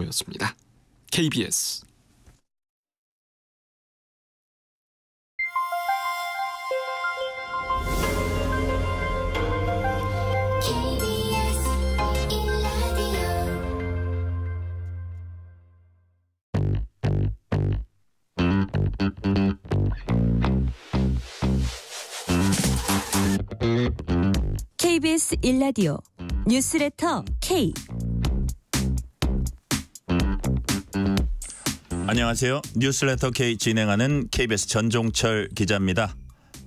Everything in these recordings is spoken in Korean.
정보였습니다. KBS KBS 1라디오 뉴스레터 K. 안녕하세요. 뉴스레터 K 진행하는 KBS 전종철 기자입니다.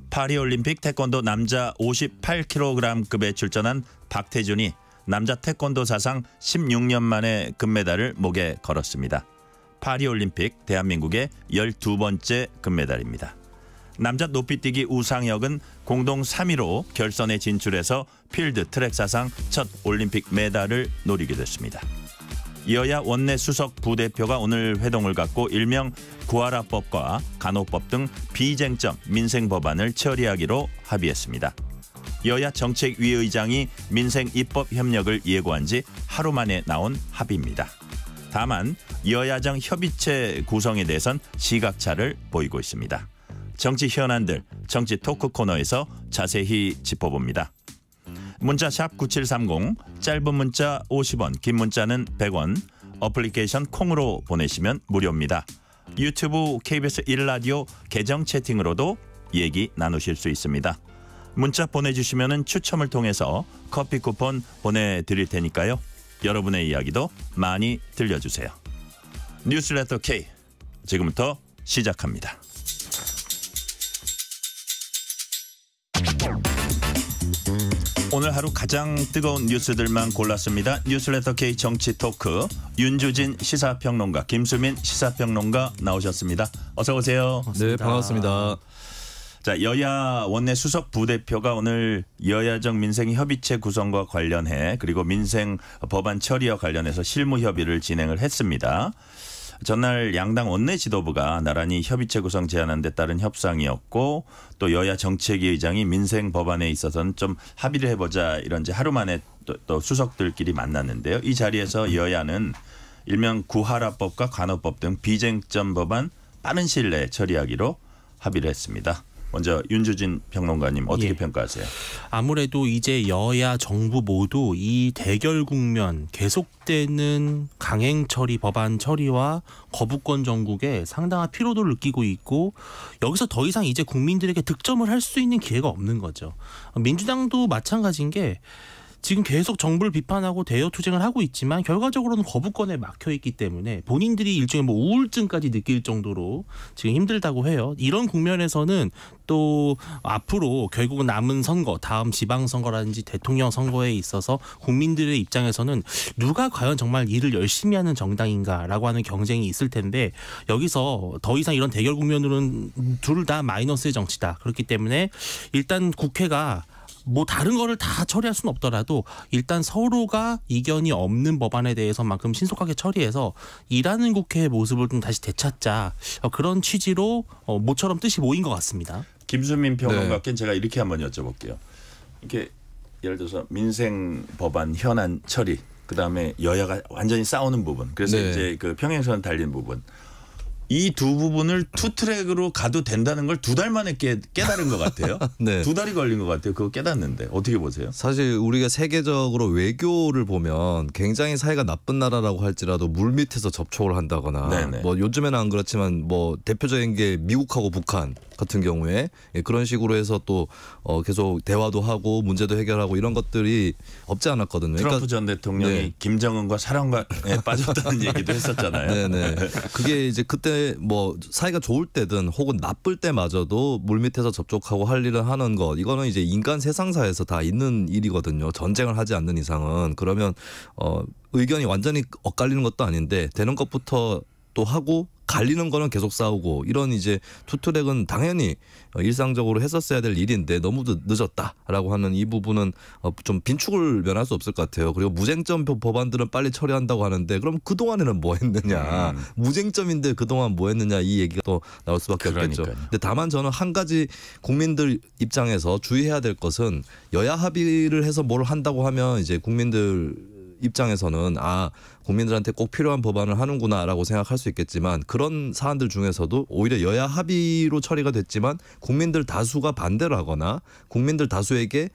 파리올림픽 태권도 남자 58kg급에 출전한 박태준이 남자 태권도 사상 16년 만에 금메달을 목에 걸었습니다. 파리올림픽 대한민국의 12번째 금메달입니다. 남자 높이뛰기 우상혁은 공동 3위로 결선에 진출해서 필드 트랙 사상 첫 올림픽 메달을 노리게 됐습니다. 여야 원내 수석 부대표가 오늘 회동을 갖고 일명 구하라법과 간호법 등 비쟁점 민생 법안을 처리하기로 합의했습니다. 여야 정책위 의장이 민생 입법 협력을 예고한 지 하루 만에 나온 합의입니다. 다만 여야정 협의체 구성에 대해선 시각차를 보이고 있습니다. 정치 현안들, 정치 토크 코너에서 자세히 짚어봅니다. 문자 샵 9730, 짧은 문자 50원, 긴 문자는 100원, 어플리케이션 콩으로 보내시면 무료입니다. 유튜브 KBS 1라디오 계정 채팅으로도 얘기 나누실 수 있습니다. 문자 보내주시면 추첨을 통해서 커피 쿠폰 보내드릴 테니까요. 여러분의 이야기도 많이 들려주세요. 뉴스레터 K, 지금부터 시작합니다. 오늘 하루 가장 뜨거운 뉴스들만 골랐습니다. 뉴스레터 K 정치 토크, 윤주진 시사평론가, 김수민 시사평론가 나오셨습니다. 어서 오세요. 네, 반갑습니다. 자, 여야 원내 수석 부대표가 오늘 여야정 민생 협의체 구성과 관련해 그리고 민생 법안 처리와 관련해서 실무 협의를 진행을 했습니다. 전날 양당 원내 지도부가 나란히 협의체 구성 제안한 데 따른 협상이었고, 또 여야 정책위 의장이 민생 법안에 있어서는 좀 합의를 해보자 이런 하루 만에 또 수석들끼리 만났는데요. 이 자리에서 여야는 일명 구하라법과 간호법 등 비쟁점 법안 빠른 시일 내에 처리하기로 합의를 했습니다. 먼저 윤주진 평론가님 어떻게 평가하세요? 아무래도 이제 여야 정부 모두 이 대결 국면, 계속되는 강행 처리, 법안 처리와 거부권 정국에 상당한 피로도를 느끼고 있고, 여기서 더 이상 이제 국민들에게 득점을 할 수 있는 기회가 없는 거죠. 민주당도 마찬가지인 게 지금 계속 정부를 비판하고 대여 투쟁을 하고 있지만 결과적으로는 거부권에 막혀 있기 때문에 본인들이 일종의 우울증까지 느낄 정도로 지금 힘들다고 해요. 이런 국면에서는 또 앞으로 결국은 남은 선거, 다음 지방선거라든지 대통령 선거에 있어서 국민들의 입장에서는 누가 과연 정말 일을 열심히 하는 정당인가라고 하는 경쟁이 있을 텐데, 여기서 더 이상 이런 대결 국면으로는 둘 다 마이너스의 정치다. 그렇기 때문에 일단 국회가 다른 거를 다 처리할 수는 없더라도 일단 서로가 이견이 없는 법안에 대해서만큼 신속하게 처리해서 일하는 국회의 모습을 좀 다시 되찾자, 그런 취지로 모처럼 뜻이 모인 것 같습니다. 김수민 평론가께는 제가 이렇게 한번 여쭤볼게요. 이렇게 예를 들어서 민생 법안 현안 처리, 그다음에 여야가 완전히 싸우는 부분, 그래서 이제 그 평행선 달린 부분, 이 두 부분을 투 트랙으로 가도 된다는 걸 2달 만에 깨달은 것 같아요. 네. 2달이 걸린 것 같아요. 그거 깨닫는데 어떻게 보세요? 사실 우리가 세계적으로 외교를 보면 굉장히 사이가 나쁜 나라라고 할지라도 물밑에서 접촉을 한다거나, 네네. 요즘에는 안 그렇지만 대표적인 게 미국하고 북한 같은 경우에 그런 식으로 해서 또 계속 대화도 하고 문제도 해결하고 이런 것들이 없지 않았거든요. 트럼프 전 대통령이 김정은과 사랑에 빠졌다는 얘기도 했었잖아요. 네네. 그게 이제 그때 사이가 좋을 때든 혹은 나쁠 때마저도 물밑에서 접촉하고 할 일을 하는 것, 이거는 이제 인간 세상사에서 다 있는 일이거든요. 전쟁을 하지 않는 이상은. 그러면 의견이 완전히 엇갈리는 것도 아닌데 되는 것부터 또 하고 갈리는 거는 계속 싸우고, 이런 이제 투트랙은 당연히 일상적으로 했었어야 될 일인데 너무 늦었다라고 하는 이 부분은 좀 빈축을 면할 수 없을 것 같아요. 그리고 무쟁점 법안들은 빨리 처리한다고 하는데 그럼 그동안에는 뭐 했느냐, 무쟁점인데 그동안 뭐 했느냐, 이 얘기가 또 나올 수밖에 없겠죠. 근데 다만 저는 한 가지 국민들 입장에서 주의해야 될 것은, 여야 합의를 해서 뭘 한다고 하면 이제 국민들 입장에서는 국민들한테 꼭 필요한 법안을 하는구나라고 생각할 수 있겠지만 그런 사안들 중에서도 오히려 여야 합의로 처리가 됐지만 국민들 다수가 반대를 하거나 국민들 다수에게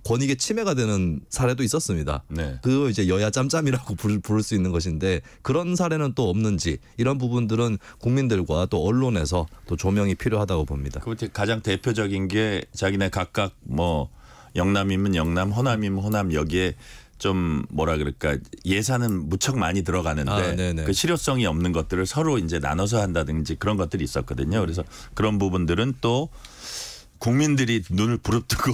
권익의 침해가 되는 사례도 있었습니다. 네. 그거 이제 여야 짬짬이라고 부를 수 있는 것인데 그런 사례는 또 없는지 이런 부분들은 국민들과 또 언론에서 또 조명이 필요하다고 봅니다. 그 가장 대표적인 게 자기네 각각 뭐 영남이면 영남, 호남이면 호남 여기에 좀 뭐라 그럴까 예산은 무척 많이 들어가는데 그 실효성이 없는 것들을 서로 이제 나눠서 한다든지 그런 것들이 있었거든요. 그래서 그런 부분들은 또 국민들이 눈을 부릅뜨고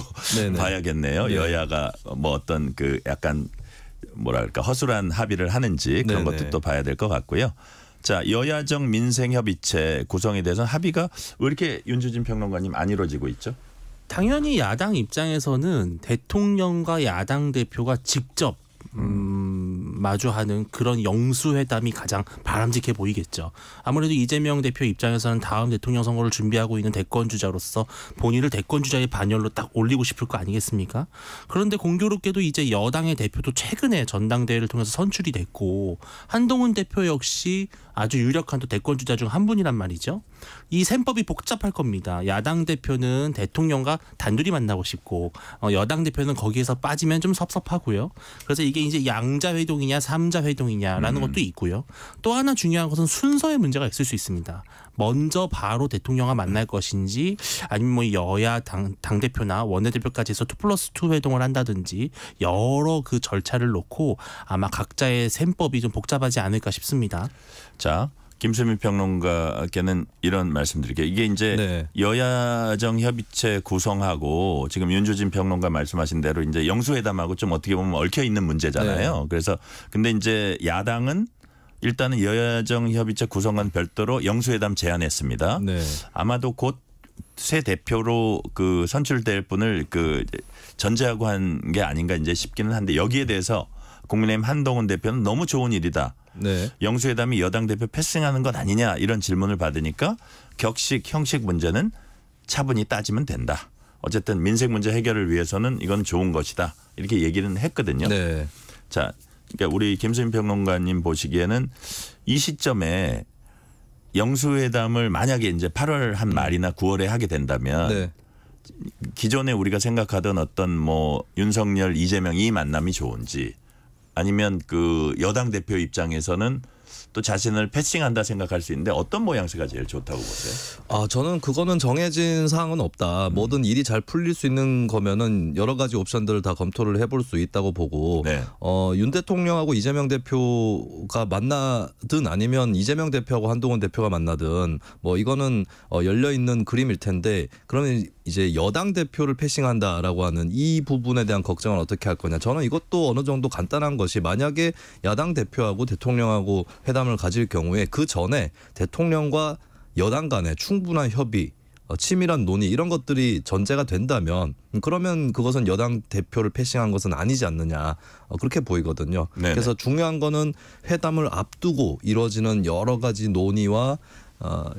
봐야겠네요. 네. 여야가 뭐 어떤 그 약간 뭐랄까 허술한 합의를 하는지 그런 것들도 봐야 될 것 같고요. 자, 여야정 민생협의체 구성에 대해서는 합의가 왜 이렇게 윤주진 평론가님 안 이루어지고 있죠? 당연히 야당 입장에서는 대통령과 야당 대표가 직접 마주하는 그런 영수회담이 가장 바람직해 보이겠죠. 아무래도 이재명 대표 입장에서는 다음 대통령 선거를 준비하고 있는 대권주자로서 본인을 대권주자의 반열로 딱 올리고 싶을 거 아니겠습니까? 그런데 공교롭게도 이제 여당의 대표도 최근에 전당대회를 통해서 선출이 됐고 한동훈 대표 역시 아주 유력한 또 대권주자 중 한 분이란 말이죠. 이 셈법이 복잡할 겁니다. 야당 대표는 대통령과 단둘이 만나고 싶고 여당 대표는 거기에서 빠지면 좀 섭섭하고요. 그래서 이게 이제 양자 회동이냐 삼자 회동이냐라는 것도 있고요. 또 하나 중요한 것은 순서의 문제가 있을 수 있습니다. 먼저 바로 대통령과 만날 것인지 아니면 뭐 여야 당대표나 원내대표까지 해서 2+2 회동을 한다든지 여러 그 절차를 놓고 아마 각자의 셈법이 좀 복잡하지 않을까 싶습니다. 자, 김수민 평론가께는 이런 말씀드릴게요. 이게 이제 여야정 협의체 구성하고 지금 윤주진 평론가 말씀하신 대로 이제 영수회담하고 좀 어떻게 보면 얽혀 있는 문제잖아요. 그래서 근데 이제 야당은 일단은 여야정 협의체 구성과는 별도로 영수회담 제안했습니다. 아마도 곧 새 대표로 그 선출될 분을 그 전제하고 한 게 아닌가 이제 싶기는 한데 여기에 대해서 국민의힘 한동훈 대표는 너무 좋은 일이다. 영수회담이 여당 대표 패싱하는 것 아니냐 이런 질문을 받으니까 격식 형식 문제는 차분히 따지면 된다. 어쨌든 민생 문제 해결을 위해서는 이건 좋은 것이다. 이렇게 얘기는 했거든요. 자, 그러니까 우리 김수민 평론가님 보시기에는 이 시점에 영수회담을 만약에 이제 8월 한 말이나 9월에 하게 된다면 기존에 우리가 생각하던 어떤 뭐 윤석열, 이재명 이 만남이 좋은지 아니면 그 여당 대표 입장에서는 또 자신을 패싱한다 생각할 수 있는데 어떤 모양새가 제일 좋다고 보세요? 저는 그거는 정해진 사항은 없다. 뭐든 일이 잘 풀릴 수 있는 거면은 여러 가지 옵션들을 다 검토를 해볼 수 있다고 보고 윤 대통령하고 이재명 대표가 만나든 아니면 이재명 대표하고 한동훈 대표가 만나든 뭐 이거는 열려 있는 그림일 텐데 그러면 이제 여당 대표를 패싱한다라고 하는 이 부분에 대한 걱정을 어떻게 할 거냐. 저는 이것도 어느 정도 간단한 것이 만약에 야당 대표하고 대통령하고 회담을 가질 경우에 그 전에 대통령과 여당 간에 충분한 협의, 치밀한 논의 이런 것들이 전제가 된다면 그러면 그것은 여당 대표를 패싱한 것은 아니지 않느냐 그렇게 보이거든요. 그래서 중요한 거는 회담을 앞두고 이루어지는 여러 가지 논의와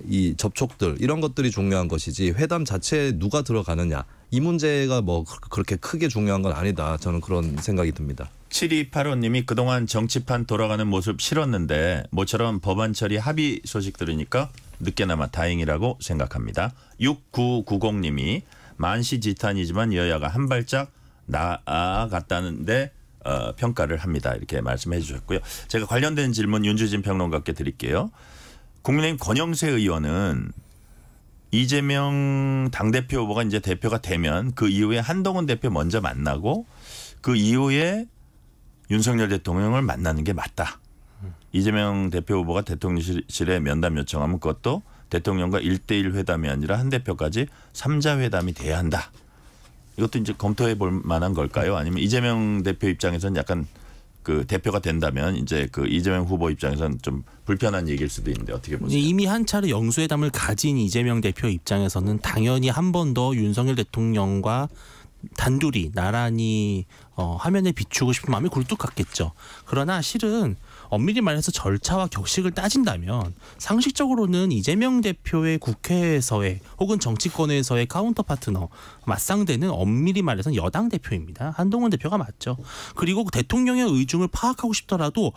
이 접촉들 이런 것들이 중요한 것이지 회담 자체에 누가 들어가느냐 이 문제가 뭐 그렇게 크게 중요한 건 아니다. 저는 그런 생각이 듭니다. 7285님이 그동안 정치판 돌아가는 모습 싫었는데 모처럼 법안 처리 합의 소식 들으니까 늦게나마 다행이라고 생각합니다. 6990님이 만시지탄이지만 여야가 한 발짝 나아갔다는데 평가를 합니다. 이렇게 말씀해 주셨고요. 제가 관련된 질문 윤주진 평론가께 드릴게요. 국민의힘 권영세 의원은 이재명 당대표 후보가 이제 대표가 되면 그 이후에 한동훈 대표 먼저 만나고 그 이후에 윤석열 대통령을 만나는 게 맞다. 이재명 대표 후보가 대통령실에 면담 요청하면 그것도 대통령과 1대1 회담이 아니라 한 대표까지 3자 회담이 돼야 한다. 이것도 이제 검토해 볼 만한 걸까요? 아니면 이재명 대표 입장에서는 약간 그 대표가 된다면 이제 그 이재명 후보 입장에서는 좀 불편한 얘기일 수도 있는데 어떻게 보세요? 이미 한 차례 영수회담을 가진 이재명 대표 입장에서는 당연히 한 번 더 윤석열 대통령과 단둘이 나란히 화면에 비추고 싶은 마음이 굴뚝 같겠죠. 그러나 실은 엄밀히 말해서 절차와 격식을 따진다면 상식적으로는 이재명 대표의 국회에서의 혹은 정치권에서의 카운터 파트너 맞상대는 엄밀히 말해서 여당 대표입니다. 한동훈 대표가 맞죠. 그리고 대통령의 의중을 파악하고 싶더라도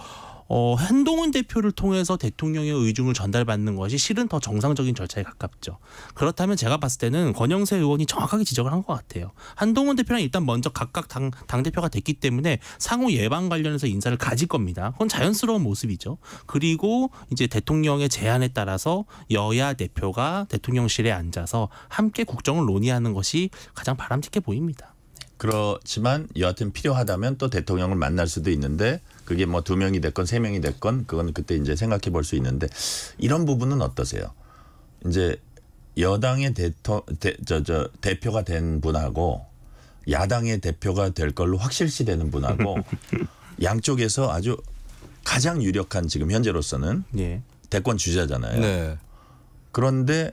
한동훈 대표를 통해서 대통령의 의중을 전달받는 것이 실은 더 정상적인 절차에 가깝죠. 그렇다면 제가 봤을 때는 권영세 의원이 정확하게 지적을 한 것 같아요. 한동훈 대표랑 일단 먼저 각각 당대표가 됐기 때문에 상호 예방 관련해서 인사를 가질 겁니다. 그건 자연스러운 모습이죠. 그리고 이제 대통령의 제안에 따라서 여야 대표가 대통령실에 앉아서 함께 국정을 논의하는 것이 가장 바람직해 보입니다. 그렇지만 여하튼 필요하다면 또 대통령을 만날 수도 있는데 그게 뭐 2명이 됐건 3명이 됐건 그건 그때 이제 생각해 볼 수 있는데 이런 부분은 어떠세요? 이제 여당의 대표가 된 분하고 야당의 대표가 될 걸로 확실시 되는 분하고 양쪽에서 아주 가장 유력한 지금 현재로서는 예. 대권 주자잖아요. 네. 그런데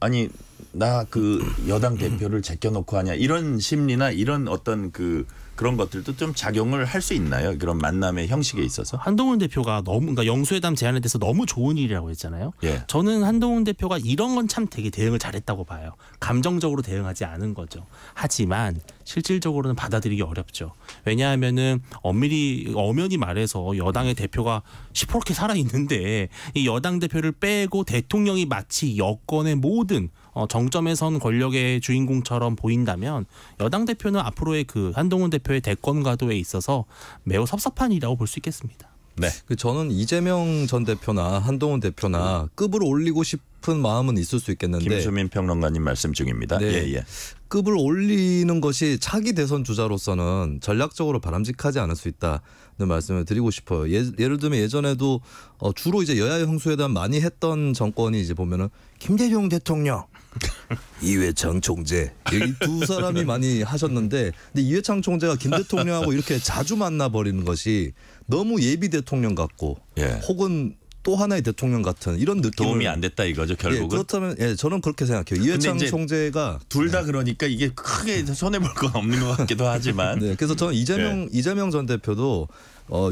아니 나 그 여당 대표를 제껴놓고 하냐 이런 심리나 이런 어떤 그런 것들도 좀 작용을 할 수 있나요? 그런 만남의 형식에 있어서. 한동훈 대표가 그러니까 영수회담 제안에 대해서 너무 좋은 일이라고 했잖아요. 예. 저는 한동훈 대표가 이런 건 참 되게 대응을 잘했다고 봐요. 감정적으로 대응하지 않은 거죠. 하지만 실질적으로는 받아들이기 어렵죠. 왜냐하면은 엄연히 말해서 여당의 대표가 시퍼렇게 살아있는데 이 여당 대표를 빼고 대통령이 마치 여권의 모든 정점에 선 권력의 주인공처럼 보인다면 여당 대표는 앞으로의 그 한동훈 대표의 대권 가도에 있어서 매우 섭섭한 일이라고 볼 수 있겠습니다. 네. 저는 이재명 전 대표나 한동훈 대표나 급을 올리고 싶은 마음은 있을 수 있겠는데 김수민 평론가님 말씀 중입니다. 네. 예. 급을 올리는 것이 차기 대선 주자로서는 전략적으로 바람직하지 않을 수 있다는 말씀을 드리고 싶어요. 예를 들면 예전에도 주로 이제 여야 형수회담 많이 했던 정권이 이제 보면은 김대중 대통령, 이회창 총재 이 두 사람이 많이 하셨는데 근데 이회창 총재가 김 대통령하고 이렇게 자주 만나버리는 것이 너무 예비 대통령 같고 예. 혹은 또 하나의 대통령 같은 이런 느낌을 도움이 안 됐다 이거죠 결국은. 그렇다면 저는 그렇게 생각해요. 이회창 총재가 둘 다 그러니까 이게 크게 손해 볼 건 없는 것 같기도 하지만. 네, 그래서 저는 이재명 전 대표도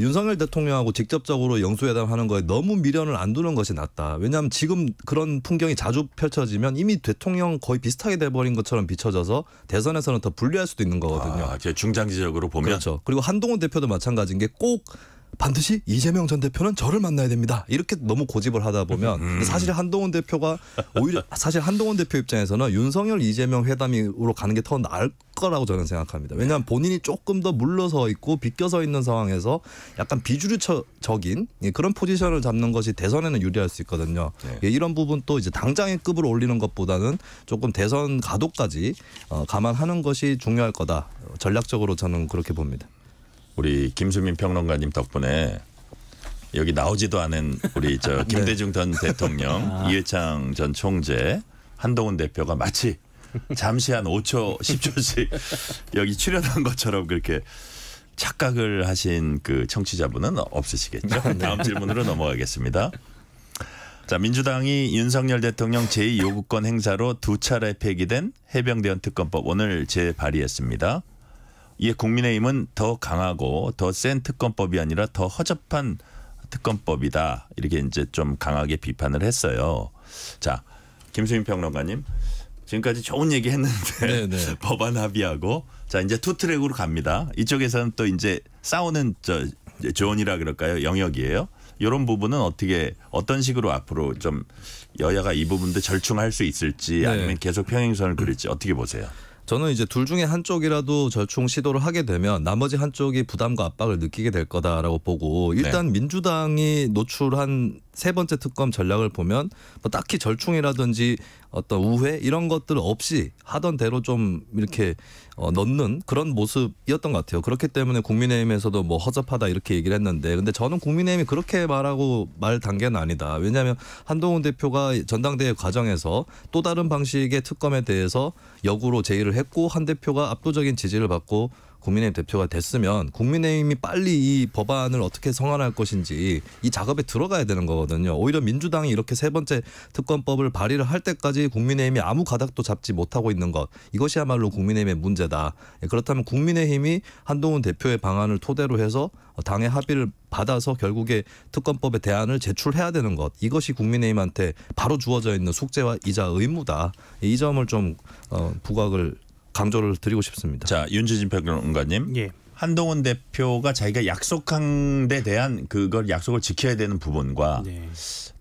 윤석열 대통령하고 직접적으로 영수회담하는 거에 너무 미련을 안 두는 것이 낫다. 왜냐하면 지금 그런 풍경이 자주 펼쳐지면 이미 대통령 거의 비슷하게 돼버린 것처럼 비춰져서 대선에서는 더 불리할 수도 있는 거거든요. 중장기적으로 보면. 그렇죠. 그리고 한동훈 대표도 마찬가지인 게 꼭 반드시 이재명 전 대표는 저를 만나야 됩니다. 이렇게 너무 고집을 하다 보면 사실 한동훈 대표가 오히려 사실 한동훈 대표 입장에서는 윤석열 이재명 회담으로 가는 게 더 나을 거라고 저는 생각합니다. 왜냐하면 본인이 조금 더 물러서 있고 비껴서 있는 상황에서 약간 비주류적인 그런 포지션을 잡는 것이 대선에는 유리할 수 있거든요. 네. 이런 부분도 이제 당장의 급을 올리는 것보다는 조금 대선 가도까지 감안하는 것이 중요할 거다. 전략적으로 저는 그렇게 봅니다. 우리 김수민 평론가님 덕분에 여기 나오지도 않은 우리 김대중 전 대통령, 이회창 전 총재, 한동훈 대표가 마치 잠시 한 5초, 10초씩 여기 출연한 것처럼 그렇게 착각을 하신 그 청취자분은 없으시겠죠? 네. 다음 질문으로 넘어가겠습니다. 자, 민주당이 윤석열 대통령 제2요구권 행사로 2차례 폐기된 해병대원 특검법 오늘 재발의했습니다. 이에 국민의힘은 더 강하고 더 센 특검법이 아니라 더 허접한 특검법이다. 이렇게 이제 좀 강하게 비판을 했어요. 자, 김수민 평론가님. 지금까지 좋은 얘기 했는데 법안 합의하고 자 이제 투트랙으로 갑니다. 이쪽에서는 또 이제 싸우는 조언이라 그럴까요? 영역이에요. 이런 부분은 어떤 식으로 앞으로 좀 여야가 이 부분도 절충할 수 있을지 아니면 계속 평행선을 그릴지 어떻게 보세요? 저는 이제 둘 중에 한쪽이라도 절충 시도를 하게 되면 나머지 한쪽이 부담과 압박을 느끼게 될 거다라고 보고 일단 민주당이 노출한 세 번째 특검 전략을 보면 뭐 딱히 절충이라든지 어떤 우회 이런 것들 없이 하던 대로 좀 이렇게 넣는 그런 모습이었던 것 같아요. 그렇기 때문에 국민의힘에서도 뭐 허접하다 이렇게 얘기를 했는데 근데 저는 국민의힘이 그렇게 말 단계는 아니다. 왜냐하면 한동훈 대표가 전당대회 과정에서 또 다른 방식의 특검에 대해서 역으로 제의를 했고 한 대표가 압도적인 지지를 받고 국민의힘 대표가 됐으면 국민의힘이 빨리 이 법안을 어떻게 성안할 것인지 이 작업에 들어가야 되는 거거든요. 오히려 민주당이 이렇게 세 번째 특검법을 발의를 할 때까지 국민의힘이 아무 가닥도 잡지 못하고 있는 것, 이것이야말로 국민의힘의 문제다. 그렇다면 국민의힘이 한동훈 대표의 방안을 토대로 해서 당의 합의를 받아서 결국에 특검법의 대안을 제출해야 되는 것, 이것이 국민의힘한테 바로 주어져 있는 숙제와 이자 의무다. 이 점을 좀 부각을 강조를 드리고 싶습니다. 자, 윤주진 평론가님. 예. 한동훈 대표가 자기가 약속한 데 대한 그걸 약속을 지켜야 되는 부분과 네.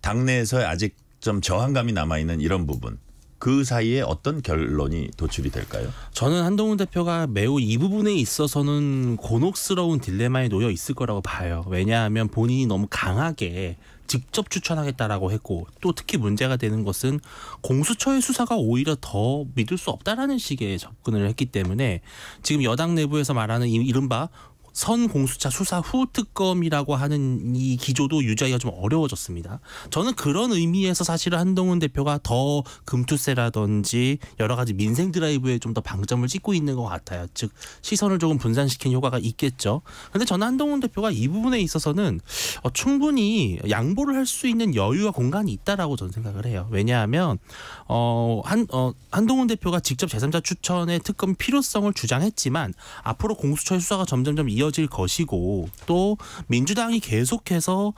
당내에서 아직 좀 저항감이 남아있는 이런 부분, 그 사이에 어떤 결론이 도출이 될까요? 저는 한동훈 대표가 매우 이 부분에 있어서는 곤혹스러운 딜레마에 놓여 있을 거라고 봐요. 왜냐하면 본인이 너무 강하게 직접 추천하겠다라고 했고, 또 특히 문제가 되는 것은 공수처의 수사가 오히려 더 믿을 수 없다라는 식의 접근을 했기 때문에 지금 여당 내부에서 말하는 이른바 선 공수처 수사 후 특검이라고 하는 이 기조도 유지하기가 좀 어려워졌습니다. 저는 그런 의미에서 사실은 한동훈 대표가 더 금투세라든지 여러 가지 민생 드라이브에 좀 더 방점을 찍고 있는 것 같아요. 즉 시선을 조금 분산시킨 효과가 있겠죠. 그런데 저는 한동훈 대표가 이 부분에 있어서는 충분히 양보를 할 수 있는 여유와 공간이 있다라고 저는 생각을 해요. 왜냐하면 한동훈 대표가 직접 제3자 추천의 특검 필요성을 주장했지만 앞으로 공수처의 수사가 점점점 이어질 것이고, 또 민주당이 계속해서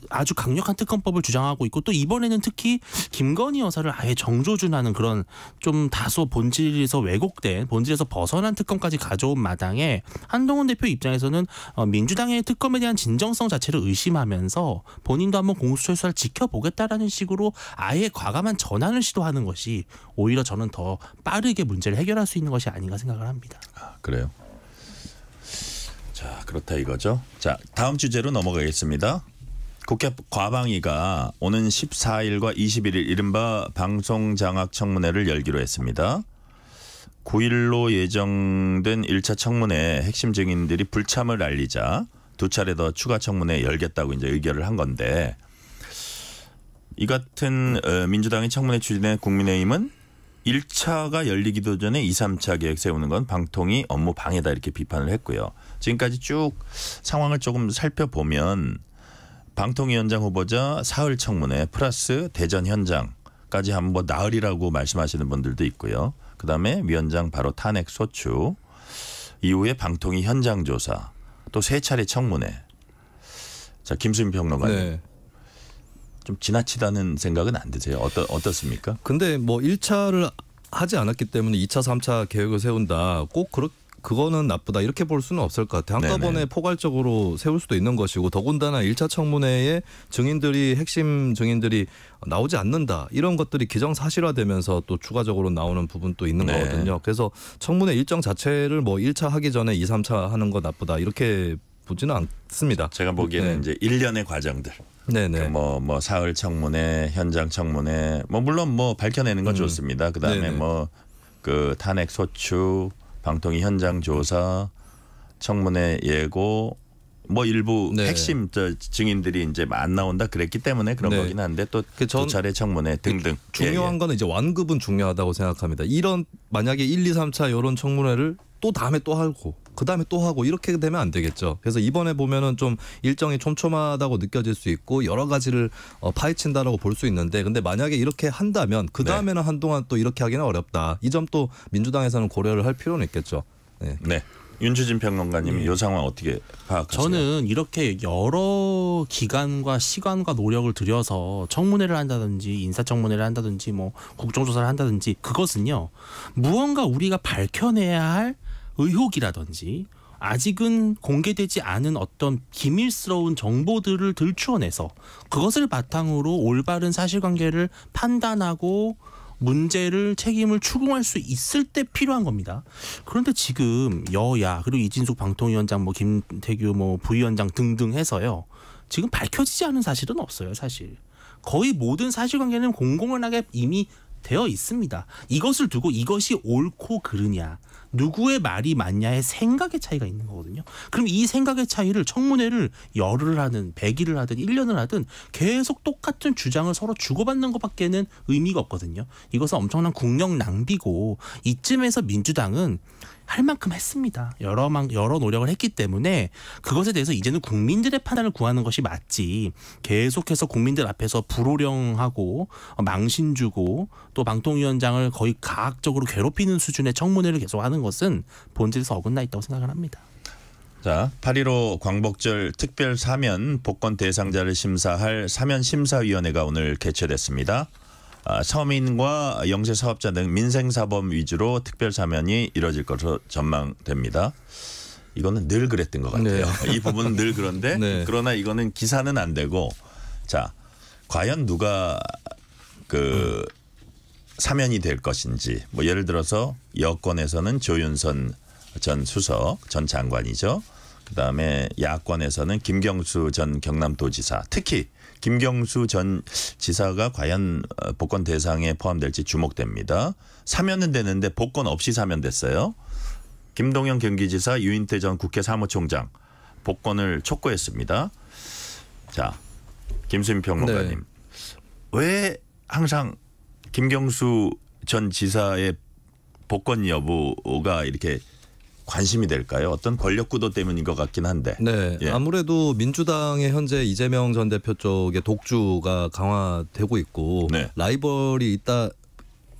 아주 강력한 특검법을 주장하고 있고, 또 이번에는 특히 김건희 여사를 아예 정조준하는 그런 좀 다소 본질에서 왜곡된, 본질에서 벗어난 특검까지 가져온 마당에 한동훈 대표 입장에서는 민주당의 특검에 대한 진정성 자체를 의심하면서 본인도 한번 공수처 수사를 지켜보겠다라는 식으로 아예 과감한 전환을 시도하는 것이 오히려 저는 더 빠르게 문제를 해결할 수 있는 것이 아닌가 생각을 합니다. 아, 그래요? 자, 그렇다 이거죠. 자, 다음 주제로 넘어가겠습니다. 국회 과방위가 오는 14일과 21일 이른바 방송장악 청문회를 열기로 했습니다. 9일로 예정된 1차 청문회 핵심 증인들이 불참을 알리자 두 차례 더 추가 청문회 열겠다고 이제 의결을 한 건데, 이 같은 민주당의 청문회 추진에 국민의힘은 1차가 열리기도 전에 2, 3차 계획 세우는 건 방통위 업무 방해다 이렇게 비판을 했고요. 지금까지 쭉 상황을 조금 살펴보면 방통위원장 후보자 사흘 청문회 플러스 대전 현장까지 한번 나흘이라고 말씀하시는 분들도 있고요. 그다음에 위원장 바로 탄핵 소추 이후에 방통위 현장 조사 또 3차례 청문회. 자, 김수민 평론가님. 네. 좀 지나치다는 생각은 안 드세요? 어떻습니까? 근데 뭐 1차를 하지 않았기 때문에 2차, 3차 계획을 세운다. 꼭 그거는 나쁘다 이렇게 볼 수는 없을 것 같아요. 한꺼번에 네네. 포괄적으로 세울 수도 있는 것이고, 더군다나 1차 청문회에 핵심 증인들이 나오지 않는다. 이런 것들이 기정사실화되면서 또 추가적으로 나오는 부분도 있는 네. 거거든요. 그래서 청문회 일정 자체를 뭐 1차 하기 전에 2, 3차 하는 거 나쁘다 이렇게 보지는 않습니다. 제가 보기에는 네. 이제 일련의 과정들. 네네. 뭐 사흘 청문회, 현장 청문회, 뭐 물론 뭐 밝혀내는 건 좋습니다. 그다음에 네네. 뭐 그 탄핵 소추, 방통위 현장 조사, 청문회 예고, 뭐 일부 네. 핵심 증인들이 이제 안 나온다 그랬기 때문에 그런 네. 거긴 한데 또 두 차례 청문회 등등. 중요한 거는 이제 완급은 중요하다고 생각합니다. 이런 만약에 1, 2, 3차 이런 청문회를 또 다음에 또 하고 그다음에 또 하고 이렇게 되면 안 되겠죠. 그래서 이번에 보면은 좀 일정이 촘촘하다고 느껴질 수 있고 여러 가지를 파헤친다라고 볼 수 있는데, 근데 만약에 이렇게 한다면 그다음에는 한동안 또 이렇게 하기는 어렵다. 이 점 또 민주당에서는 고려를 할 필요는 있겠죠. 네. 네. 윤주진 평론가님, 이 상황 어떻게 파악하세요? 저는 이렇게 여러 기관과 시간과 노력을 들여서 청문회를 한다든지 인사청문회를 한다든지 뭐 국정조사를 한다든지, 그것은요 무언가 우리가 밝혀내야 할 의혹이라든지 아직은 공개되지 않은 어떤 기밀스러운 정보들을 들추어내서 그것을 바탕으로 올바른 사실관계를 판단하고 문제를 책임을 추궁할 수 있을 때 필요한 겁니다. 그런데 지금 여야 그리고 이진숙 방통위원장 뭐 김태규 뭐 부위원장 등등 해서요 지금 밝혀지지 않은 사실은 없어요. 사실 거의 모든 사실관계는 공공연하게 이미 되어 있습니다. 이것을 두고 이것이 옳고 그르냐, 누구의 말이 맞냐의 생각의 차이가 있는 거거든요. 그럼 이 생각의 차이를 청문회를 열흘을 하든 100일을 하든 1년을 하든 계속 똑같은 주장을 서로 주고받는 것밖에는 의미가 없거든요. 이것은 엄청난 국력 낭비고, 이쯤에서 민주당은 할 만큼 했습니다. 여러 노력을 했기 때문에 그것에 대해서 이제는 국민들의 판단을 구하는 것이 맞지 계속해서 국민들 앞에서 불호령하고 망신 주고 또 방통위원장을 거의 가학적으로 괴롭히는 수준의 청문회를 계속하는 것은 본질에서 어긋나 있다고 생각을 합니다. 자, 8.15 광복절 특별 사면 복권 대상자를 심사할 사면심사위원회가 오늘 개최됐습니다. 서민과 영세 사업자 등 민생사범 위주로 특별 사면이 이뤄질 것으로 전망됩니다. 이거는 늘 그랬던 것 같아요. 이 부분은 늘 그런데 네. 그러나 이거는 기사는 안 되고 자 과연 누가 그 사면이 될 것인지 뭐 예를 들어서 여권에서는 조윤선 전 수석 전 장관이죠. 그다음에 야권에서는 김경수 전 경남도지사 특히 김경수 전 지사가 과연 복권 대상에 포함될지 주목됩니다. 사면은 되는데 복권 없이 사면됐어요. 김동연 경기지사 유인태 전 국회 사무총장 복권을 촉구했습니다. 자, 김수민 평론가님. 네. 왜 항상 김경수 전 지사의 복권 여부가 이렇게 관심이 될까요? 어떤 권력 구도 때문인 것 같긴 한데. 네, 예. 아무래도 민주당의 현재 이재명 전 대표 쪽의 독주가 강화되고 있고 네. 라이벌이 있다.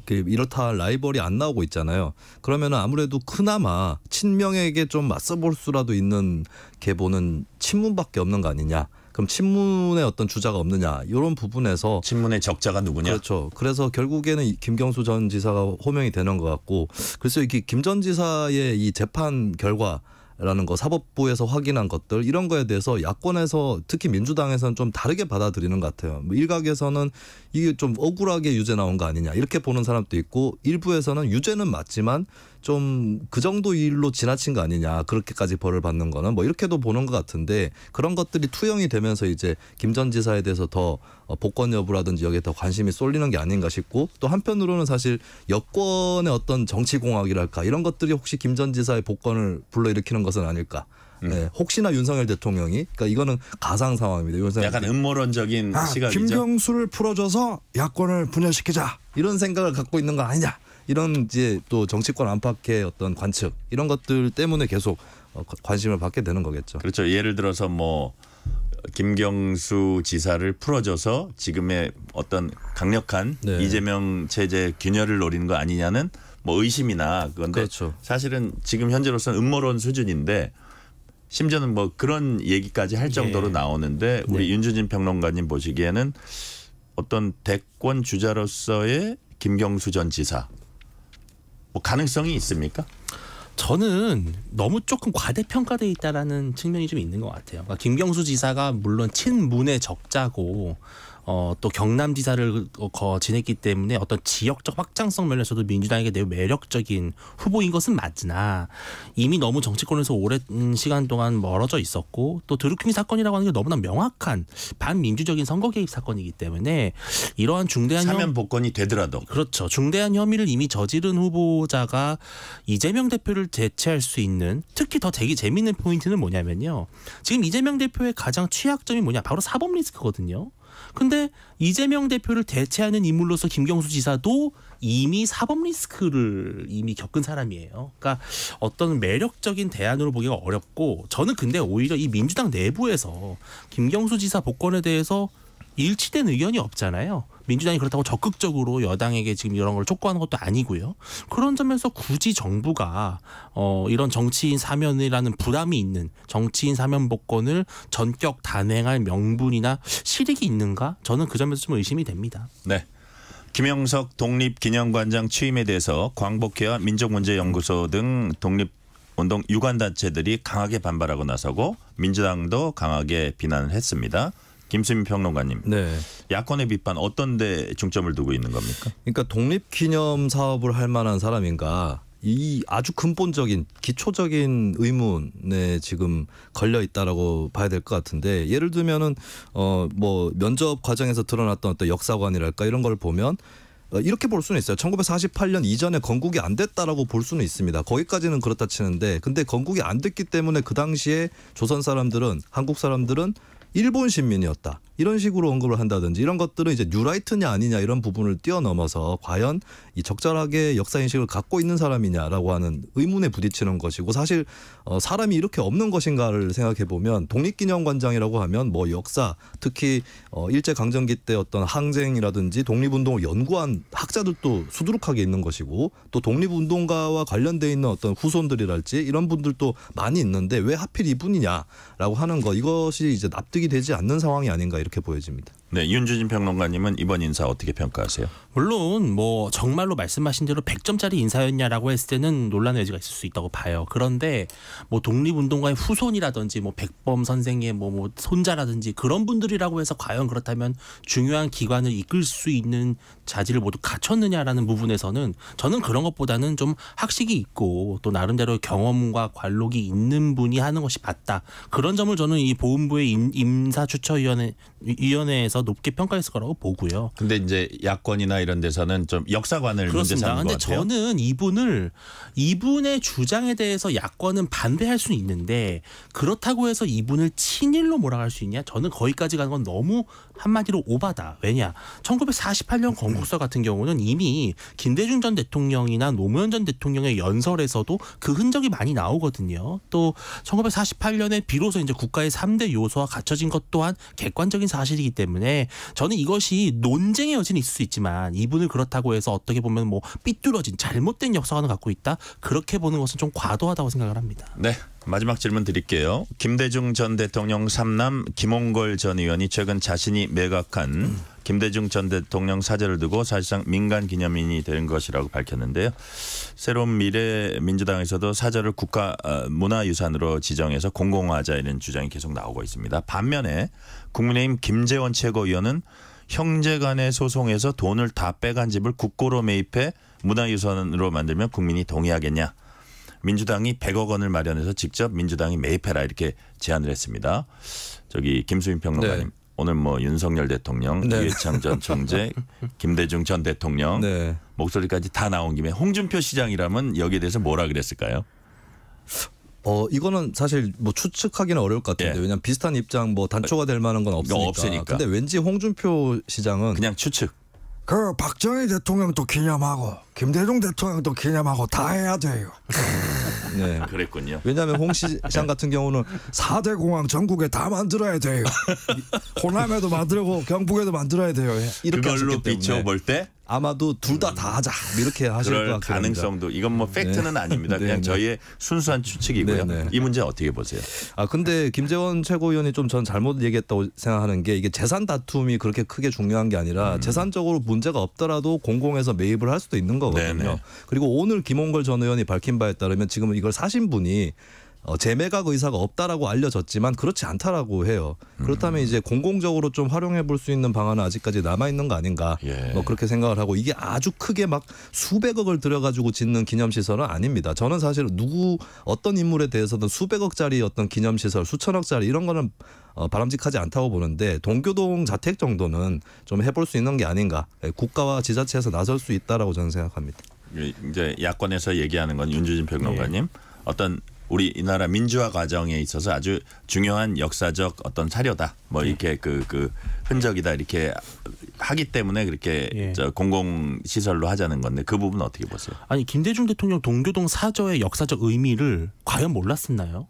이렇다 할 라이벌이 안 나오고 있잖아요. 그러면 아무래도 그나마 친명에게 좀 맞서볼 수라도 있는 계보는 친문밖에 없는 거 아니냐. 그럼 친문의 어떤 주자가 없느냐 이런 부분에서 친문의 적자가 누구냐? 그렇죠. 그래서 결국에는 김경수 전 지사가 호명이 되는 것 같고 그래서 김 전 지사의 이 재판 결과라는 거 사법부에서 확인한 것들 이런 거에 대해서 야권에서 특히 민주당에서는 좀 다르게 받아들이는 것 같아요. 뭐 일각에서는 이게 좀 억울하게 유죄 나온 거 아니냐 이렇게 보는 사람도 있고 일부에서는 유죄는 맞지만 좀 그 정도 일로 지나친 거 아니냐 그렇게까지 벌을 받는 거는 뭐 이렇게도 보는 것 같은데 그런 것들이 투영이 되면서 이제 김 전 지사에 대해서 더 복권 여부라든지 여기에 더 관심이 쏠리는 게 아닌가 싶고 또 한편으로는 사실 여권의 어떤 정치공학이랄까 이런 것들이 혹시 김 전 지사의 복권을 불러일으키는 것은 아닐까. 네, 혹시나 윤석열 대통령이 그러니까 이거는 가상 상황입니다. 윤석열 약간 음모론적인 시각이죠. 김경수를 풀어줘서 야권을 분열시키자 이런 생각을 갖고 있는 거 아니냐. 이런 이제 또 정치권 안팎의 어떤 관측 이런 것들 때문에 계속 관심을 받게 되는 거겠죠. 그렇죠. 예를 들어서 뭐 김경수 지사를 풀어줘서 지금의 어떤 강력한 네. 이재명 체제 균열을 노리는 거 아니냐는 뭐 의심이나 그런데 그렇죠. 사실은 지금 현재로서는 음모론 수준인데 심지어는 뭐 그런 얘기까지 할 정도로 나오는데 우리 윤주진 평론가님 보시기에는 어떤 대권 주자로서의 김경수 전 지사 뭐 가능성이 있습니까? 저는 너무 조금 과대평가돼 있다라는 측면이 좀 있는 것 같아요. 그러니까 김경수 지사가 물론 친문의 적자고 또 경남지사를 지냈기 때문에 어떤 지역적 확장성 면에서도 민주당에게 매우 매력적인 후보인 것은 맞으나 이미 너무 정치권에서 오랜 시간 동안 멀어져 있었고 또 드루킹 사건이라고 하는 게 너무나 명확한 반민주적인 선거 개입 사건이기 때문에 이러한 중대한 사면 복권이 되더라도 그렇죠. 중대한 혐의를 이미 저지른 후보자가 이재명 대표를 대체할 수 있는 특히 더 되게 재미있는 포인트는 뭐냐면요. 지금 이재명 대표의 가장 취약점이 뭐냐. 바로 사법 리스크거든요. 근데 이재명 대표를 대체하는 인물로서 김경수 지사도 이미 사법 리스크를 이미 겪은 사람이에요. 그러니까 어떤 매력적인 대안으로 보기가 어렵고 저는 근데 오히려 이 민주당 내부에서 김경수 지사 복권에 대해서 일치된 의견이 없잖아요. 민주당이 그렇다고 적극적으로 여당에게 지금 이런 걸 촉구하는 것도 아니고요. 그런 점에서 굳이 정부가 이런 정치인 사면이라는 부담이 있는 정치인 사면 복권을 전격 단행할 명분이나 실익이 있는가? 저는 그 점에서 좀 의심이 됩니다. 네. 김영석 독립기념관장 취임에 대해서 광복회와 민족문제연구소 등 독립운동 유관단체들이 강하게 반발하고 나서고 민주당도 강하게 비난을 했습니다. 김수민 평론가님, 네. 야권의 비판 어떤 데 중점을 두고 있는 겁니까? 그러니까 독립기념 사업을 할 만한 사람인가 이 아주 근본적인 기초적인 의문에 지금 걸려 있다라고 봐야 될 것 같은데 예를 들면은 뭐 면접 과정에서 드러났던 어떤 역사관이랄까 이런 걸 보면 이렇게 볼 수는 있어요. 1948년 이전에 건국이 안 됐다라고 볼 수는 있습니다. 거기까지는 그렇다 치는데 근데 건국이 안 됐기 때문에 그 당시에 조선 사람들은 한국 사람들은 일본 시민이었다. 이런 식으로 언급을 한다든지 이런 것들은 이제 뉴라이트냐 아니냐 이런 부분을 뛰어넘어서 과연 이 적절하게 역사인식을 갖고 있는 사람이냐라고 하는 의문에 부딪히는 것이고 사실 사람이 이렇게 없는 것인가를 생각해 보면 독립기념관장이라고 하면 뭐 역사 특히 일제강점기 때 어떤 항쟁이라든지 독립운동을 연구한 학자들도 수두룩하게 있는 것이고 또 독립운동가와 관련돼 있는 어떤 후손들이랄지 이런 분들도 많이 있는데 왜 하필 이분이냐라고 하는 거 이것이 이제 납득이 되지 않는 상황이 아닌가 이렇게 보여집니다. 네, 윤주진 평론가님은 이번 인사 어떻게 평가하세요? 물론 뭐 정말로 말씀하신 대로 100점짜리 인사였냐라고 했을 때는 논란의 여지가 있을 수 있다고 봐요. 그런데 뭐 독립운동가의 후손이라든지 뭐 백범 선생의 뭐 손자라든지 그런 분들이라고 해서 과연 그렇다면 중요한 기관을 이끌 수 있는 자질을 모두 갖췄느냐라는 부분에서는 저는 그런 것보다는 좀 학식이 있고 또 나름대로 경험과 관록이 있는 분이 하는 것이 맞다. 그런 점을 저는 이 보훈부의 임사추천위원회에서 높게 평가했을 거라고 보고요. 근데 이제 야권이나 이런 데서는 좀 역사관을 문제 삼는 것 같아요. 근데 저는 이분의 주장에 대해서 야권은 반대할 수는 있는데 그렇다고 해서 이분을 친일로 몰아갈 수 있냐? 저는 거기까지 가는 건 너무 한마디로 오바다. 왜냐? 1948년 건국설 같은 경우는 이미 김대중 전 대통령이나 노무현 전 대통령의 연설에서도 그 흔적이 많이 나오거든요. 또 1948년에 비로소 이제 국가의 3대 요소가 갖춰진 것 또한 객관적인 사실이기 때문에 저는 이것이 논쟁의 여지는 있을 수 있지만 이분을 그렇다고 해서 어떻게 보면 뭐 삐뚤어진 잘못된 역사관을 갖고 있다 그렇게 보는 것은 좀 과도하다고 생각을 합니다. 네, 마지막 질문 드릴게요. 김대중 전 대통령 3남 김홍걸 전 의원이 최근 자신이 매각한 김대중 전 대통령 사저를 두고 사실상 민간 기념인이 된 것이라고 밝혔는데요. 새로운 미래 민주당에서도 사저를 국가 문화유산으로 지정해서 공공화하자 이런 주장이 계속 나오고 있습니다. 반면에 국민의힘 김재원 최고위원은 형제 간의 소송에서 돈을 다 빼간 집을 국고로 매입해 문화유산으로 만들면 국민이 동의하겠냐. 민주당이 100억 원을 마련해서 직접 민주당이 매입해라 이렇게 제안을 했습니다. 저기 김수민 평론가님. 네. 오늘 뭐 윤석열 대통령, 네. 이해창 전 총재, 김대중 전 대통령 네. 목소리까지 다 나온 김에 홍준표 시장이라면 여기에 대해서 뭐라 그랬을까요? 이거는 사실 뭐 추측하기는 어려울 것 같은데 왜냐하면 비슷한 입장 뭐 단초가 될 만한 건 없으니까. 근데 왠지 홍준표 시장은 그냥 추측. 그 박정희 대통령도 기념하고 김대중 대통령도 기념하고 다 해야 돼요. 네. 그랬군요. 왜냐하면 홍 시장 같은 경우는 4대 공항 전국에 다 만들어야 돼요. 호남에도 만들고 경북에도 만들어야 돼요. 이렇게 그걸로 비춰볼 때 아마도 둘 다 하자 이렇게 하실 것 그럴 같습니다. 가능성도 이건 뭐 팩트는 아닙니다. 그냥 저희의 순수한 추측이고요. 이 문제 어떻게 보세요? 근데 김재원 최고위원이 좀 전 잘못 얘기했다고 생각하는 게 이게 재산 다툼이 그렇게 크게 중요한 게 아니라 재산적으로 문제가 없더라도 공공에서 매입을 할 수도 있는 거거든요. 네네. 그리고 오늘 김홍걸 전 의원이 밝힌 바에 따르면 지금 이걸 사신 분이 재매각 의사가 없다라고 알려졌지만 그렇지 않다라고 해요. 그렇다면 이제 공공적으로 좀 활용해 볼 수 있는 방안은 아직까지 남아 있는 거 아닌가? 뭐 그렇게 생각을 하고 이게 아주 크게 막 수백억을 들여가지고 짓는 기념시설은 아닙니다. 저는 사실 어떤 인물에 대해서든 수백억짜리 어떤 기념시설, 수천억짜리 이런 거는 바람직하지 않다고 보는데 동교동 자택 정도는 좀 해볼 수 있는 게 아닌가? 국가와 지자체에서 나설 수 있다라고 저는 생각합니다. 이제 야권에서 얘기하는 건 윤주진 평론가님 어떤 우리나라 민주화 과정에 있어서 아주 중요한 역사적 어떤 사료다. 뭐 이렇게 그 흔적이다 이렇게 하기 때문에 그렇게 공공 시설로 하자는 건데 그 부분 어떻게 보세요? 아니 김대중 대통령 동교동 사저의 역사적 의미를 과연 몰랐었나요?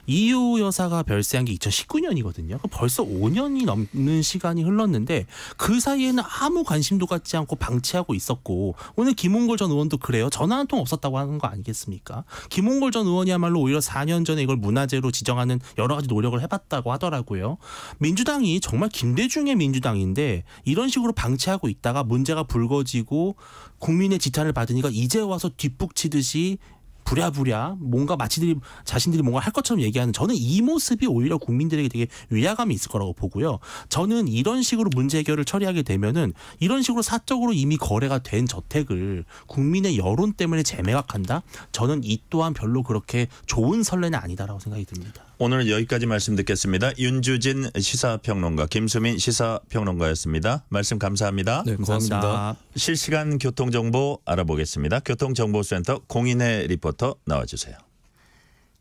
이효 여사가 별세한 게 2019년이거든요. 벌써 5년이 넘는 시간이 흘렀는데 그 사이에는 아무 관심도 갖지 않고 방치하고 있었고 오늘 김홍걸 전 의원도 그래요. 전화 한 통 없었다고 하는 거 아니겠습니까? 김홍걸 전 의원이야말로 오히려 4년 전에 이걸 문화재로 지정하는 여러 가지 노력을 해봤다고 하더라고요. 민주당이 정말 김대중의 민주당인데 이런 식으로 방치하고 있다가 문제가 불거지고 국민의 지탄을 받으니까 이제 와서 뒷북치듯이 부랴부랴 뭔가 마치 자신들이 뭔가 할 것처럼 얘기하는 저는 이 모습이 오히려 국민들에게 되게 위화감이 있을 거라고 보고요. 저는 이런 식으로 문제 해결을 처리하게 되면은 이런 식으로 사적으로 이미 거래가 된 저택을 국민의 여론 때문에 재매각한다? 저는 이 또한 별로 그렇게 좋은 선례는 아니다라고 생각이 듭니다. 오늘 여기까지 말씀 듣겠습니다. 윤주진 시사평론가, 김수민 시사평론가였습니다. 말씀 감사합니다. 네, 고맙습니다. 실시간 교통정보 알아보겠습니다. 교통정보센터 공인혜 리포터 나와주세요.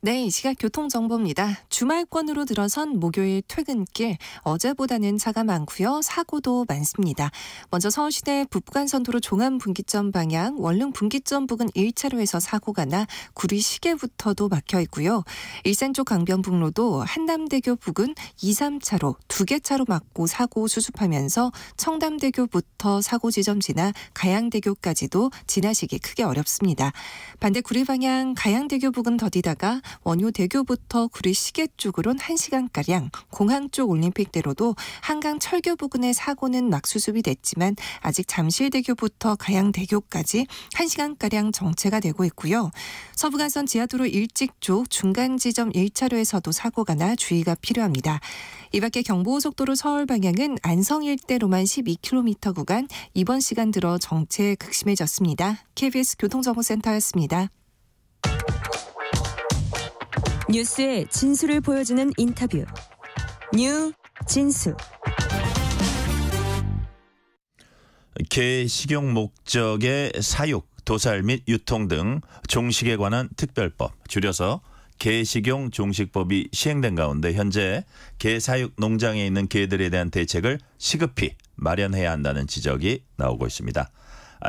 네, 이 시각 교통정보입니다. 주말권으로 들어선 목요일 퇴근길 어제보다는 차가 많고요. 사고도 많습니다. 먼저 서울시내 북부간선도로 종암분기점 방향 원릉 분기점 부근 1차로에서 사고가 나 구리 시계부터도 막혀 있고요. 일산 쪽 강변북로도 한남대교 부근 2, 3차로 2개 차로 막고 사고 수습하면서 청담대교부터 사고 지점 지나 가양대교까지도 지나시기 크게 어렵습니다. 반대 구리 방향 가양대교 부근 더디다가 원효대교부터 구리 시계 쪽으론 1시간가량, 공항 쪽 올림픽대로도 한강 철교 부근의 사고는 막 수습이 됐지만 아직 잠실대교부터 가양대교까지 1시간가량 정체가 되고 있고요. 서부간선 지하도로 일찍 쪽 중간 지점 1차로에서도 사고가 나 주의가 필요합니다. 이 밖에 경부고속도로 서울 방향은 안성 일대로만 12km 구간 이번 시간 들어 정체 극심해졌습니다. KBS 교통정보센터였습니다. 뉴스의 진수를 보여주는 인터뷰. 뉴 진수. 개 식용 목적의 사육, 도살 및 유통 등 종식에 관한 특별법, 줄여서 개식용 종식법이 시행된 가운데 현재 개 사육 농장에 있는 개들에 대한 대책을 시급히 마련해야 한다는 지적이 나오고 있습니다.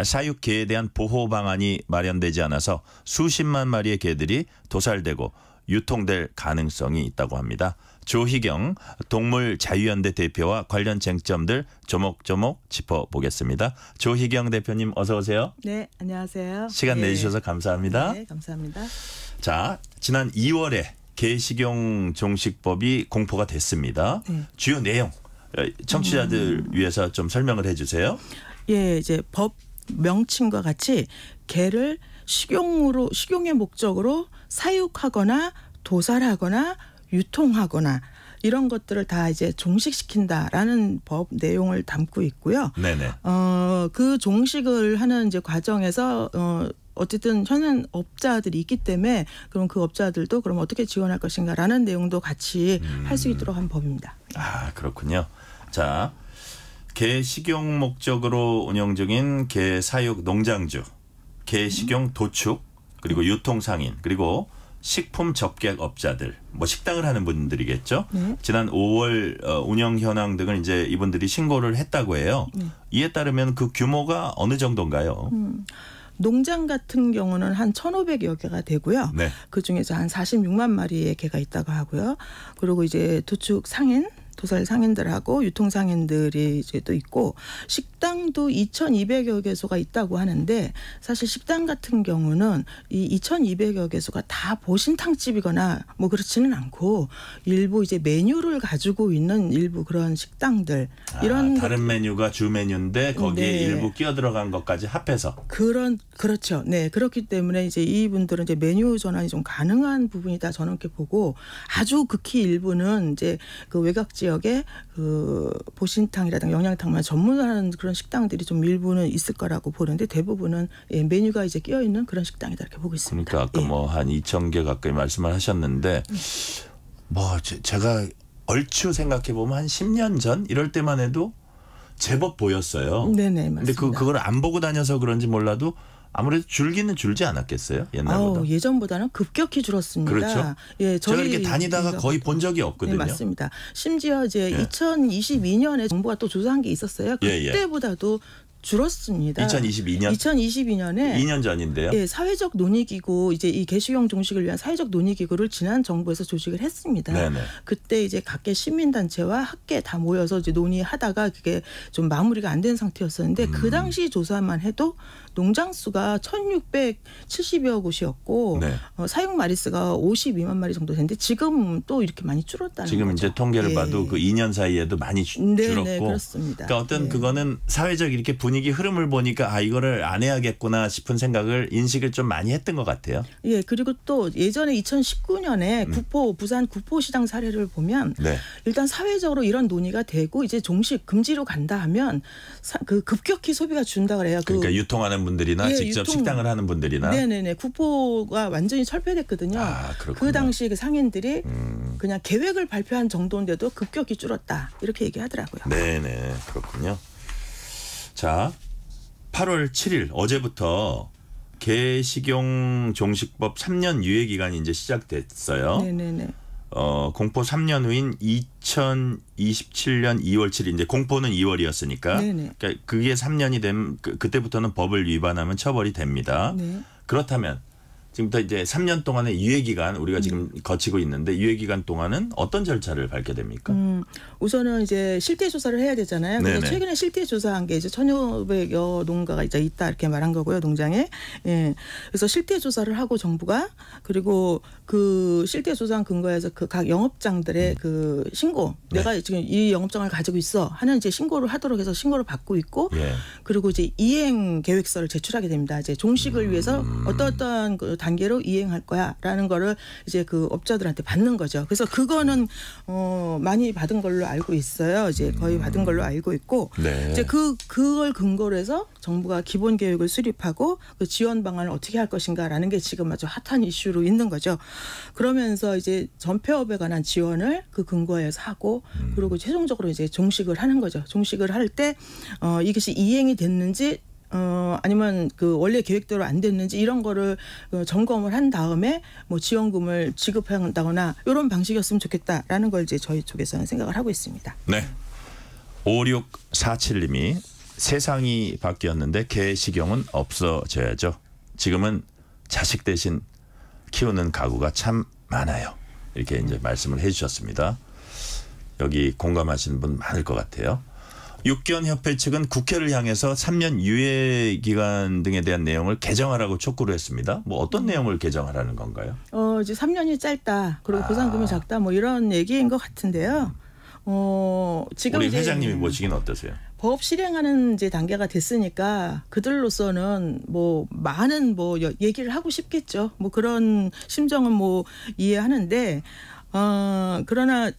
사육 개에 대한 보호 방안이 마련되지 않아서 수십만 마리의 개들이 도살되고 유통될 가능성이 있다고 합니다. 조희경 동물자유연대 대표와 관련 쟁점들 조목조목 짚어보겠습니다. 조희경 대표님 어서 오세요. 네, 안녕하세요. 시간 내주셔서 감사합니다. 네, 감사합니다. 자, 지난 2월에 개식용 종식법이 공포가 됐습니다. 네. 주요 내용 청취자들 위해서 좀 설명을 해주세요. 예, 이제 법 명칭과 같이 개를 식용의 목적으로 사육하거나 도살하거나 유통하거나 이런 것들을 다 이제 종식시킨다라는 법 내용을 담고 있고요. 네네. 그 종식을 하는 이제 과정에서 어쨌든 현행 업자들이 있기 때문에 그럼 그 업자들도 그럼 어떻게 지원할 것인가라는 내용도 같이 할 수 있도록 한 법입니다. 아, 그렇군요. 자, 개 식용 목적으로 운영 중인 개 사육 농장주, 개 식용 도축, 그리고 유통 상인, 그리고 식품 접객 업자들, 뭐 식당을 하는 분들이겠죠. 네. 지난 5월 운영 현황 등을 이제 이분들이 신고를 했다고 해요. 네. 이에 따르면 그 규모가 어느 정도인가요? 농장 같은 경우는 한 1,500여 개가 되고요. 네. 그중에서 한 46만 마리의 개가 있다고 하고요. 그리고 이제 도축 상인, 도살 상인들하고 유통 상인들이 이제 또 있고 식당도 2,200여 개소가 있다고 하는데 사실 식당 같은 경우는 이 2,200여 개소가 다 보신탕집이거나 뭐 그렇지는 않고 일부 이제 메뉴를 가지고 있는 일부 그런 식당들 이런 다른 메뉴가 주 메뉴인데 거기에 네. 일부 끼어 들어간 것까지 합해서 그렇죠. 네. 그렇기 때문에 이제 이분들은 이제 메뉴 전환이 좀 가능한 부분이다 저는 이렇게 보고 아주 극히 일부는 이제 그 외곽 지역에 그 보신탕이라든가 영양탕만 전문하는 그런 식당들이 좀 일부는 있을 거라고 보는데 대부분은 예, 메뉴가 이제 끼어 있는 그런 식당이다 이렇게 보고 있습니다. 그러니까 아까 예. 뭐 한 2,000개 가까이 말씀을 하셨는데 뭐 제가 얼추 생각해 보면 한 10년 전 이럴 때만 해도 제법 보였어요. 네네 맞습니다. 근데 그걸 안 보고 다녀서 그런지 몰라도 아무래도 줄기는 줄지 않았겠어요 옛날보다. 예전보다는 급격히 줄었습니다. 그렇죠. 예, 제가 이렇게 다니다가 거의 본 적이 없거든요. 네, 맞습니다. 심지어 이제 예. 2022년에 정부가 또 조사한 게 있었어요. 예, 예. 그때보다도 줄었습니다. 2022년? 2022년에 2년 전인데요. 예, 사회적 논의기구 이제 이 개식용 종식을 위한 사회적 논의기구를 지난 정부에서 조직을 했습니다. 네네. 그때 이제 각계 시민단체와 학계 다 모여서 이제 논의하다가 그게 좀 마무리가 안 된 상태였었는데 그 당시 조사만 해도 농장 수가 1,670여 곳이었고 네. 사육 마리수가 52만 마리 정도 되는데 지금 또 이렇게 많이 줄었다는 지금 거죠. 이제 통계를 예. 봐도 그 2년 사이에도 많이 줄었고. 네, 그렇습니다. 그러니까 어떤 네. 그거는 사회적 이렇게 분위기 흐름을 보니까 이거를 안 해야겠구나 싶은 생각을 인식을 좀 많이 했던 것 같아요. 예, 그리고 또 예전에 2019년에 부산 구포시장 사례를 보면 네. 일단 사회적으로 이런 논의가 되고 이제 종식 금지로 간다 하면 그 급격히 소비가 준다 그래요. 그러니까 유통하는 분들이나 예, 직접 식당을 하는 분들이나. 네네네. 구포가 완전히 철폐됐거든요. 그렇군요. 그 당시 그 상인들이 그냥 계획을 발표한 정도인데도 급격히 줄었다. 이렇게 얘기하더라고요. 네네. 그렇군요. 자, 8월 7일 어제부터 개식용 종식법 3년 유예 기간이 이제 시작됐어요. 네네네. 공포 3년 후인 2027년 2월 7일 이제 공포는 2월이었으니까 그러니까 그게 3년이 되면 그때부터는 법을 위반하면 처벌이 됩니다. 네. 그렇다면 지금부터 이제 3년 동안의 유예 기간 우리가 지금 거치고 있는데 유예 기간 동안은 어떤 절차를 밟게 됩니까? 우선은 이제 실태 조사를 해야 되잖아요. 그래서 네네. 최근에 실태 조사한 게 이제 1,500여 농가가 이제 있다 이렇게 말한 거고요, 농장에. 예. 그래서 실태 조사를 하고 정부가 그리고 그 실태 조사한 근거에서 그 각 영업장들의 그 신고, 네. 내가 지금 이 영업장을 가지고 있어 하는 이제 신고를 하도록 해서 신고를 받고 있고, 예. 그리고 이제 이행 계획서를 제출하게 됩니다. 이제 종식을 위해서 어떠한 그 단계로 이행할 거야라는 거를 이제 그 업자들한테 받는 거죠. 그래서 그거는 많이 받은 걸로 알고 있어요. 이제 거의 받은 걸로 알고 있고, 네. 이제 그걸 근거로 해서 정부가 기본 계획을 수립하고 그 지원 방안을 어떻게 할 것인가라는 게 지금 아주 핫한 이슈로 있는 거죠. 그러면서 이제 전폐업에 관한 지원을 그 근거에서 하고, 그리고 최종적으로 이제 종식을 하는 거죠. 종식을 할 때 이것이 이행이 됐는지 아니면 그 원래 계획대로 안 됐는지 이런 거를 점검을 한 다음에 뭐 지원금을 지급한다거나 이런 방식이었으면 좋겠다라는 걸 이제 저희 쪽에서는 생각을 하고 있습니다. 네. 5647님이 세상이 바뀌었는데 개식용은 없어져야죠. 지금은 자식 대신 키우는 가구가 참 많아요. 이렇게 이제 말씀을 해주셨습니다. 여기 공감하시는 분 많을 것 같아요. 육견협회 측은 국회를 향해서 3년 유예 기간 등에 대한 내용을 개정하라고 촉구를 했습니다. 뭐 어떤 내용을 개정하라는 건가요? 이제 3년이 짧다. 그리고 보상금이 작다. 뭐 이런 얘기인 것 같은데요. 지금 우리 이제 회장님이 보시기는 어떠세요? 법 실행하는 이제 단계가 됐으니까 그들로서는 뭐 많은 뭐 얘기를 하고 싶겠죠. 뭐 그런 심정은 뭐 이해하는데 그러나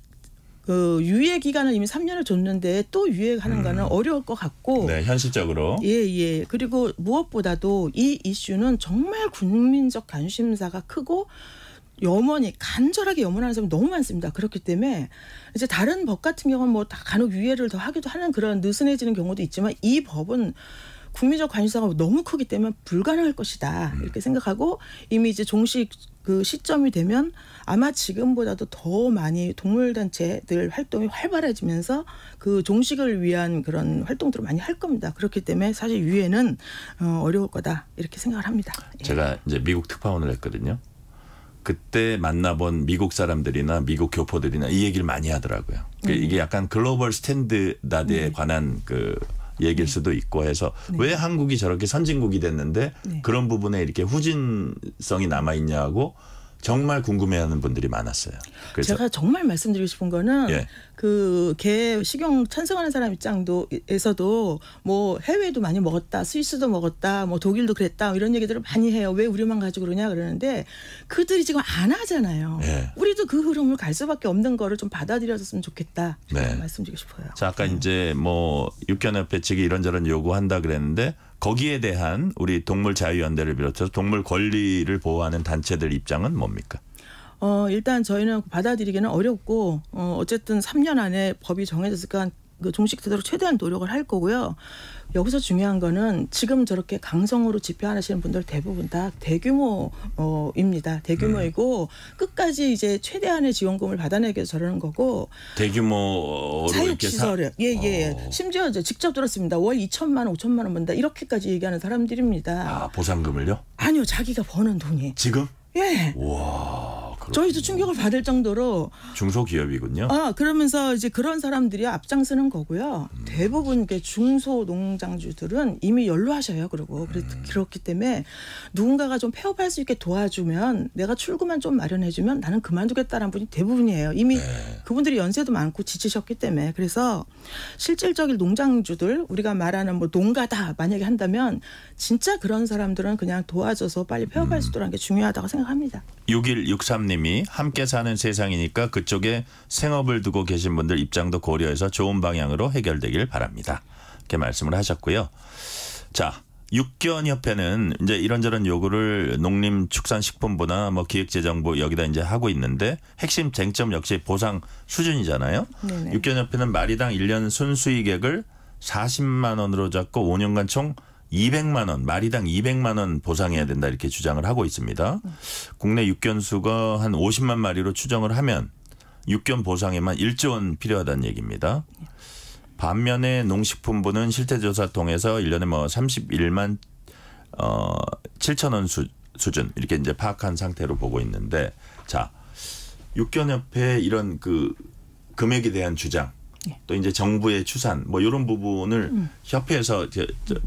그 유예 기간을 이미 3년을 줬는데 또 유예하는 거는 어려울 것 같고. 네, 현실적으로. 예. 그리고 무엇보다도 이 이슈는 정말 국민적 관심사가 크고 염원이 간절하게 염원하는 사람이 너무 많습니다. 그렇기 때문에 이제 다른 법 같은 경우는 뭐 다 간혹 유예를 더 하기도 하는 그런 느슨해지는 경우도 있지만 이 법은 국민적 관심사가 너무 크기 때문에 불가능할 것이다 이렇게 생각하고 이미 이제 종식 그 시점이 되면 아마 지금보다도 더 많이 동물단체들 활동이 활발해지면서 그 종식을 위한 그런 활동들을 많이 할 겁니다. 그렇기 때문에 사실 유예는 어려울 거다 이렇게 생각을 합니다. 예. 제가 이제 미국 특파원을 했거든요. 그때 만나본 미국 사람들이나 미국 교포들이나 이 얘기를 많이 하더라고요. 이게 약간 글로벌 스탠다드에 관한 그 얘기일 수도 있고 해서 왜 한국이 저렇게 선진국이 됐는데 그런 부분에 이렇게 후진성이 남아있냐고 정말 궁금해하는 분들이 많았어요. 그래서 제가 정말 말씀드리고 싶은 거는 예. 그 개 식용 찬성하는 사람 입장에서도 뭐 해외도 많이 먹었다, 스위스도 먹었다, 뭐 독일도 그랬다 이런 얘기들을 많이 해요. 왜 우리만 가지고 그러냐 그러는데 그들이 지금 안 하잖아요. 예. 우리도 그 흐름을 갈 수밖에 없는 거를 좀 받아들여줬으면 좋겠다. 네. 말씀드리고 싶어요. 자, 아까 이제 뭐 육견협회 측이 이런저런 요구한다 그랬는데 거기에 대한 우리 동물자유연대를 비롯해서 동물 권리를 보호하는 단체들 입장은 뭡니까? 일단 저희는 받아들이기는 어렵고 어쨌든 3년 안에 법이 정해졌으니까 그 종식되도록 최대한 노력을 할 거고요. 여기서 중요한 거는 지금 저렇게 강성으로 집회하시는 분들 대부분 다 대규모입니다. 대규모이고 끝까지 이제 최대한의 지원금을 받아내기 위해서 저러는 거고. 대규모로 이렇게 사육시설에 예. 심지어 이제 직접 들었습니다. 월 2천만 원, 5천만 원 번다 이렇게까지 얘기하는 사람들입니다. 아, 보상금을요? 아니요, 자기가 버는 돈이. 지금? 예. 와. 저희도 충격을 받을 정도로 중소기업이군요. 그러면서 이제 그런 사람들이 앞장서는 거고요. 대부분 중소농장주들은 이미 연로하셔요. 그렇기 때문에 누군가가 좀 폐업할 수 있게 도와주면 내가 출구만 좀 마련해주면 나는 그만두겠다라는 분이 대부분이에요. 이미 그분들이 연세도 많고 지치셨기 때문에. 그래서 실질적인 농장주들 우리가 말하는 뭐 농가다 만약에 한다면 진짜 그런 사람들은 그냥 도와줘서 빨리 폐업할 수 있도록 하는 게 중요하다고 생각합니다. 6163님이 함께 사는 세상이니까 그쪽에 생업을 두고 계신 분들 입장도 고려해서 좋은 방향으로 해결되길 바랍니다. 이렇게 말씀을 하셨고요. 자, 육견협회는 이제 이런저런 요구를 농림축산식품부나 뭐 기획재정부 여기다 이제 하고 있는데 핵심 쟁점 역시 보상 수준이잖아요. 네네. 육견협회는 마리당 1년 순수익액을 40만 원으로 잡고 5년간 총 200만 원, 마리당 200만 원 보상해야 된다 이렇게 주장을 하고 있습니다. 국내 육견 수가 한 50만 마리로 추정을 하면 육견 보상에만 1조 원 필요하다는 얘기입니다. 반면에 농식품부는 실태조사 통해서 1년에 뭐 31만 7천 원 수준 이렇게 이제 파악한 상태로 보고 있는데, 자, 육견협회 이런 그 금액에 대한 주장, 또 이제 정부의 추산 뭐 이런 부분을 협회에서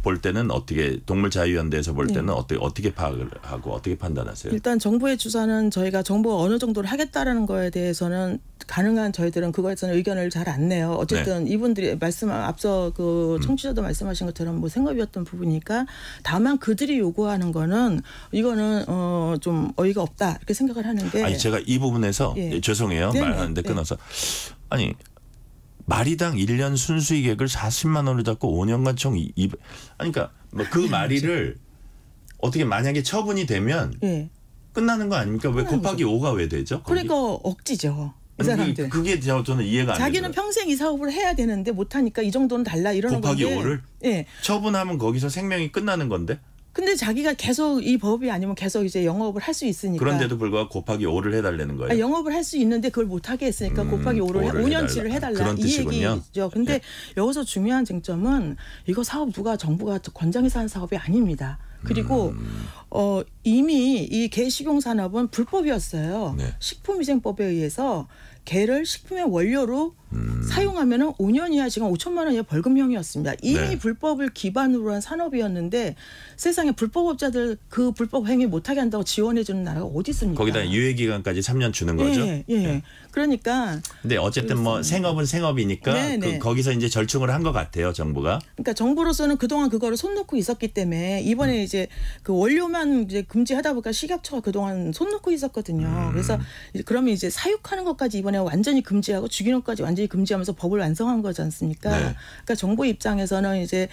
볼 때는 어떻게, 동물자유연대에서 볼 때는 어떻게 파악을 하고 어떻게 판단하세요? 일단 정부의 추산은 저희가 정부가 어느 정도를 하겠다라는 거에 대해서는 가능한 저희들은 그거에서는 의견을 잘 안 내요. 어쨌든 이분들이 앞서 그 청취자도 말씀하신 것처럼 뭐 생업이었던 부분이니까, 다만 그들이 요구하는 거는 이거는 좀 어이가 없다 이렇게 생각을 하는데. 아니 제가 이 부분에서 죄송해요. 말하는데 끊어서 아니. 마리당 1년 순수익액을 40만 원을 잡고 5년간 총 200. 그러니까 뭐 그 마리를 어떻게 만약에 처분이 되면 끝나는 거 아닙니까? 왜 곱하기 5가 왜 되죠? 그러니까 억지죠. 이 사람들. 그게 저는 이해가 안 돼요. 자기는 평생 이 사업을 해야 되는데 못하니까 이 정도는 달라 이러는 곱하기 건데. 곱하기 5를? 처분하면 거기서 생명이 끝나는 건데? 근데 자기가 계속 이 법이 아니면 계속 이제 영업을 할 수 있으니까. 그런데도 불구하고 곱하기 5를 해달라는 거예요. 영업을 할 수 있는데 그걸 못하게 했으니까 곱하기 5를 5년치를 해달라. 이 얘기죠. 근데 여기서 중요한 쟁점은 이거 사업 정부가 권장해서 하는 사업이 아닙니다. 그리고 이미 이 개 식용 산업은 불법이었어요. 식품위생법에 의해서 개를 식품의 원료로 사용하면은 5년 이하 지금 5천만 원 이하 벌금형이었습니다. 이미 불법을 기반으로 한 산업이었는데 세상에 불법업자들 그 불법 행위 못하게 한다고 지원해 주는 나라가 어디 있습니까? 거기다 유예 기간까지 3년 주는 거죠. 그러니까. 근데 어쨌든 뭐 생업은 생업이니까 거기서 이제 절충을 한 것 같아요, 정부가. 그러니까 정부로서는 그동안 그거를 손 놓고 있었기 때문에 이번에 이제 그 원료만 이제 금지하다 보니까 식약처가 그동안 손 놓고 있었거든요. 그래서 그러면 이제 사육하는 것까지 이번에 완전히 금지하고 주기농까지 완전히 금지하면서 법을 완성한 거지 않습니까? 그러니까 정부 입장에서는 이제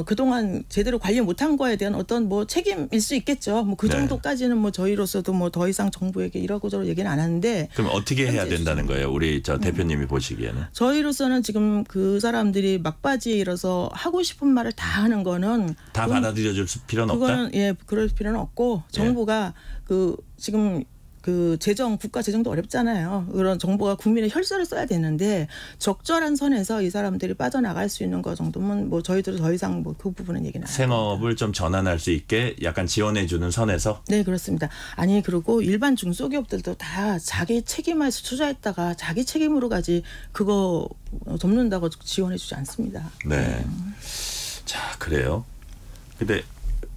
그동안 제대로 관리 못한 거에 대한 어떤 뭐 책임일 수 있겠죠. 뭐 그 정도까지는 뭐 저희로서도 뭐 더 이상 정부에게 이러고 저러고 얘기는 안 하는데. 그럼 어떻게 해야 된다는 거예요? 우리 저 대표님이 보시기에는. 저희로서는 지금 그 사람들이 막바지에 이르러서 하고 싶은 말을 다 하는 거는 다 받아들여 줄 필요는 없다. 그거는 그럴 필요는 없고 정부가 그 지금 그 국가 재정도 어렵잖아요. 그런 정부가 국민의 혈세를 써야 되는데 적절한 선에서 이 사람들이 빠져나갈 수 있는 거 정도면 뭐 저희들은 더 이상 뭐 그 부분은 얘기는 안 합니다. 생업을 좀 전환할 수 있게 약간 지원해 주는 선에서. 네, 그렇습니다. 아니 그리고 일반 중소기업들도 다 자기 책임에서 투자했다가 자기 책임으로 가지 그거 돕는다고 지원해 주지 않습니다. 네. 자, 그래요. 근데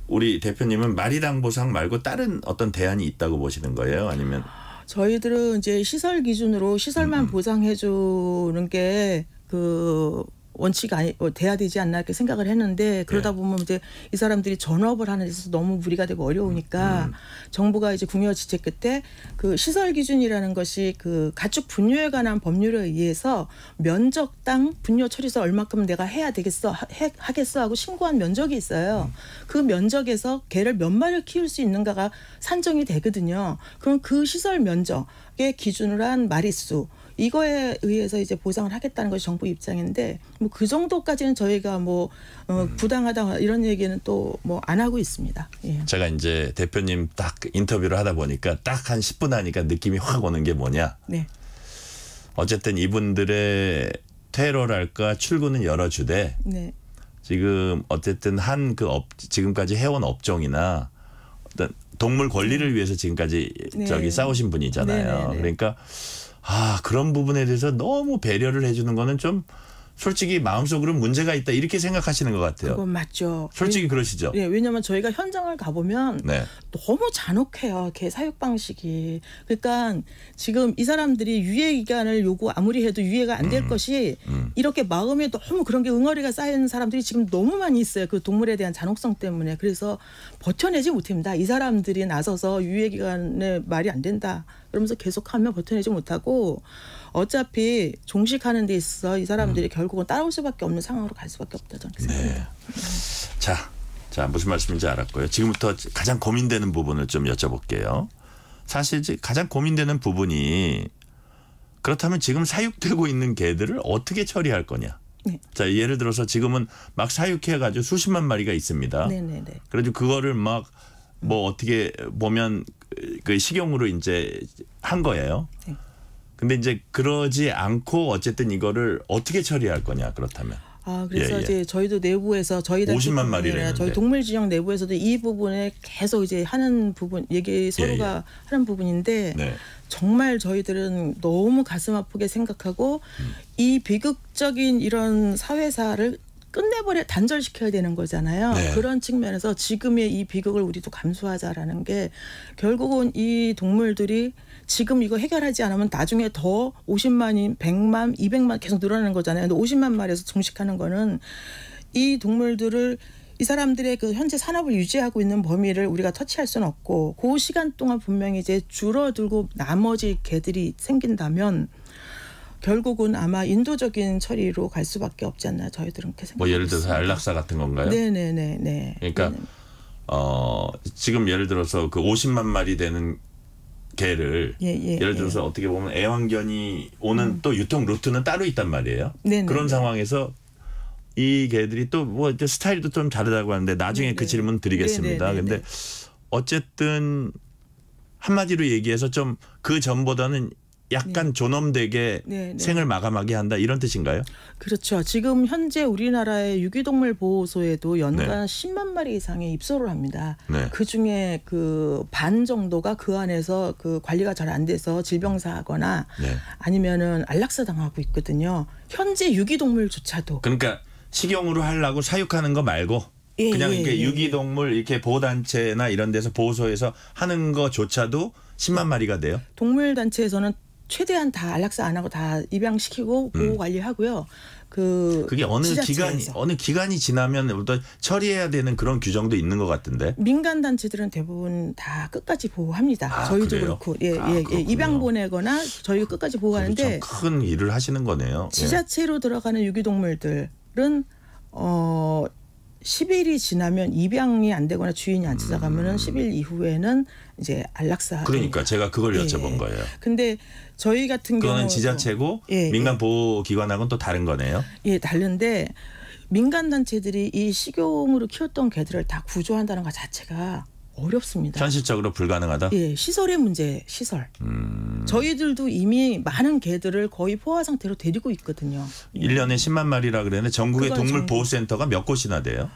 우리 대표님은 마리당 보상 말고 다른 어떤 대안이 있다고 보시는 거예요? 아니면? 저희들은 이제 시설 기준으로 시설만 보상해 주는 게 그 원칙이 돼야 되지 않나 이렇게 생각을 했는데 그러다 보면 이제 이 사람들이 전업을 하는 데 있어서 너무 무리가 되고 어려우니까 정부가 이제 국여 지체 끝에 그 시설 기준이라는 것이 그 가축 분뇨에 관한 법률에 의해서 면적당 분뇨 처리소 얼마큼 내가 해야 되겠어 하겠어 하고 신고한 면적이 있어요. 그 면적에서 개를 몇 마리를 키울 수 있는가가 산정이 되거든요. 그럼 그 시설 면적의 기준으로 한 마리수 이거에 의해서 이제 보상을 하겠다는 것이 정부 입장인데 뭐 그 정도까지는 저희가 뭐 부당하다 이런 얘기는 또 뭐 안 하고 있습니다. 제가 이제 대표님 딱 인터뷰를 하다 보니까 딱 한 10분 하니까 느낌이 확 오는 게 뭐냐. 어쨌든 이분들의 퇴로랄까 출구는 열어주되 지금 어쨌든 한 그 지금까지 해온 업종이나 어떤 동물 권리를 위해서 지금까지 싸우신 분이잖아요. 그러니까 그런 부분에 대해서 너무 배려를 해주는 거는 좀 솔직히 마음속으로 문제가 있다 이렇게 생각하시는 것 같아요. 그건 맞죠. 솔직히 그러시죠. 왜냐하면 저희가 현장을 가보면 너무 잔혹해요. 개 사육 방식이. 그러니까 지금 이 사람들이 유예 기간을 아무리 해도 유예가 안 될 것이 이렇게 마음에 너무 그런 게 응어리가 쌓이는 사람들이 지금 너무 많이 있어요. 그 동물에 대한 잔혹성 때문에. 그래서 버텨내지 못합니다. 이 사람들이 나서서 유예 기간에 말이 안 된다. 그러면서 계속하면 버텨내지 못하고 어차피 종식하는 데 있어서 이 사람들이 결국은 따라올 수밖에 없는 상황으로 갈 수밖에 없다 저는 생각합니다. 자 무슨 말씀인지 알았고요. 지금부터 가장 고민되는 부분을 좀 여쭤볼게요. 사실 가장 고민되는 부분이 그렇다면 지금 사육되고 있는 개들을 어떻게 처리할 거냐. 네. 자, 예를 들어서 지금은 막 사육해가지고 수십만 마리가 있습니다. 네네네. 그래도 그거를 막 뭐 어떻게 보면 그 식용으로 이제 한 거예요. 네. 근데 이제 그러지 않고 어쨌든 이거를 어떻게 처리할 거냐 그렇다면. 그래서 예, 예. 이제 저희도 내부에서 저희 50만 마리를 저희 동물진흥 내부에서도 이 부분에 계속 이제 하는 부분 얘기 서로가 하는 부분인데 네. 정말 저희들은 너무 가슴 아프게 생각하고 이 비극적인 이런 사회사를 끝내버려 단절시켜야 되는 거잖아요. 네. 그런 측면에서 지금의 이 비극을 우리도 감수하자라는 게 결국은 이 동물들이 지금 이거 해결하지 않으면 나중에 더 50만이 100만, 200만 계속 늘어나는 거잖아요. 근데 50만 마리에서 종식하는 거는 이 동물들을 이 사람들의 그 현재 산업을 유지하고 있는 범위를 우리가 터치할 수는 없고 그 시간 동안 분명히 이제 줄어들고 나머지 개들이 생긴다면 결국은 아마 인도적인 처리로 갈 수밖에 없지 않나 저희들은 그렇게 생각합니다. 뭐 예를 들어서 안락사 같은 건가요? 네네네. 그러니까 네네. 지금 예를 들어서 그 50만 마리 되는 개를 예를 들어서 어떻게 보면 애완견이 오는 또 유통 루트는 따로 있단 말이에요. 네네. 그런 상황에서 이 개들이 또 뭐 스타일도 좀 다르다고 하는데 나중에 네네. 그 질문 드리겠습니다. 네네네네. 근데 어쨌든 한마디로 얘기해서 좀 그 전보다는 약간 존엄되게 네네. 생을 마감하게 한다 이런 뜻인가요? 그렇죠. 지금 현재 우리나라의 유기동물 보호소에도 연간 네. 10만 마리 이상의 입소를 합니다. 네. 그중에 그 반 정도가 그 안에서 그 관리가 잘 안 돼서 질병사하거나 네. 아니면은 안락사 당하고 있거든요. 현재 유기동물조차도. 그러니까 식용으로 하려고 사육하는 거 말고 그냥 이렇게 유기동물 이렇게 보호단체나 이런 데서 보호소에서 하는 거조차도 10만 마리가 돼요. 동물단체에서는 최대한 다 안락사 안 하고 다 입양시키고 보호 관리하고요. 그게 어느 기간이 지나면 어떤 처리해야 되는 그런 규정도 있는 것 같은데. 민간 단체들은 대부분 다 끝까지 보호합니다. 저희도 그래요? 그렇고 그렇군요. 입양 보내거나 저희가 끝까지 보호하는데 큰 일을 하시는 거네요. 지자체로 들어가는 유기동물들은 10일이 지나면 입양이 안 되거나 주인이 안 찾아가면은 10일 이후에는 이제 안락사. 그러니까 제가 그걸 여쭤본 거예요. 근데 저희 같은 경우는 그거는 지자체고 민간 보호 기관하고는 또 다른 거네요. 예, 다른데 민간 단체들이 이 식용으로 키웠던 개들을 다 구조한다는 것 자체가 어렵습니다. 현실적으로 불가능하다. 예, 시설의 문제, 시설. 저희들도 이미 많은 개들을 거의 포화 상태로 데리고 있거든요. 1년에 10만 마리라 그랬는데 전국의 동물보호센터가 몇 곳이나 돼요?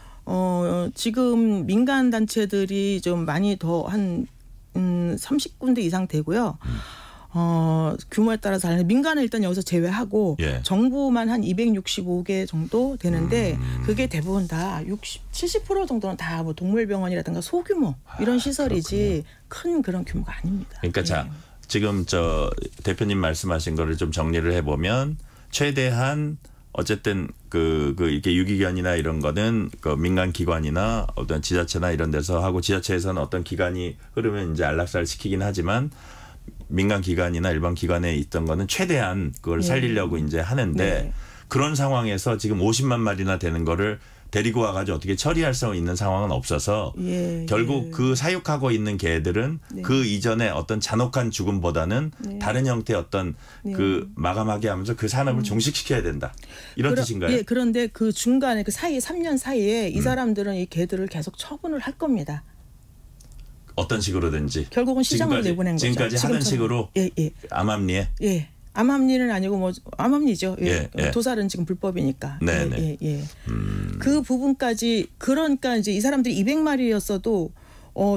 지금 민간 단체들이 좀 많이 더 한 30군데 이상 되고요. 규모에 따라서 다른데 민간은 일단 여기서 제외하고 정부만 한 265개 정도 되는데 그게 대부분 다 70% 정도는 다 뭐 동물병원이라든가 소규모 이런 시설이지 큰 그런 규모가 아닙니다. 그러니까 자 지금 저 대표님 말씀하신 거를 좀 정리를 해보면 최대한 어쨌든 그 이렇게 유기견이나 이런 거는 그 민간 기관이나 어떤 지자체나 이런 데서 하고 지자체에서는 어떤 기간이 흐르면 이제 안락사를 시키긴 하지만 민간 기관이나 일반 기관에 있던 거는 최대한 그걸 살리려고 이제 하는데 그런 상황에서 지금 50만 마리나 되는 거를 데리고 와가지고 어떻게 처리할 수 있는 상황은 없어서 결국 그 사육하고 있는 개들은 그 이전에 어떤 잔혹한 죽음보다는 다른 형태의 어떤 그 마감하게 하면서 그 산업을 종식시켜야 된다. 이런 뜻인가요? 예, 그런데 그 중간에 그 사이에 3년 사이에 이 사람들은 이 개들을 계속 처분을 할 겁니다. 어떤 식으로든지. 결국은 시장으로 내보낸 거죠. 지금까지 하던 식으로 암암리에. 예. 암암리는 아니고 뭐 암암리죠. 도살은 지금 불법이니까. 그 부분까지 그러니까 이제 이 사람들이 200마리였어도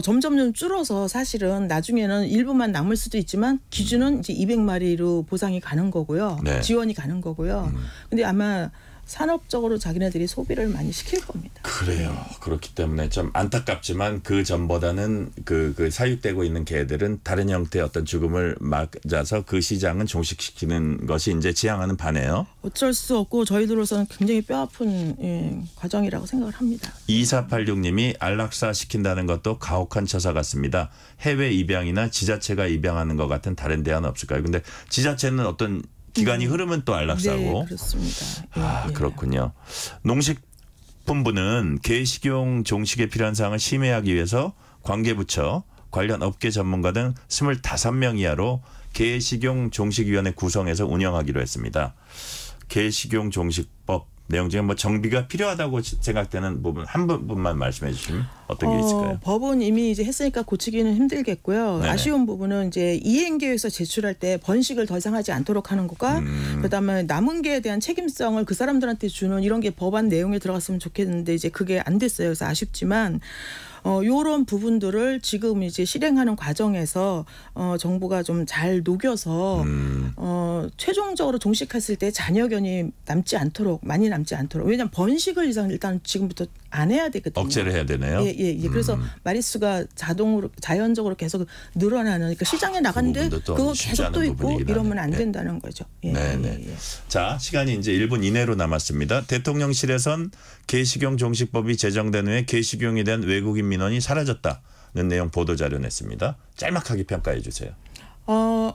점점 줄어서 사실은 나중에는 일부만 남을 수도 있지만 기준은 이제 200마리로 보상이 가는 거고요. 지원이 가는 거고요. 근데 아마 산업적으로 자기네들이 소비를 많이 시킬 겁니다. 그래요. 그렇기 때문에 좀 안타깝지만 그 전보다는 그 사육되고 있는 개들은 다른 형태의 어떤 죽음을 맞아서 그 시장은 종식시키는 것이 이제 지향하는 바네요. 어쩔 수 없고 저희들로서는 굉장히 뼈아픈 과정이라고 생각을 합니다. 2486님이 안락사 시킨다는 것도 가혹한 처사 같습니다. 해외 입양이나 지자체가 입양하는 것 같은 다른 대안은 없을까요? 근데 지자체는 어떤 기간이 흐르면 또 안락사고. 네, 그렇습니다. 그렇군요. 농식품부는 개 식용 종식에 필요한 사항을 심의하기 위해서 관계부처, 관련 업계 전문가 등 25명 이하로 개 식용 종식위원회 구성해서 운영하기로 했습니다. 개 식용 종식법 내용 중에 뭐 정비가 필요하다고 생각되는 부분 한 부분만 말씀해 주시면 어떤 게 있을까요? 법은 이미 이제 했으니까 고치기는 힘들겠고요. 네네. 아쉬운 부분은 이제 이행계획서 제출할 때 번식을 더 이상 하지 않도록 하는 것과 그다음에 남은 계에 대한 책임성을 그 사람들한테 주는 이런 게 법안 내용에 들어갔으면 좋겠는데 이제 그게 안 됐어요. 그래서 아쉽지만 요런 부분들을 지금 이제 실행하는 과정에서 정부가 좀 잘 녹여서 최종적으로 종식했을 때 잔여견이 많이 남지 않도록 왜냐하면 번식을 일단 지금부터 안 해야 되거든요. 억제를 해야 되네요. 예. 그래서 마리수가 자연적으로 계속 늘어나는 그러니까 시장에 나갔는데 그거 계속 또 있고 이러면 안 된다는 거죠. 네네. 자, 시간이 이제 1분 이내로 남았습니다. 대통령실에선 개식용 종식법이 제정된 후에 개식용에 대한 외국인 민원이 사라졌다는 내용 보도자료 냈습니다. 짤막하게 평가해 주세요.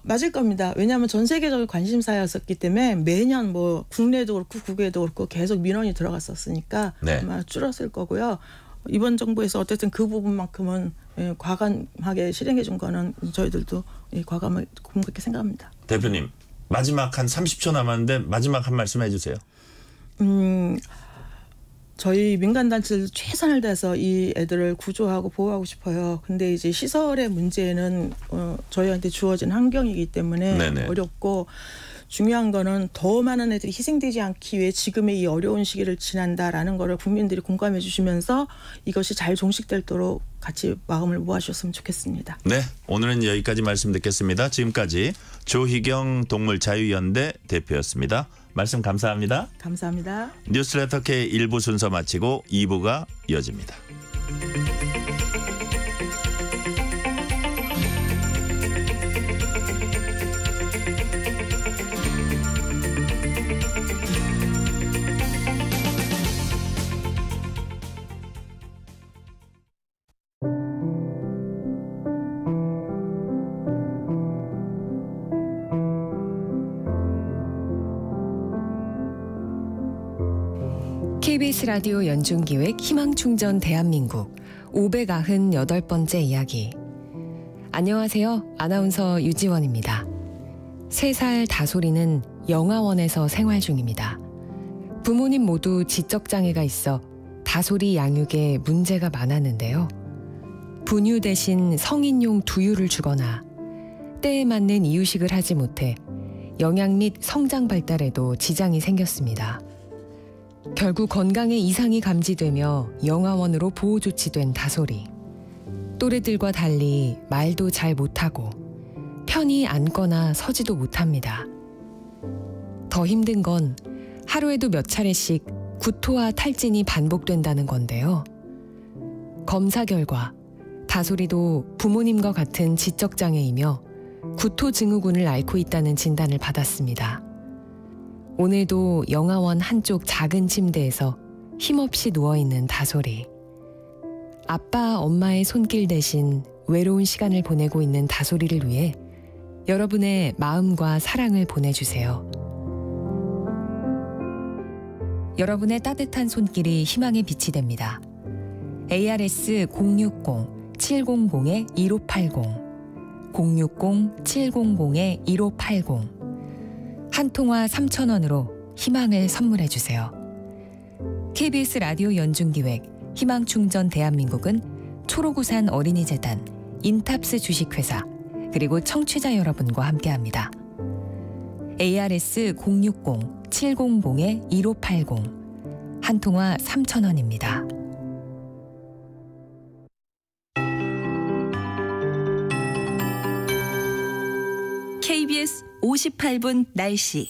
맞을 겁니다. 왜냐하면 전 세계적인 관심사였었기 때문에 매년 뭐 국내도 그렇고 국외도 그렇고 계속 민원이 들어갔었으니까 네. 아마 줄었을 거고요. 이번 정부에서 어쨌든 그 부분만큼은 과감하게 실행해 준 거는 저희들도 과감하게 그렇게 생각합니다. 대표님 마지막 한 30초 남았는데 마지막 한 말씀 해주세요. 저희 민간단체들 최선을 다해서 이 애들을 구조하고 보호하고 싶어요. 근데 이제 시설의 문제는 저희한테 주어진 환경이기 때문에 네네. 어렵고 중요한 거는 더 많은 애들이 희생되지 않기 위해 지금의 이 어려운 시기를 지난다라는 거를 국민들이 공감해 주시면서 이것이 잘 종식되도록 같이 마음을 모아주셨으면 좋겠습니다. 네, 오늘은 여기까지 말씀 듣겠습니다. 지금까지 조희경 동물자유연대 대표였습니다. 말씀 감사합니다. 감사합니다. 뉴스레터 K 1부 순서 마치고 2부가 이어집니다. KBS 라디오 연중기획 희망충전 대한민국 598번째 이야기. 안녕하세요. 아나운서 유지원입니다. 3살 다솔이는 영아원에서 생활 중입니다. 부모님 모두 지적장애가 있어 다솔이 양육에 문제가 많았는데요. 분유 대신 성인용 두유를 주거나 때에 맞는 이유식을 하지 못해 영양 및 성장 발달에도 지장이 생겼습니다. 결국 건강에 이상이 감지되며 영아원으로 보호 조치된 다솔이. 또래들과 달리 말도 잘 못하고 편히 앉거나 서지도 못합니다. 더 힘든 건 하루에도 몇 차례씩 구토와 탈진이 반복된다는 건데요. 검사 결과 다솔이도 부모님과 같은 지적장애이며 구토증후군을 앓고 있다는 진단을 받았습니다. 오늘도 영아원 한쪽 작은 침대에서 힘없이 누워있는 다솔이. 아빠, 엄마의 손길 대신 외로운 시간을 보내고 있는 다솔이를 위해 여러분의 마음과 사랑을 보내주세요. 여러분의 따뜻한 손길이 희망의 빛이 됩니다. ARS 060-700-1580 060-700-1580 한 통화 3,000원으로 희망을 선물해 주세요. KBS 라디오 연중기획 희망충전 대한민국은 초록우산 어린이재단, 인탑스 주식회사, 그리고 청취자 여러분과 함께합니다. ARS 060-700-1580 한 통화 3,000원입니다. KBS 58분 날씨.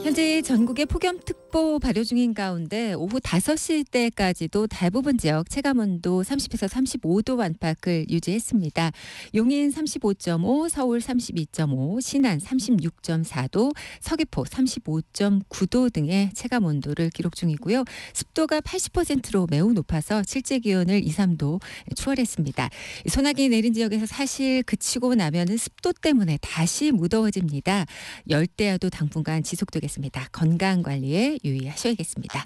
현재 전국에 폭염특보 발효 중인 가운데 오후 5시대까지도 대부분 지역 체감온도 30에서 35도 안팎을 유지했습니다. 용인 35.5, 서울 32.5, 신안 36.4도, 서귀포 35.9도 등의 체감온도를 기록 중이고요. 습도가 80%로 매우 높아서 실제 기온을 2, 3도 추월했습니다. 소나기 내린 지역에서 사실 그치고 나면은 습도 때문에 다시 무더워집니다. 열대야도 당분간 지속되겠습니다. 건강 관리에 유의하셔야겠습니다.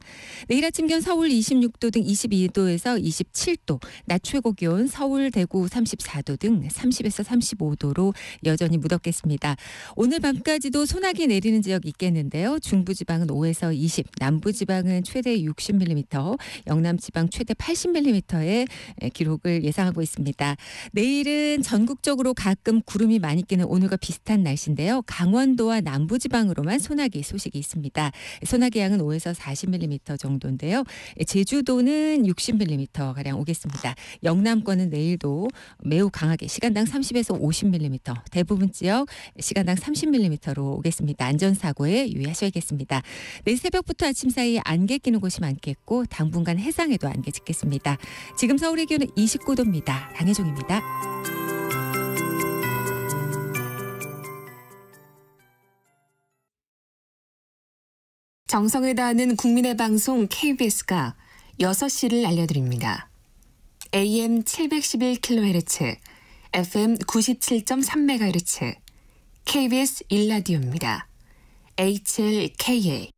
내일 아침 기온 서울 26도 등 22도에서 27도, 낮 최고 기온 서울, 대구 34도 등 30에서 35도로 여전히 무덥겠습니다. 오늘 밤까지도 소나기 내리는 지역 있겠는데요. 중부지방은 5에서 20, 남부지방은 최대 60mm, 영남지방 최대 80mm의 기록을 예상하고 있습니다. 내일은 전국적으로 가끔 구름이 많이 끼는 오늘과 비슷한 날씨인데요. 강원도와 남부지방으로만 소나기 소식이 있습니다. 소나기 양은 5에서 40mm 정도인데요. 제주도는 60mm 가량 오겠습니다. 영남권은 내일도 매우 강하게 시간당 30에서 50mm, 대부분 지역 시간당 30mm로 오겠습니다. 안전사고에 유의하셔야겠습니다. 내일 새벽부터 아침 사이에 안개 끼는 곳이 많겠고 당분간 해상에도 안개 짙겠습니다. 지금 서울의 기온은 29도입니다. 강혜종입니다. 정성을 다하는 국민의 방송 KBS가 6시를 알려드립니다. AM 711kHz, FM 97.3MHz, KBS 1라디오입니다. HLKA.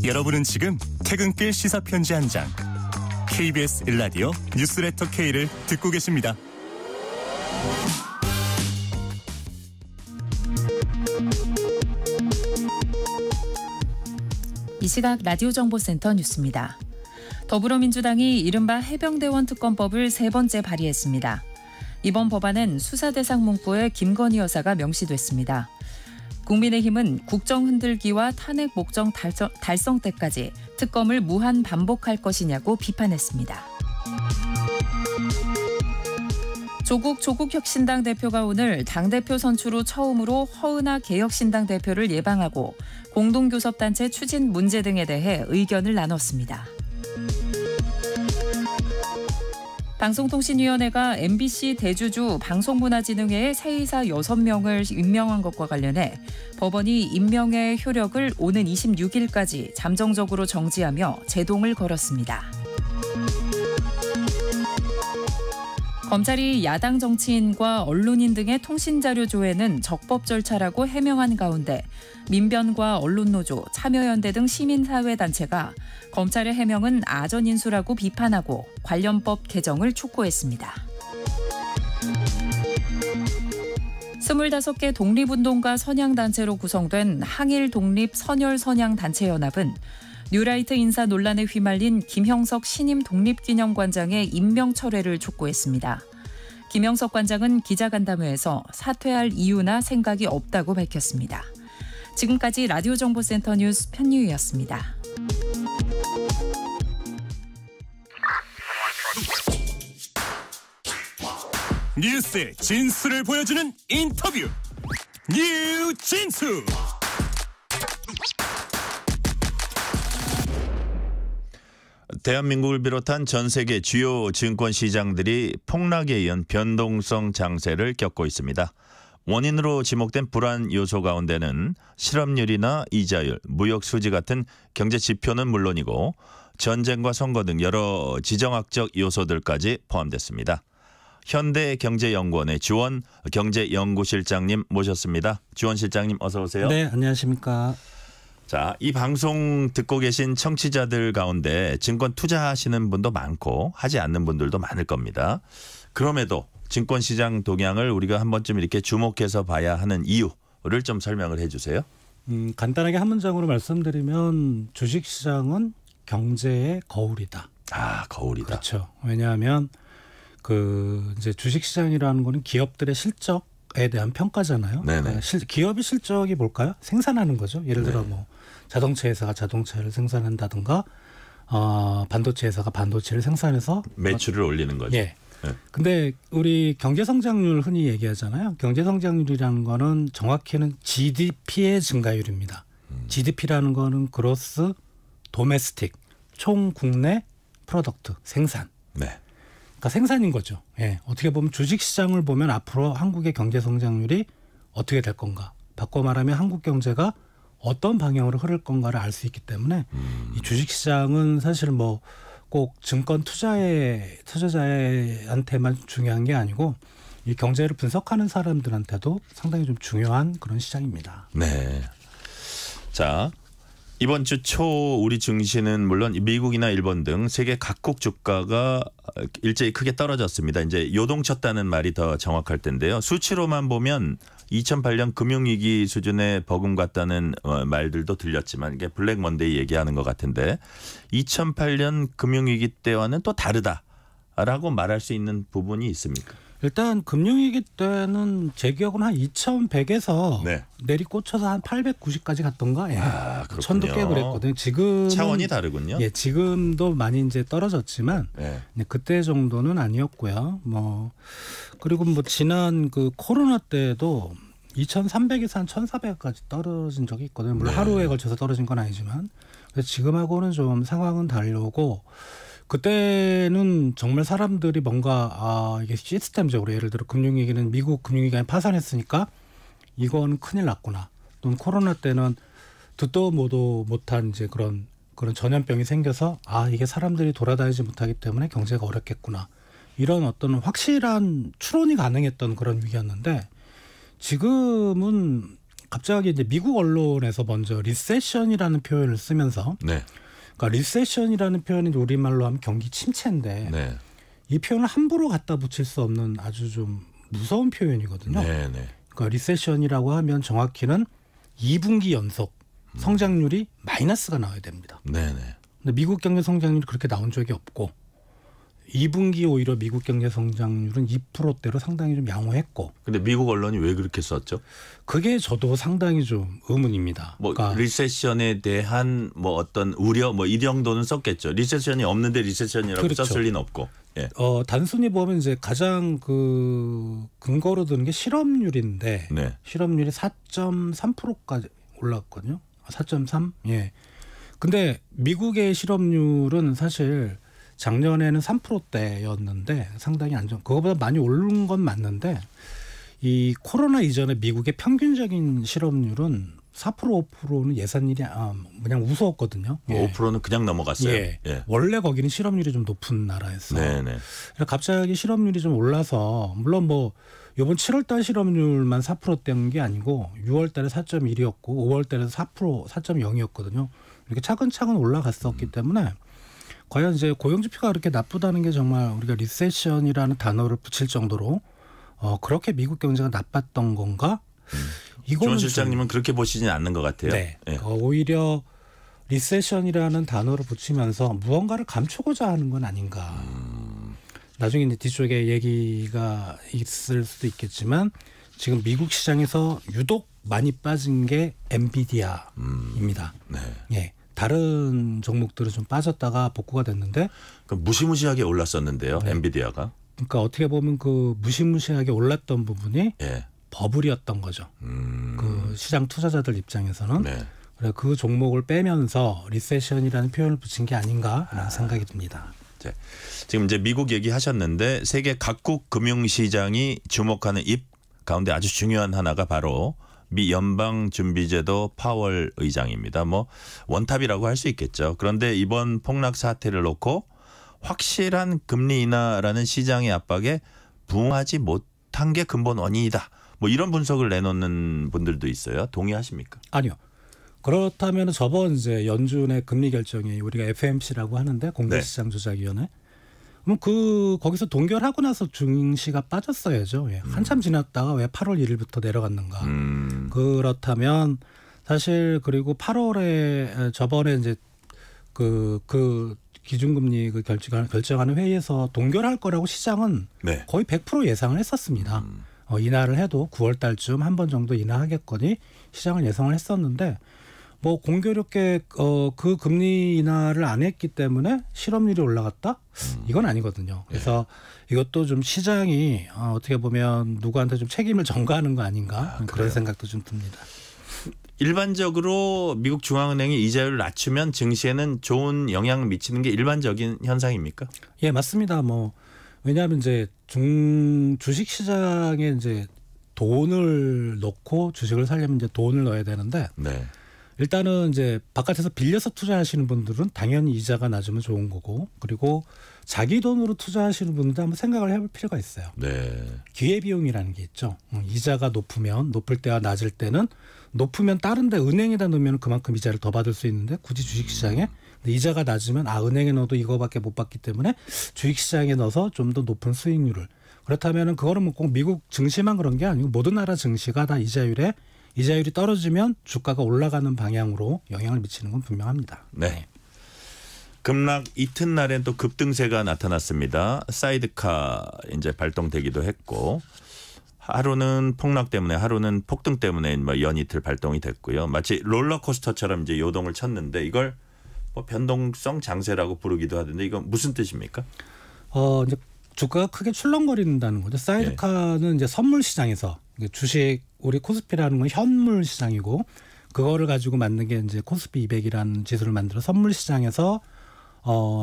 여러분은 지금 퇴근길 시사편지 한 장, KBS 1라디오 뉴스레터 K를 듣고 계십니다. 이 시각 라디오 정보센터 뉴스입니다. 더불어민주당이 이른바 해병대원 특검법을 세 번째 발의했습니다. 이번 법안엔 수사 대상 문구에 김건희 여사가 명시됐습니다. 국민의힘은 국정 흔들기와 탄핵 목적 달성 때까지 특검을 무한 반복할 것이냐고 비판했습니다. 조국 혁신당 대표가 오늘 당대표 선출 후 처음으로 허은하 개혁신당 대표를 예방하고 공동교섭단체 추진 문제 등에 대해 의견을 나눴습니다. 방송통신위원회가 MBC 대주주 방송문화진흥회의 새 이사 6명을 임명한 것과 관련해 법원이 임명의 효력을 오는 26일까지 잠정적으로 정지하며 제동을 걸었습니다. 검찰이 야당 정치인과 언론인 등의 통신자료 조회는 적법 절차라고 해명한 가운데 민변과 언론노조, 참여연대 등 시민사회단체가 검찰의 해명은 아전인수라고 비판하고 관련 법 개정을 촉구했습니다. 25개 독립운동가 선양단체로 구성된 항일독립선열선양단체연합은 뉴라이트 인사 논란에 휘말린 김형석 신임 독립기념관장의 임명 철회를 촉구했습니다. 김형석 관장은 기자간담회에서 사퇴할 이유나 생각이 없다고 밝혔습니다. 지금까지 라디오 정보센터 뉴스 편유희였습니다. 뉴스의 진수를 보여주는 인터뷰, 뉴진수. 대한민국을 비롯한 전 세계 주요 증권 시장들이 폭락에 이은 변동성 장세를 겪고 있습니다. 원인으로 지목된 불안 요소 가운데는 실업률이나 이자율, 무역 수지 같은 경제 지표는 물론이고 전쟁과 선거 등 여러 지정학적 요소들까지 포함됐습니다. 현대경제연구원의 주원 경제연구실장님 모셨습니다. 주원 실장님 어서 오세요. 네, 안녕하십니까. 자, 이 방송 듣고 계신 청취자들 가운데 증권 투자하시는 분도 많고 하지 않는 분들도 많을 겁니다. 그럼에도 증권시장 동향을 우리가 한 번쯤 이렇게 주목해서 봐야 하는 이유를 좀 설명을 해 주세요. 간단하게 한 문장으로 말씀드리면 주식시장은 경제의 거울이다. 아, 거울이다. 그렇죠. 왜냐하면 이제 주식시장이라는 거는 기업들의 실적에 대한 평가잖아요. 그러니까 기업의 실적이 뭘까요? 생산하는 거죠. 예를 들어 뭐 자동차 회사가 자동차를 생산한다든가 반도체 회사가 반도체를 생산해서 매출을 올리는 거죠. 예. 근데 우리 경제성장률 흔히 얘기하잖아요. 경제성장률이라는 거는 정확히는 GDP의 증가율입니다. GDP라는 거는 그로스 도메스틱, 총 국내 프로덕트 생산. 네. 그러니까 생산인 거죠. 예. 어떻게 보면 주식시장을 보면 앞으로 한국의 경제 성장률이 어떻게 될 건가. 바꿔 말하면 한국 경제가 어떤 방향으로 흐를 건가를 알 수 있기 때문에 이 주식시장은 사실 뭐 꼭 증권 투자자한테만 중요한 게 아니고 이 경제를 분석하는 사람들한테도 상당히 좀 중요한 그런 시장입니다. 네. 자, 이번 주 초 우리 증시는 물론 미국이나 일본 등 세계 각국 주가가 일제히 크게 떨어졌습니다. 이제 요동쳤다는 말이 더 정확할 텐데요. 수치로만 보면 2008년 금융위기 수준의 버금갔다는 말들도 들렸지만 이게 블랙 먼데이 얘기하는 것 같은데 2008년 금융위기 때와는 또 다르다라고 말할 수 있는 부분이 있습니까? 일단 금융위기 때는 제 기억은 한 2100에서 내리꽂혀서 한 890까지 갔던가. 예. 천도 꽤 그랬거든요. 지금 차원이 다르군요. 예, 지금도 많이 이제 떨어졌지만 그때 정도는 아니었고요. 뭐 그리고 뭐 지난 그 코로나 때도 2300에서 한 1400까지 떨어진 적이 있거든요. 물론 하루에 걸쳐서 떨어진 건 아니지만 그래서 지금하고는 좀 상황은 다르고 그때는 정말 사람들이 뭔가 이게 시스템적으로 예를 들어 금융위기는 미국 금융위기가 파산했으니까 이건 큰일 났구나. 또는 코로나 때는 듣도 보도 못한 이제 그런 전염병이 생겨서 이게 사람들이 돌아다니지 못하기 때문에 경제가 어렵겠구나. 이런 어떤 확실한 추론이 가능했던 그런 위기였는데 지금은 갑자기 이제 미국 언론에서 먼저 리세션이라는 표현을 쓰면서 그러니까 리세션이라는 표현이 우리말로 하면 경기 침체인데 이 표현을 함부로 갖다 붙일 수 없는 아주 좀 무서운 표현이거든요. 그러니까 리세션이라고 하면 정확히는 2분기 연속 성장률이 마이너스가 나와야 됩니다. 근데 미국 경제 성장률이 그렇게 나온 적이 없고 2분기 오히려 미국 경제 성장률은 2%대로 상당히 좀 양호했고. 근데 미국 언론이 왜 그렇게 썼죠? 그게 저도 상당히 좀 의문입니다. 뭐 그러니까 리세션에 대한 뭐 어떤 우려 뭐 이 정도는 썼겠죠. 리세션이 없는데 리세션이라고 썼을 리는 없고. 예. 단순히 보면 이제 가장 그 근거로 드는 게 실업률인데 실업률이 4.3%까지 올랐거든요. 4.3. 예. 근데 미국의 실업률은 사실 작년에는 3%대였는데 상당히 그거보다 많이 오른 건 맞는데 이 코로나 이전에 미국의 평균적인 실업률은 4% 5%는 예산일이 그냥 우스웠거든요. 5%는 그냥 넘어갔어요. 예. 원래 거기는 실업률이 좀 높은 나라였어. 그래서 갑자기 실업률이 좀 올라서 물론 뭐 이번 7월달 실업률만 4%대인 게 아니고 6월달에 4.1이었고 5월달에 4.0이었거든요. 이렇게 차근차근 올라갔었기 때문에 과연 이제 고용 지표가 그렇게 나쁘다는 게 정말 우리가 리세션이라는 단어를 붙일 정도로 그렇게 미국 경제가 나빴던 건가? 이건 조 실장님은 그렇게 보시지는 않는 것 같아요. 오히려 리세션이라는 단어를 붙이면서 무언가를 감추고자 하는 건 아닌가. 나중에 이제 뒤쪽에 얘기가 있을 수도 있겠지만 지금 미국 시장에서 유독 많이 빠진 게 엔비디아입니다. 다른 종목들은 좀 빠졌다가 복구가 됐는데 무시무시하게 올랐었는데요. 엔비디아가. 그러니까 어떻게 보면 그 무시무시하게 올랐던 부분이 버블이었던 거죠. 그 시장 투자자들 입장에서는. 그래 그 종목을 빼면서 리세션이라는 표현을 붙인 게 아닌가라는 생각이 듭니다. 지금 이제 미국 얘기하셨는데 세계 각국 금융시장이 주목하는 입 가운데 아주 중요한 하나가 바로 미 연방준비제도 파월 의장입니다. 뭐 원탑이라고 할 수 있겠죠. 그런데 이번 폭락 사태를 놓고 확실한 금리 인하라는 시장의 압박에 부응하지 못한 게 근본 원인이다. 뭐 이런 분석을 내놓는 분들도 있어요. 동의하십니까? 아니요. 그렇다면 저번 이제 연준의 금리 결정이 우리가 FOMC라고 하는데 공개시장조작위원회. 그럼 거기서 동결하고 나서 증시가 빠졌어야죠. 한참 지났다가 왜 8월 1일부터 내려갔는가. 그렇다면 사실 그리고 8월에 저번에 이제 그 기준금리 결정하는 회의에서 동결할 거라고 시장은 거의 100% 예상을 했었습니다. 인하를 해도 9월 달쯤 한 번 정도 인하하겠거니 시장을 예상을 했었는데 뭐 공교롭게 그 금리 인하를 안 했기 때문에 실업률이 올라갔다? 이건 아니거든요. 그래서 이것도 좀 시장이 어떻게 보면 누구한테 좀 책임을 전가하는 거 아닌가 그런 생각도 좀 듭니다. 일반적으로 미국 중앙은행이 이자율을 낮추면 증시에는 좋은 영향을 미치는 게 일반적인 현상입니까? 예, 맞습니다. 뭐 왜냐하면 이제 주식 시장에 이제 돈을 넣고 주식을 사려면 이제 돈을 넣어야 되는데 네. 일단은 이제 바깥에서 빌려서 투자하시는 분들은 당연히 이자가 낮으면 좋은 거고, 그리고 자기 돈으로 투자하시는 분들 한번 생각을 해볼 필요가 있어요. 네. 기회비용이라는 게 있죠. 이자가 높을 때와 낮을 때는 높으면 다른 데 은행에다 넣으면 그만큼 이자를 더 받을 수 있는데 굳이 주식시장에 이자가 낮으면 은행에 넣어도 이거밖에 못 받기 때문에 주식시장에 넣어서 좀 더 높은 수익률을, 그렇다면 그거는 뭐 꼭 미국 증시만 그런 게 아니고 모든 나라 증시가 다 이자율이 떨어지면 주가가 올라가는 방향으로 영향을 미치는 건 분명합니다. 네. 급락 이튿날엔 또 급등세가 나타났습니다. 사이드카 이제 발동되기도 했고, 하루는 폭락 때문에 하루는 폭등 때문에 뭐 연이틀 발동이 됐고요. 마치 롤러코스터처럼 이제 요동을 쳤는데 이걸 뭐 변동성 장세라고 부르기도 하던데 이건 무슨 뜻입니까? 이제 주가가 크게 출렁거린다는 거죠. 사이드카는 이제 선물 시장에서 주식, 우리 코스피라는 건 현물 시장이고 그거를 가지고 만든 게 이제 코스피 200이라는 지수를 만들어 선물 시장에서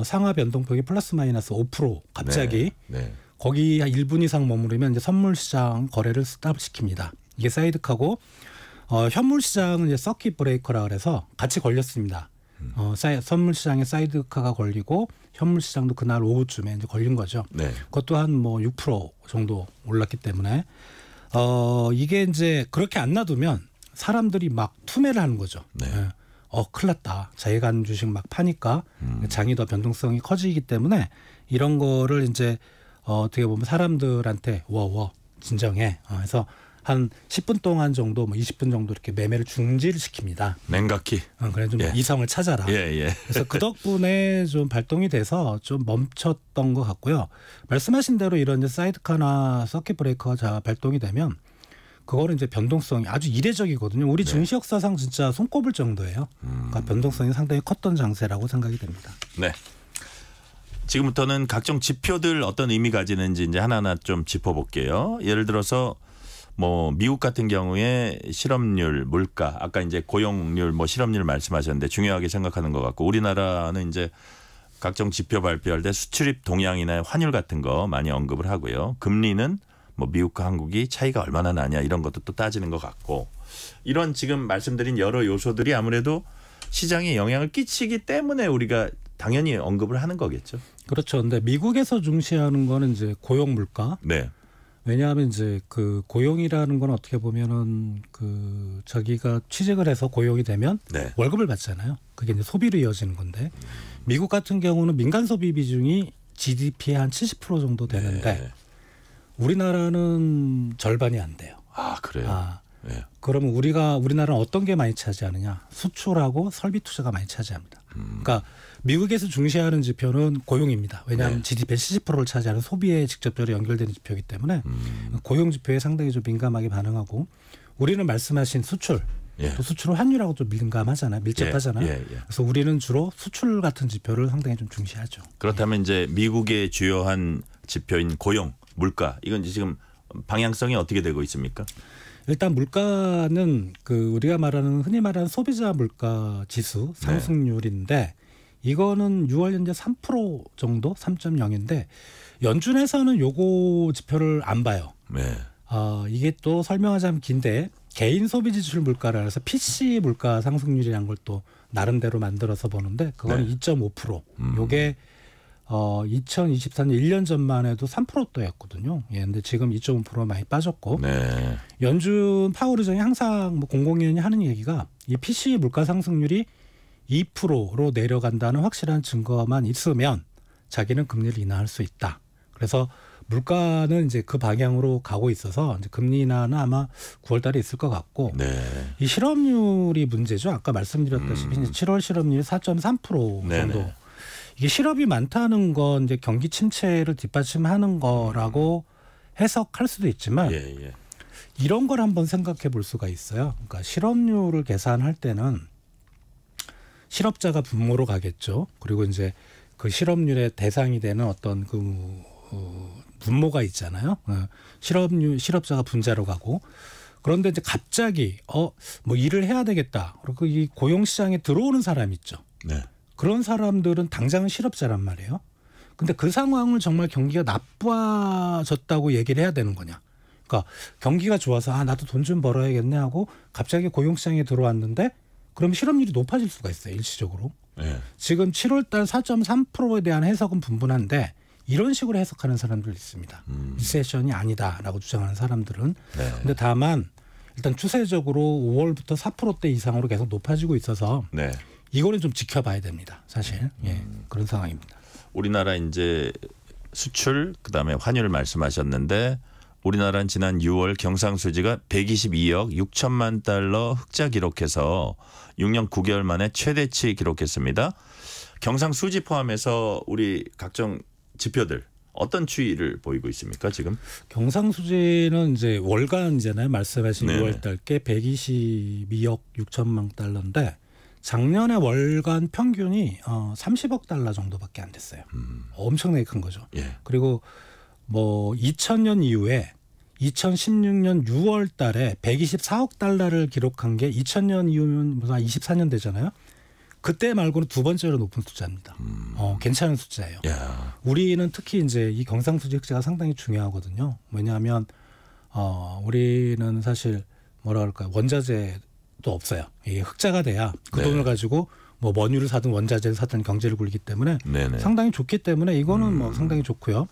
상하 변동폭이 플러스 마이너스 5% 갑자기 네. 거기 1분 이상 머무르면 이제 선물 시장 거래를 스탑시킵니다. 이게 사이드카고, 현물 시장은 이제 서킷 브레이커라 그래서 같이 걸렸습니다. 선물 시장에 사이드카가 걸리고 현물 시장도 그날 오후쯤에 이제 걸린 거죠. 네. 그것도 한 뭐 6% 정도 올랐기 때문에 이게 이제 그렇게 안 놔두면 사람들이 막 투매를 하는 거죠. 네. 큰일 났다. 자기가 하는 주식 막 파니까 장이 더 변동성이 커지기 때문에 이런 거를 이제 어떻게 보면 사람들한테 진정해. 그래서 한 10분 동안 정도, 뭐 20분 정도 이렇게 매매를 중지를 시킵니다. 냉각히. 그래 좀 이성을 찾아라. 그래서 그 덕분에 좀 발동이 돼서 좀 멈췄던 것 같고요. 말씀하신 대로 이런 이제 사이드카나 서킷 브레이커가 발동이 되면 그거는 이제 변동성이 아주 이례적이거든요. 우리 증시 역사상 진짜 손꼽을 정도예요. 그러니까 변동성이 상당히 컸던 장세라고 생각이 됩니다. 네. 지금부터는 각종 지표들 어떤 의미 가지는지 이제 하나하나 좀 짚어볼게요. 예를 들어서 뭐 미국 같은 경우에 실업률, 물가, 아까 이제 고용률, 뭐 실업률 말씀하셨는데 중요하게 생각하는 것 같고, 우리나라는 이제 각종 지표 발표할 때 수출입 동향이나 환율 같은 거 많이 언급을 하고요. 금리는 뭐 미국과 한국이 차이가 얼마나 나냐 이런 것도 또 따지는 것 같고, 이런 지금 말씀드린 여러 요소들이 아무래도 시장에 영향을 끼치기 때문에 우리가 당연히 언급을 하는 거겠죠. 그렇죠. 근데 미국에서 중시하는 거는 이제 고용 물가. 네. 왜냐하면 이제 그 고용이라는 건 어떻게 보면은 그 자기가 취직을 해서 고용이 되면 월급을 받잖아요. 그게 이제 소비로 이어지는 건데, 미국 같은 경우는 민간 소비 비중이 GDP의 한 70% 정도 되는데 우리나라는 절반이 안 돼요. 아, 그래요? 그러면 우리나라는 어떤 게 많이 차지하느냐? 수출하고 설비 투자가 많이 차지합니다. 그러니까 미국에서 중시하는 지표는 고용입니다. 왜냐하면 GDP의 70%를 차지하는 소비에 직접적으로 연결되는 지표이기 때문에 고용 지표에 상당히 좀 민감하게 반응하고, 우리는 말씀하신 수출, 또 수출 환율하고 좀 민감하잖아요. 밀접하잖아요. 그래서 우리는 주로 수출 같은 지표를 상당히 좀 중시하죠. 그렇다면 이제 미국의 주요한 지표인 고용, 물가, 이건 이제 지금 방향성이 어떻게 되고 있습니까? 일단 물가는 우리가 흔히 말하는 소비자 물가 지수 상승률인데, 이거는 6월 현재 3% 정도, 3.0인데 연준에서는 요거 지표를 안 봐요. 이게 또 설명하자면 긴데, 개인 소비 지출 물가라 해서 PC 물가 상승률이라는 걸 또 나름대로 만들어서 보는데 그거는 2.5%. 요게 2024년 1년 전만 해도 3%대였거든요. 근데 지금 2.5% 많이 빠졌고, 연준 파월 의장이 항상 뭐 공공연히 하는 얘기가 이 PC 물가 상승률이 2%로 내려간다는 확실한 증거만 있으면 자기는 금리를 인하할 수 있다. 그래서 물가는 이제 그 방향으로 가고 있어서 이제 금리 인하는 아마 9월달에 있을 것 같고, 이 실업률이 문제죠. 아까 말씀드렸다시피 7월 실업률이 4.3% 정도. 이게 실업이 많다는 건 이제 경기 침체를 뒷받침하는 거라고 해석할 수도 있지만 이런 걸 한번 생각해 볼 수가 있어요. 그러니까 실업률을 계산할 때는 실업자가 분모로 가겠죠. 그리고 이제 그 실업률의 대상이 되는 어떤 분모가 있잖아요. 실업자가 분자로 가고, 그런데 이제 갑자기 뭐 일을 해야 되겠다. 그리고 이 고용 시장에 들어오는 사람 있죠. 그런 사람들은 당장은 실업자란 말이에요. 근데 그 상황을 정말 경기가 나빠졌다고 얘기를 해야 되는 거냐. 그러니까 경기가 좋아서 나도 돈 좀 벌어야겠네 하고 갑자기 고용시장에 들어왔는데 그럼 실업률이 높아질 수가 있어요. 일시적으로. 네. 지금 7월 달 4.3%에 대한 해석은 분분한데 이런 식으로 해석하는 사람들 있습니다. 리세션이 아니다라고 주장하는 사람들은. 네. 근데 다만 일단 추세적으로 5월부터 4%대 이상으로 계속 높아지고 있어서 네. 이거는 좀 지켜봐야 됩니다. 사실. 예, 그런 상황입니다. 우리나라 이제 수출 그다음에 환율 말씀하셨는데 우리나라는 지난 6월 경상수지가 122억 6천만 달러 흑자 기록해서 6년 9개월 만에 최대치 기록했습니다. 경상수지 포함해서 우리 각종 지표들 어떤 추이를 보이고 있습니까 지금? 경상수지는 이제 월간이잖아요. 말씀하신 6월달께 122억 6천만 달러인데 작년에 월간 평균이 30억 달러 정도밖에 안 됐어요. 엄청나게 큰 거죠. 예. 그리고 뭐 2000년 이후에 2016년 6월 달에 124억 달러를 기록한 게 2000년 이후면 무슨 24년 되잖아요. 그때 말고는 두 번째로 높은 숫자입니다. 괜찮은 숫자예요. 야. 우리는 특히 이제 이 경상수지 흑자가 상당히 중요하거든요. 왜냐하면 우리는 사실 뭐라 그럴까요? 원자재도 없어요. 이게 흑자가 돼야 그 네. 돈을 가지고 뭐 원유를 사든 원자재를 사든 경제를 굴리기 때문에 네네. 상당히 좋기 때문에 이거는 뭐 상당히 좋고요.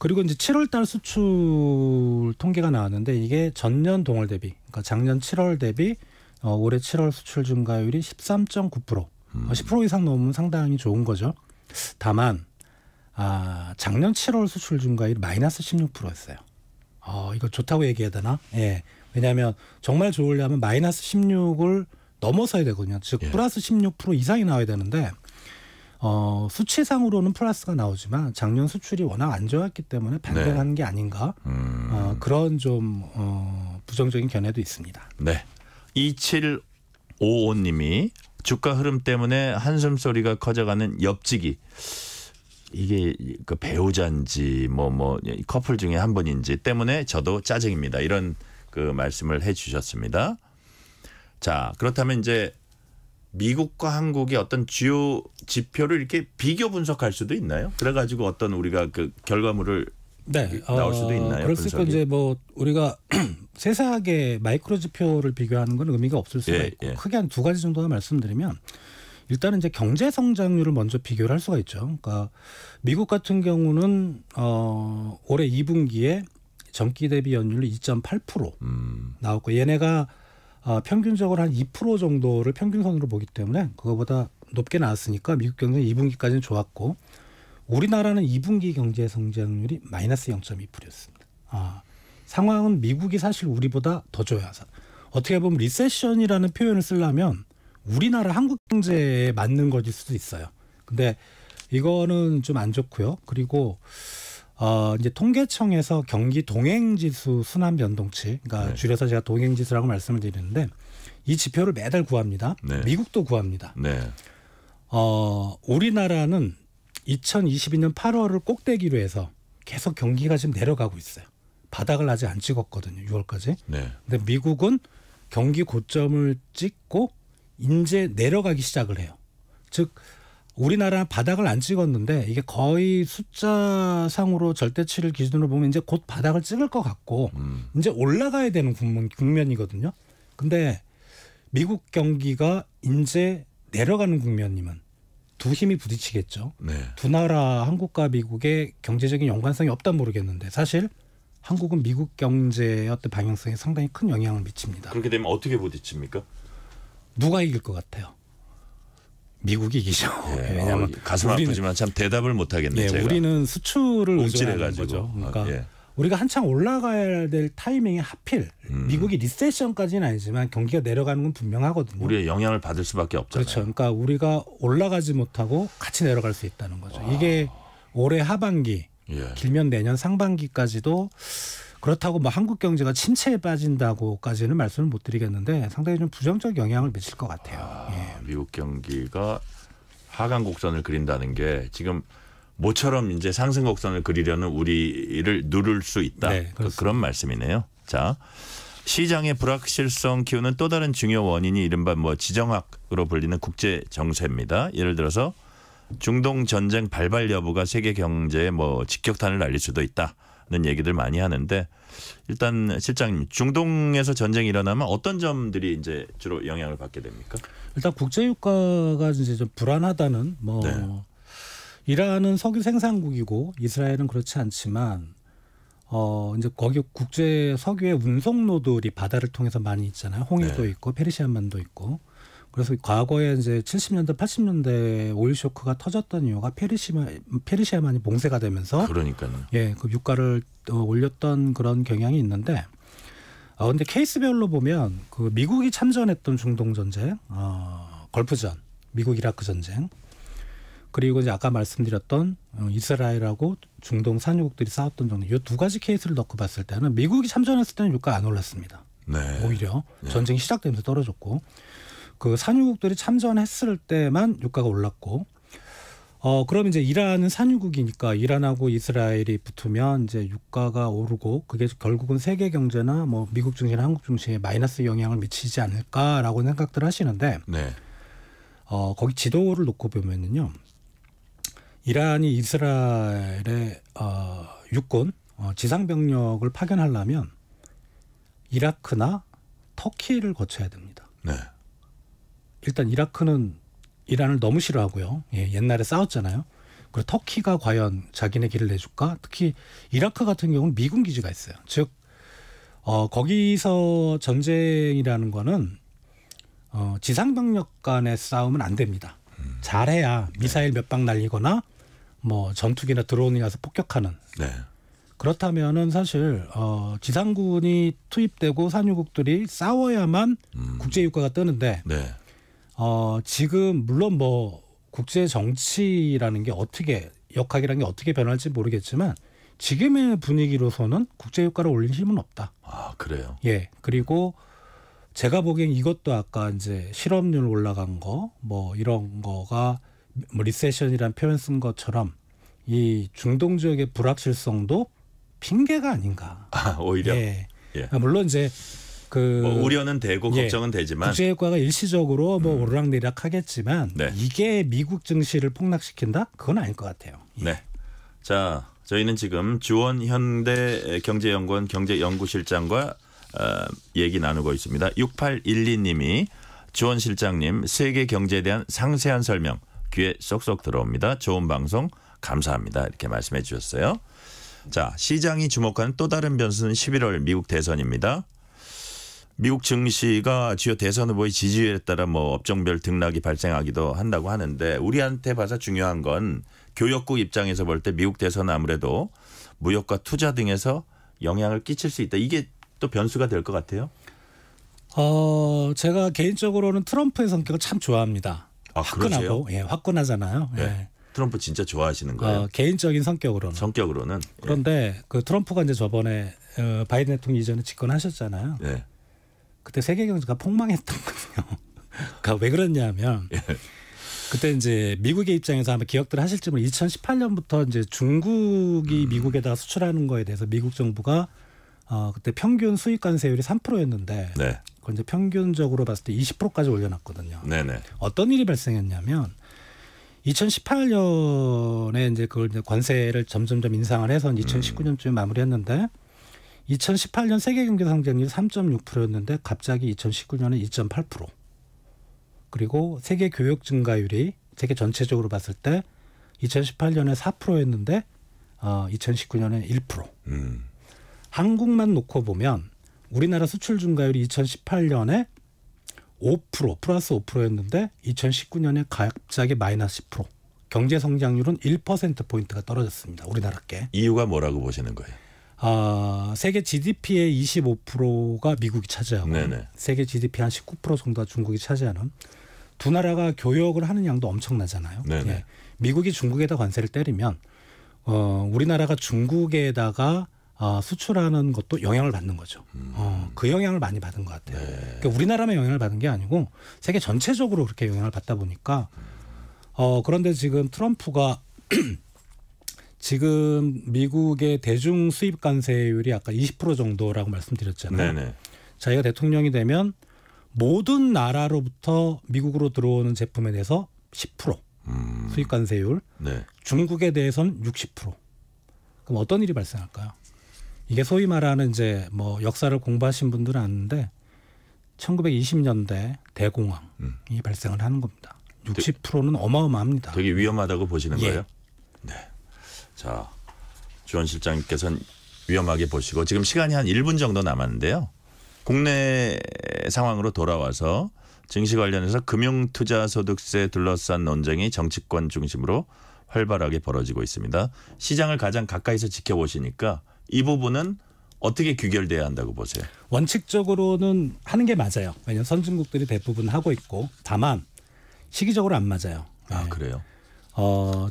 그리고 이제 7월 달 수출 통계가 나왔는데 이게 전년 동월 대비, 그러니까 작년 7월 대비 올해 7월 수출 증가율이 13.9%, 10% 이상 넘으면 상당히 좋은 거죠. 다만 작년 7월 수출 증가율이 마이너스 16%였어요. 이거 좋다고 얘기해야 되나? 예. 왜냐하면 정말 좋으려면 마이너스 16을 넘어서야 되거든요. 즉 플러스 16% 이상이 나와야 되는데 수치상으로는 플러스가 나오지만 작년 수출이 워낙 안 좋았기 때문에 반등한 게 아닌가 그런 좀 부정적인 견해도 있습니다. 네. 2755님이 주가 흐름 때문에 한숨소리가 커져가는 옆지기. 이게 그 배우자인지 뭐 커플 중에 한 분인지 때문에 저도 짜증입니다. 이런 그 말씀을 해 주셨습니다. 자, 그렇다면 이제 미국과 한국의 어떤 주요 지표를 이렇게 비교 분석할 수도 있나요? 그래가지고 어떤 우리가 그 결과물을 나올 수도 있나요? 그럴 수 있고 이제 뭐 우리가 세세하게 마이크로 지표를 비교하는 건 의미가 없을 수가 있고 크게 한 두 가지 정도만 말씀드리면 일단은 이제 경제 성장률을 먼저 비교를 할 수가 있죠. 그러니까 미국 같은 경우는 올해 2분기에 전기 대비 연율이 2.8% 나왔고 얘네가 평균적으로 한 2% 정도를 평균선으로 보기 때문에 그거보다 높게 나왔으니까 미국 경제 2분기까지는 좋았고 우리나라는 2분기 경제 성장률이 마이너스 0.2%였습니다. 상황은 미국이 사실 우리보다 더 좋아요. 어떻게 보면 리세션이라는 표현을 쓰려면 우리나라 한국 경제에 맞는 것일 수도 있어요. 근데 이거는 좀 안 좋고요. 그리고 이제 통계청에서 경기 동행지수 순환 변동치, 그러니까 줄여서 제가 동행지수라고 말씀을 드리는데 이 지표를 매달 구합니다. 네. 미국도 구합니다. 네. 우리나라는 2022년 8월을 꼭대기로 해서 계속 경기가 지금 내려가고 있어요. 바닥을 아직 안 찍었거든요. 6월까지. 네. 근데 미국은 경기 고점을 찍고 이제 내려가기 시작을 해요. 즉 우리나라는 바닥을 안 찍었는데 이게 거의 숫자상으로 절대치를 기준으로 보면 이제 곧 바닥을 찍을 것 같고 이제 올라가야 되는 국면이거든요. 근데 미국 경기가 이제 내려가는 국면이면 두 힘이 부딪히겠죠. 네. 두 나라 한국과 미국의 경제적인 연관성이 없다 모르겠는데 사실 한국은 미국 경제의 어떤 방향성에 상당히 큰 영향을 미칩니다. 그렇게 되면 어떻게 부딪힙니까? 누가 이길 것 같아요? 미국이 이기죠. 예, 왜냐하면 가슴 아프지만 참 대답을 못 하겠네요. 네, 우리는 수출을 의존하는 거죠. 그러니까 우리가 한창 올라가야 될 타이밍에 하필 미국이 리세션까지는 아니지만 경기가 내려가는 건 분명하거든요. 우리의 영향을 받을 수밖에 없잖아요. 그렇죠. 그러니까 우리가 올라가지 못하고 같이 내려갈 수 있다는 거죠. 이게 올해 하반기 길면 내년 상반기까지도 그렇다고 뭐 한국 경제가 침체에 빠진다고까지는 말씀을 못 드리겠는데 상당히 좀 부정적 영향을 미칠 것 같아요. 미국 경기가 하강 곡선을 그린다는 게 지금 모처럼 이제 상승 곡선을 그리려는 우리를 누를 수 있다. 네, 그런 말씀이네요. 자, 시장의 불확실성 키우는 또 다른 중요 원인이 이른바 뭐 지정학으로 불리는 국제 정세입니다. 예를 들어서 중동 전쟁 발발 여부가 세계 경제에 뭐 직격탄을 날릴 수도 있다는 얘기들 많이 하는데 일단 실장님 중동에서 전쟁이 일어나면 어떤 점들이 이제 주로 영향을 받게 됩니까? 일단 국제 유가가 이제 좀 불안하다는 뭐 네. 이란은 석유 생산국이고 이스라엘은 그렇지 않지만 이제 거기 국제 석유의 운송로들이 바다를 통해서 많이 있잖아요. 홍해도 네. 있고 페르시아만도 있고. 그래서 과거에 이제 70년대, 80년대 오일 쇼크가 터졌던 이유가 페르시아만이 봉쇄가 되면서 그러니까요. 예, 그 유가를 올렸던 그런 경향이 있는데 근데 케이스별로 보면 그 미국이 참전했던 중동 전쟁, 걸프전, 미국 이라크 전쟁, 그리고 이제 아까 말씀드렸던 이스라엘하고 중동 산유국들이 싸웠던 정도, 이 두 가지 케이스를 넣고 봤을 때는 미국이 참전했을 때는 유가 안 올랐습니다. 네. 오히려 네. 전쟁이 시작되면서 떨어졌고, 그 산유국들이 참전했을 때만 유가가 올랐고, 그럼 이제 이란은 산유국이니까 이란하고 이스라엘이 붙으면 이제 유가가 오르고 그게 결국은 세계 경제나 뭐 미국 증시나 한국 증시에 마이너스 영향을 미치지 않을까라고 생각들 하시는데, 네. 거기 지도를 놓고 보면은요, 이란이 이스라엘의 육군 지상 병력을 파견하려면 이라크나 터키를 거쳐야 됩니다. 네. 일단 이라크는 이란을 너무 싫어하고요. 예, 옛날에 싸웠잖아요. 그리고 터키가 과연 자기네 길을 내줄까? 특히 이라크 같은 경우는 미군 기지가 있어요. 즉 거기서 전쟁이라는 거는 지상 병력 간의 싸움은 안 됩니다. 잘해야 미사일 몇 방 날리거나 뭐 전투기나 드론이 가서 폭격하는. 네. 그렇다면은 사실 지상군이 투입되고 산유국들이 싸워야만 국제 유가가 뜨는데 네. 지금 물론 뭐 국제 정치라는 게 어떻게 역학이라는 게 어떻게 변할지 모르겠지만 지금의 분위기로서는 국제 유가를 올릴 힘은 없다. 아, 그래요. 예. 그리고 제가 보기엔 이것도 아까 이제 실업률 올라간 거 뭐 이런 거가 뭐 리세션이라는 표현 쓴 것처럼 이 중동 지역의 불확실성도 핑계가 아닌가. 오히려. 예. 예. 물론 이제 뭐 우려는 되고 걱정은 되지만 국제 유가가 일시적으로 뭐 오르락내리락 하겠지만 네. 이게 미국 증시를 폭락시킨다? 그건 아닐 것 같아요. 예. 네. 자, 저희는 지금 주원 현대경제연구원 경제연구실장과 얘기 나누고 있습니다. 6812님이 주원 실장님 세계 경제에 대한 상세한 설명 귀에 쏙쏙 들어옵니다. 좋은 방송 감사합니다. 이렇게 말씀해 주셨어요. 자, 시장이 주목하는 또 다른 변수는 11월 미국 대선입니다. 미국 증시가 주요 대선 후보의 지지율에 따라 뭐 업종별 등락이 발생하기도 한다고 하는데 우리한테 봐서 중요한 건 교역국 입장에서 볼 때 미국 대선은 아무래도 무역과 투자 등에서 영향을 끼칠 수 있다. 이게 또 변수가 될 것 같아요. 제가 개인적으로는 트럼프의 성격을 참 좋아합니다. 화끈하고, 예, 화끈하잖아요. 네. 예. 트럼프 진짜 좋아하시는 거예요? 개인적인 성격으로는. 그런데 그 트럼프가 이제 저번에 바이든 대통령 이전에 집권하셨잖아요. 네. 그때 세계 경제가 폭망했던거든요. 그러니까 왜 그랬냐면 그때 이제 미국의 입장에서 아마 기억들 하실지 모르 2018년부터 이제 중국이 미국에다가 수출하는 거에 대해서 미국 정부가 그때 평균 수입 관세율이 3%였는데 네. 그걸 이제 평균적으로 봤을 때 20%까지 올려놨거든요. 네네. 어떤 일이 발생했냐면 2018년에 이제 그걸 이제 관세를 점점점 인상을 해서 2019년쯤에 마무리했는데 2018년 세계 경제 성장률이 3.6%였는데 갑자기 2019년에 2.8%. 그리고 세계 교역 증가율이 세계 전체적으로 봤을 때 2018년에 4%였는데 2019년에 1%. 한국만 놓고 보면 우리나라 수출 증가율이 2018년에 5% 플러스 5%였는데 2019년에 갑자기 마이너스 10%. 경제 성장률은 1%포인트가 떨어졌습니다. 우리나라께. 이유가 뭐라고 보시는 거예요? 세계 GDP의 25%가 미국이 차지하고 네네. 세계 GDP 한 19% 정도가 중국이 차지하는 두 나라가 교역을 하는 양도 엄청나잖아요. 예. 미국이 중국에다 관세를 때리면 우리나라가 중국에다가 수출하는 것도 영향을 받는 거죠. 그 영향을 많이 받은 것 같아요. 그러니까 우리나라만 영향을 받은 게 아니고 세계 전체적으로 그렇게 영향을 받다 보니까 그런데 지금 트럼프가 지금 미국의 대중 수입 관세율이 아까 20% 정도라고 말씀드렸잖아요. 네네. 자기가 대통령이 되면 모든 나라로부터 미국으로 들어오는 제품에 대해서 10% 수입 관세율. 네. 중국에 대해서는 60%. 그럼 어떤 일이 발생할까요? 이게 소위 말하는 이제 뭐 역사를 공부하신 분들은 아는데 1920년대 대공황이 발생을 하는 겁니다. 60%는 어마어마합니다. 되게 위험하다고 보시는 예. 거예요? 네. 자, 주원 실장님께서는 위험하게 보시고 지금 시간이 한 1분 정도 남았는데요. 국내 상황으로 돌아와서 증시 관련해서 금융투자소득세 둘러싼 논쟁이 정치권 중심으로 활발하게 벌어지고 있습니다. 시장을 가장 가까이서 지켜보시니까 이 부분은 어떻게 규결돼야 한다고 보세요? 원칙적으로는 하는 게 맞아요. 왜냐하면 선진국들이 대부분 하고 있고 다만 시기적으로 안 맞아요. 아, 그래요?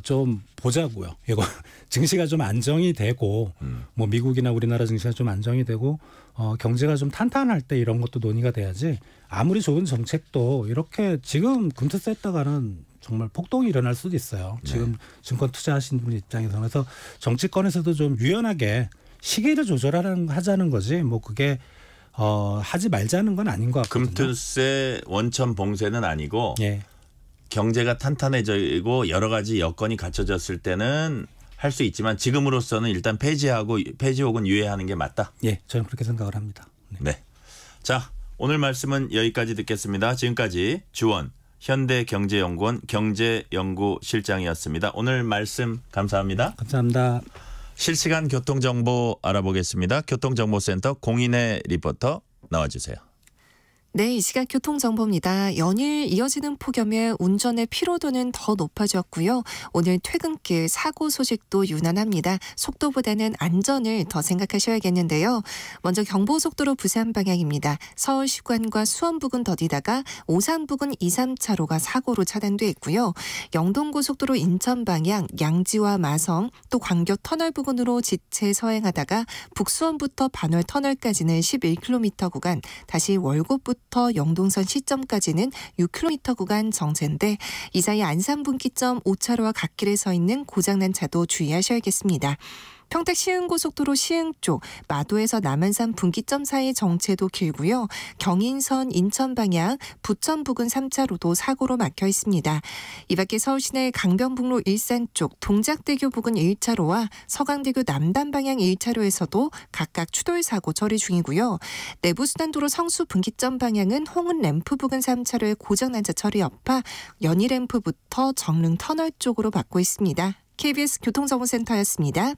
좀 보자고요. 이거 증시가 좀 안정이 되고 뭐 미국이나 우리나라 증시가 좀 안정이 되고 경제가 좀 탄탄할 때 이런 것도 논의가 돼야지 아무리 좋은 정책도 이렇게 지금 금투세 했다가는 정말 폭동이 일어날 수도 있어요. 지금 증권 투자하시는 분 입장에서는. 그래서 정치권에서도 좀 유연하게 시기를 하자는 거지 뭐 그게 하지 말자는 건 아닌 것 같거든요. 금투세 원천 봉쇄는 아니고 예. 경제가 탄탄해지고 여러 가지 여건이 갖춰졌을 때는 할 수 있지만 지금으로서는 일단 폐지 혹은 유예하는 게 맞다. 예, 저는 그렇게 생각을 합니다. 네. 자, 오늘 말씀은 여기까지 듣겠습니다. 지금까지 주원 현대경제연구원 경제연구실장이었습니다. 오늘 말씀 감사합니다. 감사합니다. 실시간 교통정보 알아보겠습니다. 교통정보센터 공인혜 리포터 나와주세요. 네, 이 시각 교통정보입니다. 연일 이어지는 폭염에 운전의 피로도는 더 높아졌고요. 오늘 퇴근길 사고 소식도 유난합니다. 속도보다는 안전을 더 생각하셔야겠는데요. 먼저 경부고속도로 부산 방향입니다. 서울 시관과 수원 부근 더디다가 오산 부근 2, 3차로가 사고로 차단돼 있고요. 영동고속도로 인천 방향 양지와 마성 또 광교 터널 부근으로 지체 서행하다가 북수원부터 반월 터널까지는 11km 구간 다시 월곶부터 영동선 시점까지는 6km 구간 정체인데 이 사이 안산 분기점 5차로와 갓길에 서 있는 고장난 차도 주의하셔야겠습니다. 평택 시흥고속도로 시흥 쪽 마도에서 남한산 분기점 사이 정체도 길고요. 경인선 인천 방향 부천 부근 3차로도 사고로 막혀 있습니다. 이 밖에 서울시내 강변북로 일산 쪽 동작대교 부근 1차로와 서강대교 남단 방향 1차로에서도 각각 추돌 사고 처리 중이고요. 내부순환도로 성수 분기점 방향은 홍은 램프 부근 3차로의 고장난 차 처리 여파 연희 램프부터 정릉 터널 쪽으로 받고 있습니다. KBS 교통정보센터였습니다.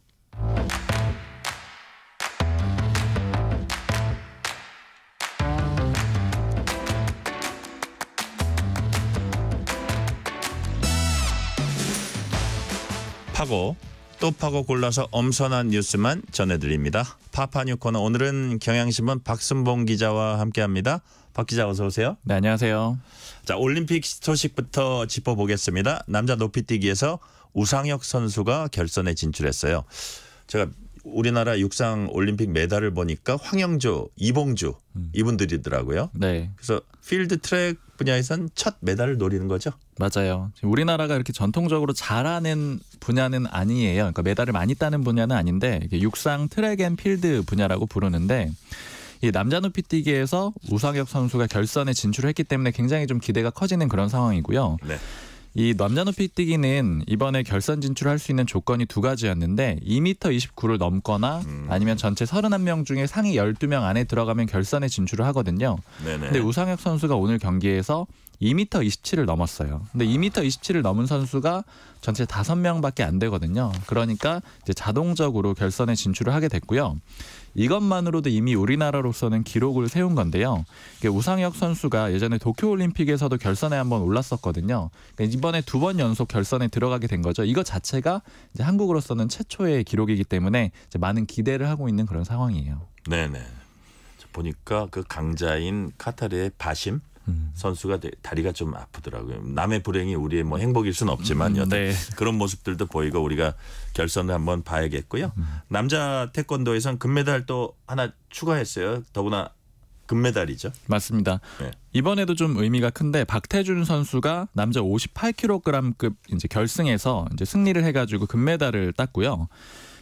파고 또 파고 골라서 엄선한 뉴스만 전해드립니다. 파파뉴 코너 오늘은 경향신문 박순봉 기자와 함께합니다. 박 기자 어서 오세요. 네, 안녕하세요. 자, 올림픽 소식부터 짚어보겠습니다. 남자 높이뛰기에서 우상혁 선수가 결선에 진출했어요. 제가 우리나라 육상 올림픽 메달을 보니까 황영조, 이봉주 이분들이더라고요. 네. 그래서 필드 트랙 분야에선 첫 메달을 노리는 거죠? 맞아요. 우리나라가 이렇게 전통적으로 잘하는 분야는 아니에요. 그러니까 메달을 많이 따는 분야는 아닌데 육상 트랙 앤 필드 분야라고 부르는데 이 남자 높이뛰기에서 우상혁 선수가 결선에 진출했기 때문에 굉장히 좀 기대가 커지는 그런 상황이고요. 네. 이 남자 높이뛰기는 이번에 결선 진출할 수 있는 조건이 두 가지였는데 2m 29를 넘거나 아니면 전체 31명 중에 상위 12명 안에 들어가면 결선에 진출을 하거든요. 네네. 근데 우상혁 선수가 오늘 경기에서 2m 27을 넘었어요. 근데 2m 27을 넘은 선수가 전체 5명밖에 안 되거든요. 그러니까 이제 자동적으로 결선에 진출을 하게 됐고요. 이것만으로도 이미 우리나라로서는 기록을 세운 건데요. 우상혁 선수가 예전에 도쿄올림픽에서도 결선에 한번 올랐었거든요. 그러니까 이번에 2번 연속 결선에 들어가게 된 거죠. 이거 자체가 이제 한국으로서는 최초의 기록이기 때문에 이제 많은 기대를 하고 있는 그런 상황이에요. 네네. 보니까 그 강자인 카타르의 바심 선수가 다리가 좀 아프더라고요. 남의 불행이 우리의 뭐 행복일 수는 없지만 여튼 네. 그런 모습들도 보이고 우리가 결선을 한번 봐야겠고요. 남자 태권도에선 금메달 또 하나 추가했어요. 더구나 금메달이죠. 맞습니다. 네. 이번에도 좀 의미가 큰데 박태준 선수가 남자 58kg급 이제 결승에서 이제 승리를 해가지고 금메달을 땄고요.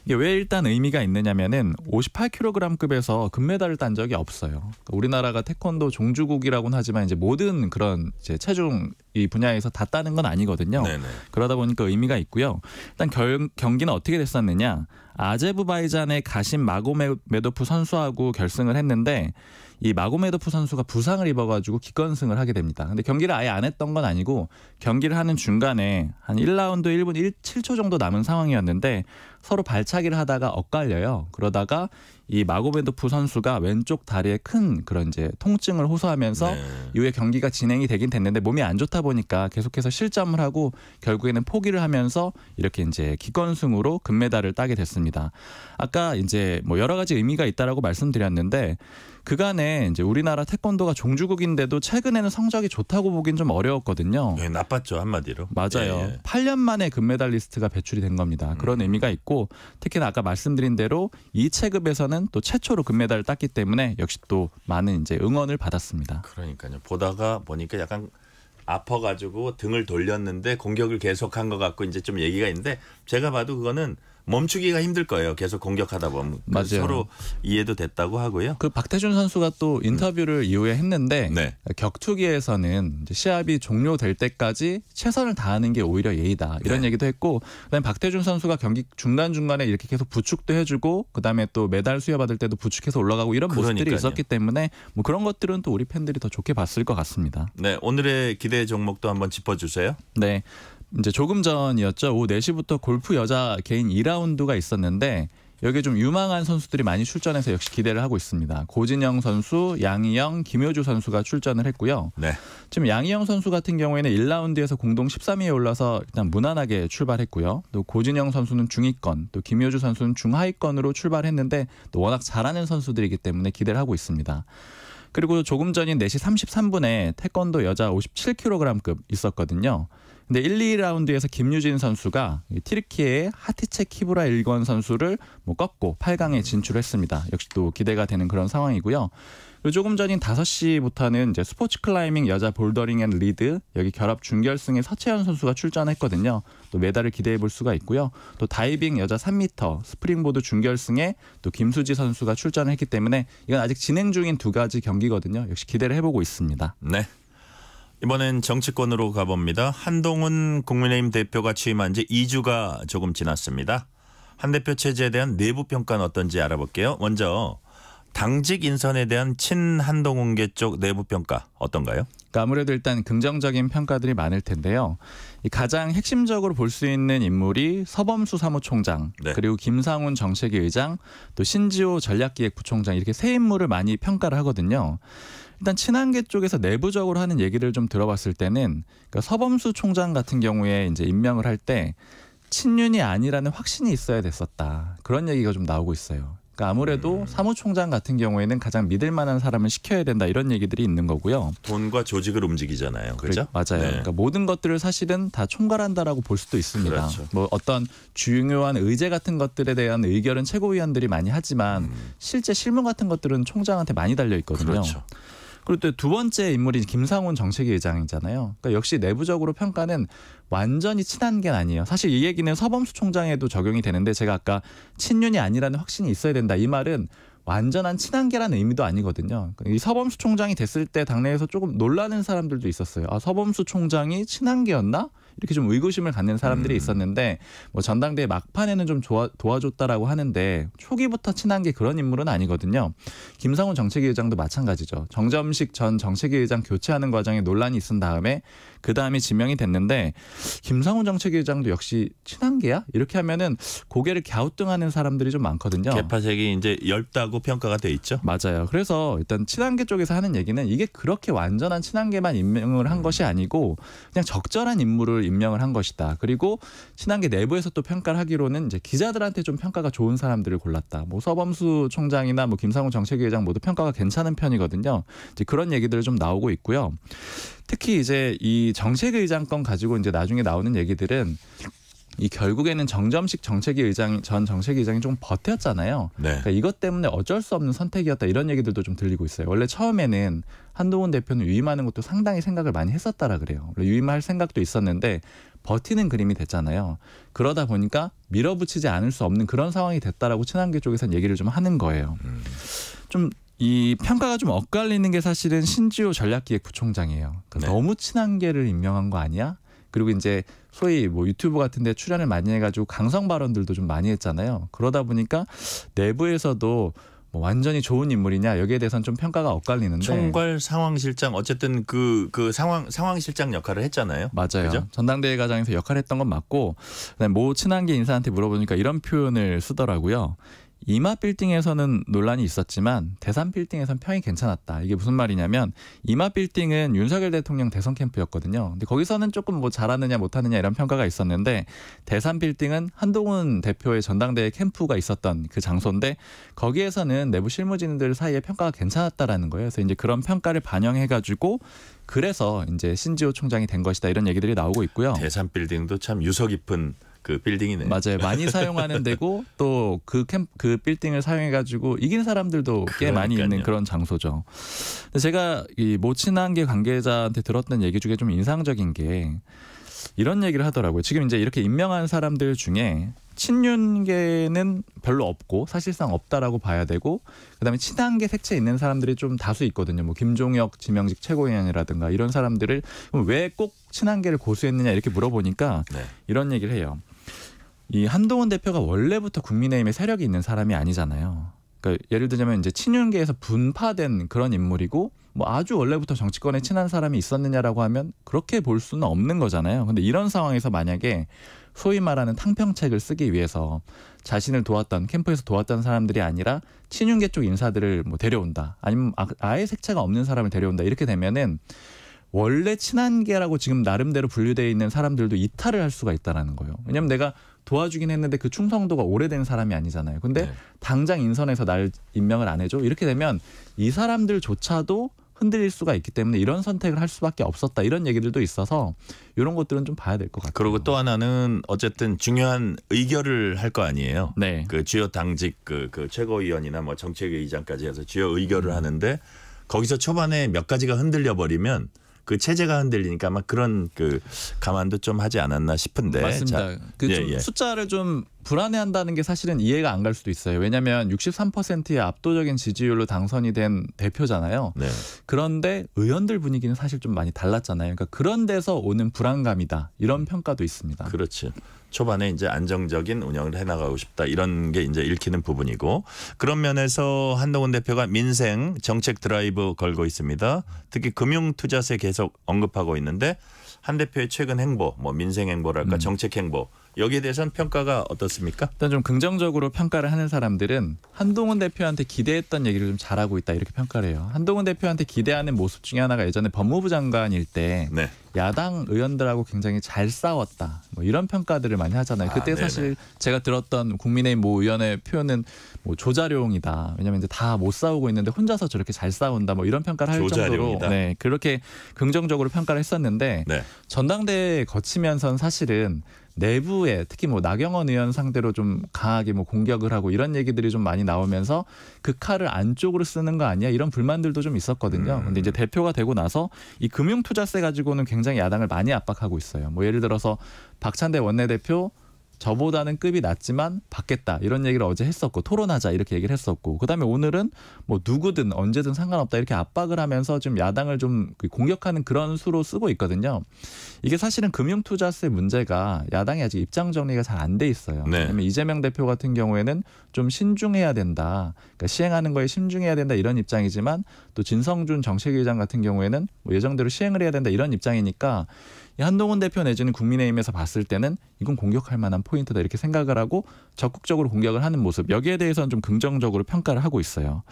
이게 왜 일단 의미가 있느냐면은 58kg급에서 금메달을 딴 적이 없어요. 그러니까 우리나라가 태권도 종주국이라고는 하지만 이제 모든 그런 이제 체중 이 분야에서 다 따는 건 아니거든요. 네네. 그러다 보니까 의미가 있고요. 일단 경기는 어떻게 됐었느냐. 아제르바이잔의 가심 마고메도프 선수하고 결승을 했는데 이 마고메도프 선수가 부상을 입어가지고 기권승을 하게 됩니다. 근데 경기를 아예 안 했던 건 아니고 경기를 하는 중간에 한 1라운드 1분 7초 정도 남은 상황이었는데 서로 발차기를 하다가 엇갈려요. 그러다가 이 마고메도프 선수가 왼쪽 다리에 큰 그런 이제 통증을 호소하면서 이후에 경기가 진행이 되긴 됐는데 몸이 안 좋다 보니까 계속해서 실점을 하고 결국에는 포기를 하면서 이렇게 이제 기권승으로 금메달을 따게 됐습니다. 아까 이제 뭐 여러 가지 의미가 있다라고 말씀드렸는데 그간에 이제 우리나라 태권도가 종주국인데도 최근에는 성적이 좋다고 보긴 좀 어려웠거든요. 네, 나빴죠 한마디로. 맞아요. 8년 만에 금메달 리스트가 배출이 된 겁니다. 그런 의미가 있고 특히나 아까 말씀드린 대로 이 체급에서는 또 최초로 금메달을 땄기 때문에 역시 또 많은 이제 응원을 받았습니다. 그러니까요. 보다가 보니까 약간 아파가지고 등을 돌렸는데 공격을 계속한 것 같고 이제 좀 얘기가 있는데 제가 봐도 그거는 멈추기가 힘들 거예요. 계속 공격하다 보면 맞아요. 서로 이해도 됐다고 하고요. 그 박태준 선수가 또 인터뷰를 이후에 했는데 격투기에서는 이제 시합이 종료될 때까지 최선을 다하는 게 오히려 예의다 이런 얘기도 했고 그다음에 박태준 선수가 경기 중간중간에 이렇게 계속 부축도 해주고 그다음에 또 메달 수여받을 때도 부축해서 올라가고 이런 모습들이 있었기 때문에 뭐 그런 것들은 또 우리 팬들이 더 좋게 봤을 것 같습니다. 네, 오늘의 기대 종목도 한번 짚어주세요. 네. 이제 조금 전이었죠. 오후 4시부터 골프 여자 개인 2라운드가 있었는데 여기에 좀 유망한 선수들이 많이 출전해서 역시 기대를 하고 있습니다. 고진영 선수, 양희영, 김효주 선수가 출전을 했고요. 네. 지금 양희영 선수 같은 경우에는 1라운드에서 공동 13위에 올라서 일단 무난하게 출발했고요. 또 고진영 선수는 중위권, 또 김효주 선수는 중하위권으로 출발했는데 또 워낙 잘하는 선수들이기 때문에 기대를 하고 있습니다. 그리고 조금 전인 4시 33분에 태권도 여자 57kg급 있었거든요. 근데 1, 2라운드에서 김유진 선수가 튀르키예의 하티체 키브라 일권 선수를 뭐 꺾고 8강에 진출했습니다. 역시 또 기대가 되는 그런 상황이고요. 그리고 조금 전인 5시부터는 이제 스포츠 클라이밍 여자 볼더링 앤 리드 여기 결합 준결승에 서채연 선수가 출전했거든요. 또 메달을 기대해 볼 수가 있고요. 또 다이빙 여자 3m 스프링보드 준결승에 또 김수지 선수가 출전을 했기 때문에 이건 아직 진행 중인 두 가지 경기거든요. 역시 기대를 해보고 있습니다. 네. 이번엔 정치권으로 가봅니다. 한동훈 국민의힘 대표가 취임한 지 2주가 조금 지났습니다. 한 대표 체제에 대한 내부 평가는 어떤지 알아볼게요. 먼저 당직 인선에 대한 친한동훈계 쪽 내부 평가 어떤가요? 그러니까 아무래도 일단 긍정적인 평가들이 많을 텐데요. 가장 핵심적으로 볼 수 있는 인물이 서범수 사무총장, 그리고 김상훈 정책위 의장, 또 신지호 전략기획부총장 이렇게 세 인물을 많이 평가를 하거든요. 일단 친한계 쪽에서 내부적으로 하는 얘기를 좀 들어봤을 때는 그러니까 서범수 총장 같은 경우에 이제 임명을 할 때 친윤이 아니라는 확신이 있어야 됐었다. 그런 얘기가 좀 나오고 있어요. 그러니까 아무래도 사무총장 같은 경우에는 가장 믿을 만한 사람을 시켜야 된다 이런 얘기들이 있는 거고요. 돈과 조직을 움직이잖아요. 그렇죠? 맞아요. 네. 그러니까 모든 것들을 사실은 다 총괄한다라고 볼 수도 있습니다. 그렇죠. 뭐 어떤 중요한 의제 같은 것들에 대한 의결은 최고위원들이 많이 하지만 실제 실무 같은 것들은 총장한테 많이 달려 있거든요. 그렇죠. 그리고 또 두 번째 인물이 김상훈 정책위 의장이잖아요. 그러니까 역시 내부적으로 평가는 완전히 친한 게 아니에요. 사실 이 얘기는 서범수 총장에도 적용이 되는데 제가 아까 친윤이 아니라는 확신이 있어야 된다. 이 말은 완전한 친한계라는 의미도 아니거든요. 이 서범수 총장이 됐을 때 당내에서 조금 놀라는 사람들도 있었어요. 아, 서범수 총장이 친한계였나? 이렇게 좀 의구심을 갖는 사람들이 있었는데 뭐 전당대회 막판에는 좀 도와줬다라고 하는데 초기부터 친한 게 그런 인물은 아니거든요. 김상훈 정책위 의장도 마찬가지죠. 정점식 전 정책위 의장 교체하는 과정에 논란이 있은 다음에 그 다음에 지명이 됐는데 김상훈 정책위 의장도 역시 친한 게야? 이렇게 하면은 고개를 갸우뚱하는 사람들이 좀 많거든요. 개파색이 이제 엷다고 평가가 돼 있죠. 맞아요. 그래서 일단 친한계 쪽에서 하는 얘기는 이게 그렇게 완전한 친한계만 임명을 한 것이 아니고 그냥 적절한 인물을 임명을 한 것이다. 그리고 친한계 내부에서 또 평가를 하기로는 이제 기자들한테 좀 평가가 좋은 사람들을 골랐다. 뭐 서범수 총장이나 뭐 김상훈 정책위 의장 모두 평가가 괜찮은 편이거든요. 이제 그런 얘기들 좀 나오고 있고요. 특히 이제 이 정책위 의장권 가지고 이제 나중에 나오는 얘기들은 이 결국에는 정점식 정책위 의장 전 정책위 의장이 좀 버텼잖아요. 그러니까 이것 때문에 어쩔 수 없는 선택이었다 이런 얘기들도 좀 들리고 있어요. 원래 처음에는 한동훈 대표는 유임하는 것도 상당히 생각을 많이 했었다라 그래요. 유임할 생각도 있었는데 버티는 그림이 됐잖아요. 그러다 보니까 밀어붙이지 않을 수 없는 그런 상황이 됐다라고 친한계 쪽에서는 얘기를 좀 하는 거예요. 좀 이 평가가 좀 엇갈리는 게 사실은 신지호 전략기획부총장이에요. 그러니까 네. 너무 친한 게를 임명한 거 아니야? 그리고 이제 소위 뭐 유튜브 같은 데 출연을 많이 해가지고 강성 발언들도 좀 많이 했잖아요. 그러다 보니까 내부에서도 뭐 완전히 좋은 인물이냐 여기에 대해서는 좀 평가가 엇갈리는데 총괄 상황실장 어쨌든 그 상황실장 역할을 했잖아요. 맞아요. 그죠? 전당대회 과정에서 역할을 했던 건 맞고 그다음에 모 친한계 인사한테 물어보니까 이런 표현을 쓰더라고요. 이마 빌딩에서는 논란이 있었지만 대산 빌딩에서는 평이 괜찮았다. 이게 무슨 말이냐면 이마 빌딩은 윤석열 대통령 대선 캠프였거든요. 근데 거기서는 조금 뭐 잘하느냐 못하느냐 이런 평가가 있었는데 대산 빌딩은 한동훈 대표의 전당대회 캠프가 있었던 그 장소인데 거기에서는 내부 실무진들 사이에 평가가 괜찮았다라는 거예요. 그래서 이제 그런 평가를 반영해가지고 그래서 이제 신지호 총장이 된 것이다 이런 얘기들이 나오고 있고요. 대산 빌딩도 참 유서 깊은 그 빌딩이네요. 맞아요. 많이 사용하는 데고 또 그 빌딩을 사용해가지고 이긴 사람들도 꽤 많이 있는 그런 장소죠. 근데 제가 이 모 친한계 관계자한테 들었던 얘기 중에 좀 인상적인 게 이런 얘기를 하더라고요. 지금 이제 이렇게 임명한 사람들 중에 친윤계는 별로 없고 사실상 없다라고 봐야 되고 그다음에 친한계 색채 있는 사람들이 좀 다수 있거든요. 뭐 김종혁 지명직 최고위원이라든가 이런 사람들을 왜 꼭 친한계를 고수했느냐 이렇게 물어보니까 네. 이런 얘기를 해요. 이 한동훈 대표가 원래부터 국민의힘에 세력이 있는 사람이 아니잖아요. 그러니까 예를 들자면 이제 친윤계에서 분파된 그런 인물이고 뭐 아주 원래부터 정치권에 친한 사람이 있었느냐라고 하면 그렇게 볼 수는 없는 거잖아요. 근데 이런 상황에서 만약에 소위 말하는 탕평책을 쓰기 위해서 자신을 도왔던 캠프에서 도왔던 사람들이 아니라 친윤계 쪽 인사들을 뭐 데려온다. 아니면 아예 색채가 없는 사람을 데려온다. 이렇게 되면은 원래 친한계라고 지금 나름대로 분류되어 있는 사람들도 이탈을 할 수가 있다라는 거예요. 왜냐하면 내가 도와주긴 했는데 그 충성도가 오래된 사람이 아니잖아요. 근데 네. 당장 인선에서 날 임명을 안 해줘. 이렇게 되면 이 사람들조차도 흔들릴 수가 있기 때문에 이런 선택을 할 수밖에 없었다. 이런 얘기들도 있어서 이런 것들은 좀 봐야 될 것 같아요. 그리고 또 하나는 어쨌든 중요한 의결을 할 거 아니에요. 네. 그 주요 당직 그 최고위원이나 뭐 정책위의장까지 해서 주요 의결을 하는데 거기서 초반에 몇 가지가 흔들려 버리면 그 체제가 흔들리니까 아마 그런 그 감안도 좀 하지 않았나 싶은데. 맞습니다. 그 좀 숫자를 좀 불안해한다는 게 사실은 이해가 안 갈 수도 있어요. 왜냐하면 63%의 압도적인 지지율로 당선이 된 대표잖아요. 네. 그런데 의원들 분위기는 사실 좀 많이 달랐잖아요. 그러니까 그런 데서 오는 불안감이다. 이런 평가도 있습니다. 그렇죠. 초반에 이제 안정적인 운영을 해나가고 싶다 이런 게 이제 읽히는 부분이고 그런 면에서 한동훈 대표가 민생 정책 드라이브 걸고 있습니다. 특히 금융투자세 계속 언급하고 있는데 한 대표의 최근 행보, 뭐 민생 행보랄까 정책 행보 여기에 대해서는 평가가 어떻습니까? 일단 좀 긍정적으로 평가를 하는 사람들은 한동훈 대표한테 기대했던 얘기를 좀 잘하고 있다 이렇게 평가를 해요. 한동훈 대표한테 기대하는 모습 중에 하나가 예전에 법무부 장관일 때 네. 야당 의원들하고 굉장히 잘 싸웠다. 뭐 이런 평가들을 많이 하잖아요. 그때 사실 제가 들었던 국민의힘 모 의원의 표현은 뭐 조자룡이다. 왜냐하면 이제 다 못 싸우고 있는데 혼자서 저렇게 잘 싸운다. 뭐 이런 평가를 할 조자룡이다. 정도로 네, 그렇게 긍정적으로 평가를 했었는데 네. 전당대회 거치면서는 사실은 내부에 특히 뭐 나경원 의원 상대로 좀 강하게 뭐 공격을 하고 이런 얘기들이 좀 많이 나오면서 그 칼을 안쪽으로 쓰는 거 아니야 이런 불만들도 좀 있었거든요. 근데 이제 대표가 되고 나서 이 금융투자세 가지고는 굉장히 야당을 많이 압박하고 있어요. 뭐 예를 들어서 박찬대 원내대표 저보다는 급이 낮지만 받겠다 이런 얘기를 어제 했었고 토론하자 이렇게 얘기를 했었고 그다음에 오늘은 뭐 누구든 언제든 상관없다 이렇게 압박을 하면서 좀 야당을 좀 공격하는 그런 수로 쓰고 있거든요. 이게 사실은 금융투자세 문제가 야당이 아직 입장 정리가 잘 안 돼 있어요. 네. 왜냐하면 이재명 대표 같은 경우에는 좀 신중해야 된다. 그러니까 시행하는 거에 신중해야 된다 이런 입장이지만 또 진성준 정책위의장 같은 경우에는 뭐 예정대로 시행을 해야 된다 이런 입장이니까 이 한동훈 대표 내지는 국민의힘에서 봤을 때는 이건 공격할 만한 포인트다 이렇게 생각을 하고 적극적으로 공격을 하는 모습 여기에 대해서는 좀 긍정적으로 평가를 하고 있어요.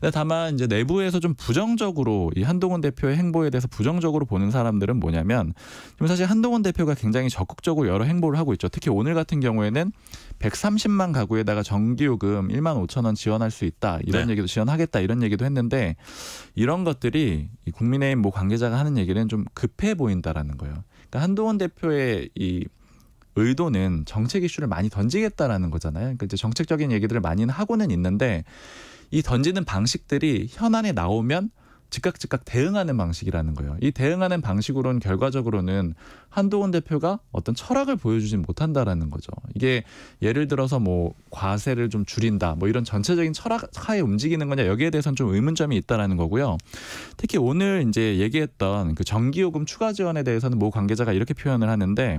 근데 다만 이제 내부에서 좀 부정적으로 이 한동훈 대표의 행보에 대해서 부정적으로 보는 사람들은 뭐냐면 지금 사실 한동훈 대표가 굉장히 적극적으로 여러 행보를 하고 있죠. 특히 오늘 같은 경우에는 130만 가구에다가 전기요금 1만 5천 원 지원할 수 있다. 이런 얘기도 지원하겠다. 이런 얘기도 했는데 이런 것들이 이 국민의힘 모 관계자가 하는 얘기는 좀 급해 보인다라는 거예요. 그러니까 한동훈 대표의 이 의도는 정책 이슈를 많이 던지겠다라는 거잖아요. 그러니까 이제 정책적인 얘기들을 많이는 하고는 있는데 이 던지는 방식들이 현안에 나오면 즉각 대응하는 방식이라는 거예요. 이 대응하는 방식으로는 결과적으로는 한동훈 대표가 어떤 철학을 보여주진 못한다라는 거죠. 이게 예를 들어서 뭐 과세를 좀 줄인다, 뭐 이런 전체적인 철학 하에 움직이는 거냐, 여기에 대해서는 좀 의문점이 있다라는 거고요. 특히 오늘 이제 얘기했던 그 전기요금 추가 지원에 대해서는 모 관계자가 이렇게 표현을 하는데,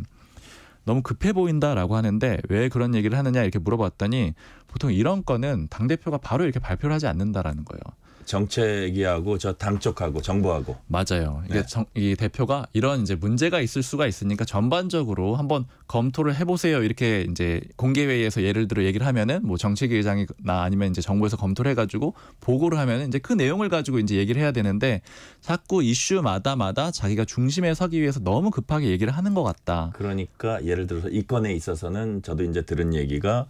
너무 급해 보인다라고 하는데 왜 그런 얘기를 하느냐 이렇게 물어봤더니 보통 이런 건은 당대표가 바로 이렇게 발표를 하지 않는다라는 거예요. 정책위하고 저 당 쪽하고 정부하고. 맞아요. 이게 이 대표가 이런 이제 문제가 있을 수가 있으니까 전반적으로 한번 검토를 해보세요. 이렇게 이제 공개회의에서 예를 들어 얘기를 하면은 뭐 정책위 의장이나 아니면 이제 정부에서 검토를 해가지고 보고를 하면은 이제 그 내용을 가지고 이제 얘기를 해야 되는데 자꾸 이슈마다 자기가 중심에 서기 위해서 너무 급하게 얘기를 하는 것 같다. 그러니까 예를 들어서 이 건에 있어서는 저도 이제 들은 얘기가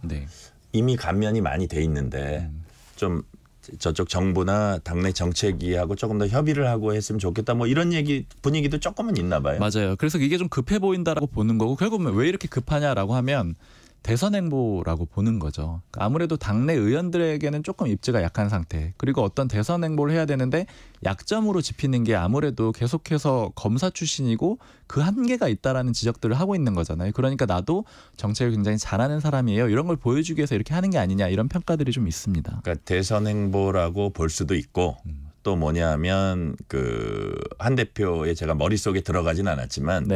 이미 감면이 많이 돼 있는데 좀 저쪽 정부나 당내 정책위하고 조금 더 협의를 하고 했으면 좋겠다. 뭐 이런 얘기 분위기도 조금은 있나 봐요. 맞아요. 그래서 이게 좀 급해 보인다라고 보는 거고, 결국은 왜 이렇게 급하냐라고 하면 대선 행보라고 보는 거죠. 아무래도 당내 의원들에게는 조금 입지가 약한 상태, 그리고 어떤 대선 행보를 해야 되는데 약점으로 짚히는 게 아무래도 계속해서 검사 출신이고 그 한계가 있다라는 지적들을 하고 있는 거잖아요. 그러니까 나도 정책을 굉장히 잘하는 사람이에요, 이런 걸 보여주기 위해서 이렇게 하는 게 아니냐, 이런 평가들이 좀 있습니다. 그러니까 대선 행보라고 볼 수도 있고 또 뭐냐면 그 한 대표의 제가 머릿속에 들어가진 않았지만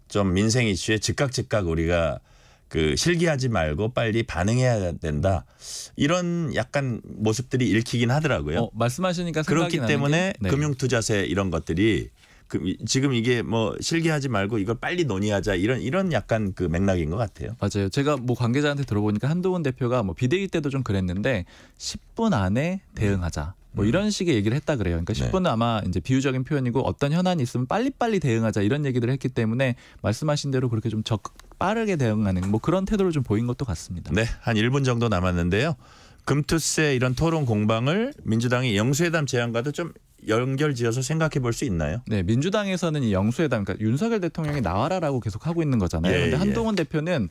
좀 민생 이슈에 즉각 우리가 그 실기하지 말고 빨리 반응해야 된다, 이런 약간 모습들이 읽히긴 하더라고요. 말씀하시니까 생각이 그렇기 때문에 금융투자세 이런 것들이 지금 이게 뭐 실기하지 말고 이걸 빨리 논의하자, 이런 약간 그 맥락인 것 같아요. 맞아요. 제가 뭐 관계자한테 들어보니까 한동훈 대표가 뭐 비대위 때도 좀 그랬는데 10분 안에 대응하자, 뭐 이런 식의 얘기를 했다 그래요. 그러니까 10분은 아마 이제 비유적인 표현이고 어떤 현안이 있으면 빨리빨리 대응하자, 이런 얘기를 했기 때문에 말씀하신 대로 그렇게 좀 빠르게 대응하는 뭐 그런 태도를 좀 보인 것도 같습니다. 네, 한 1분 정도 남았는데요. 금투세 이런 토론 공방을 민주당이 영수회담 제안과도 좀 연결지어서 생각해 볼 수 있나요? 네, 민주당에서는 이 영수회담, 그러니까 윤석열 대통령이 나와라라고 계속 하고 있는 거잖아요. 그런데 한동훈 대표는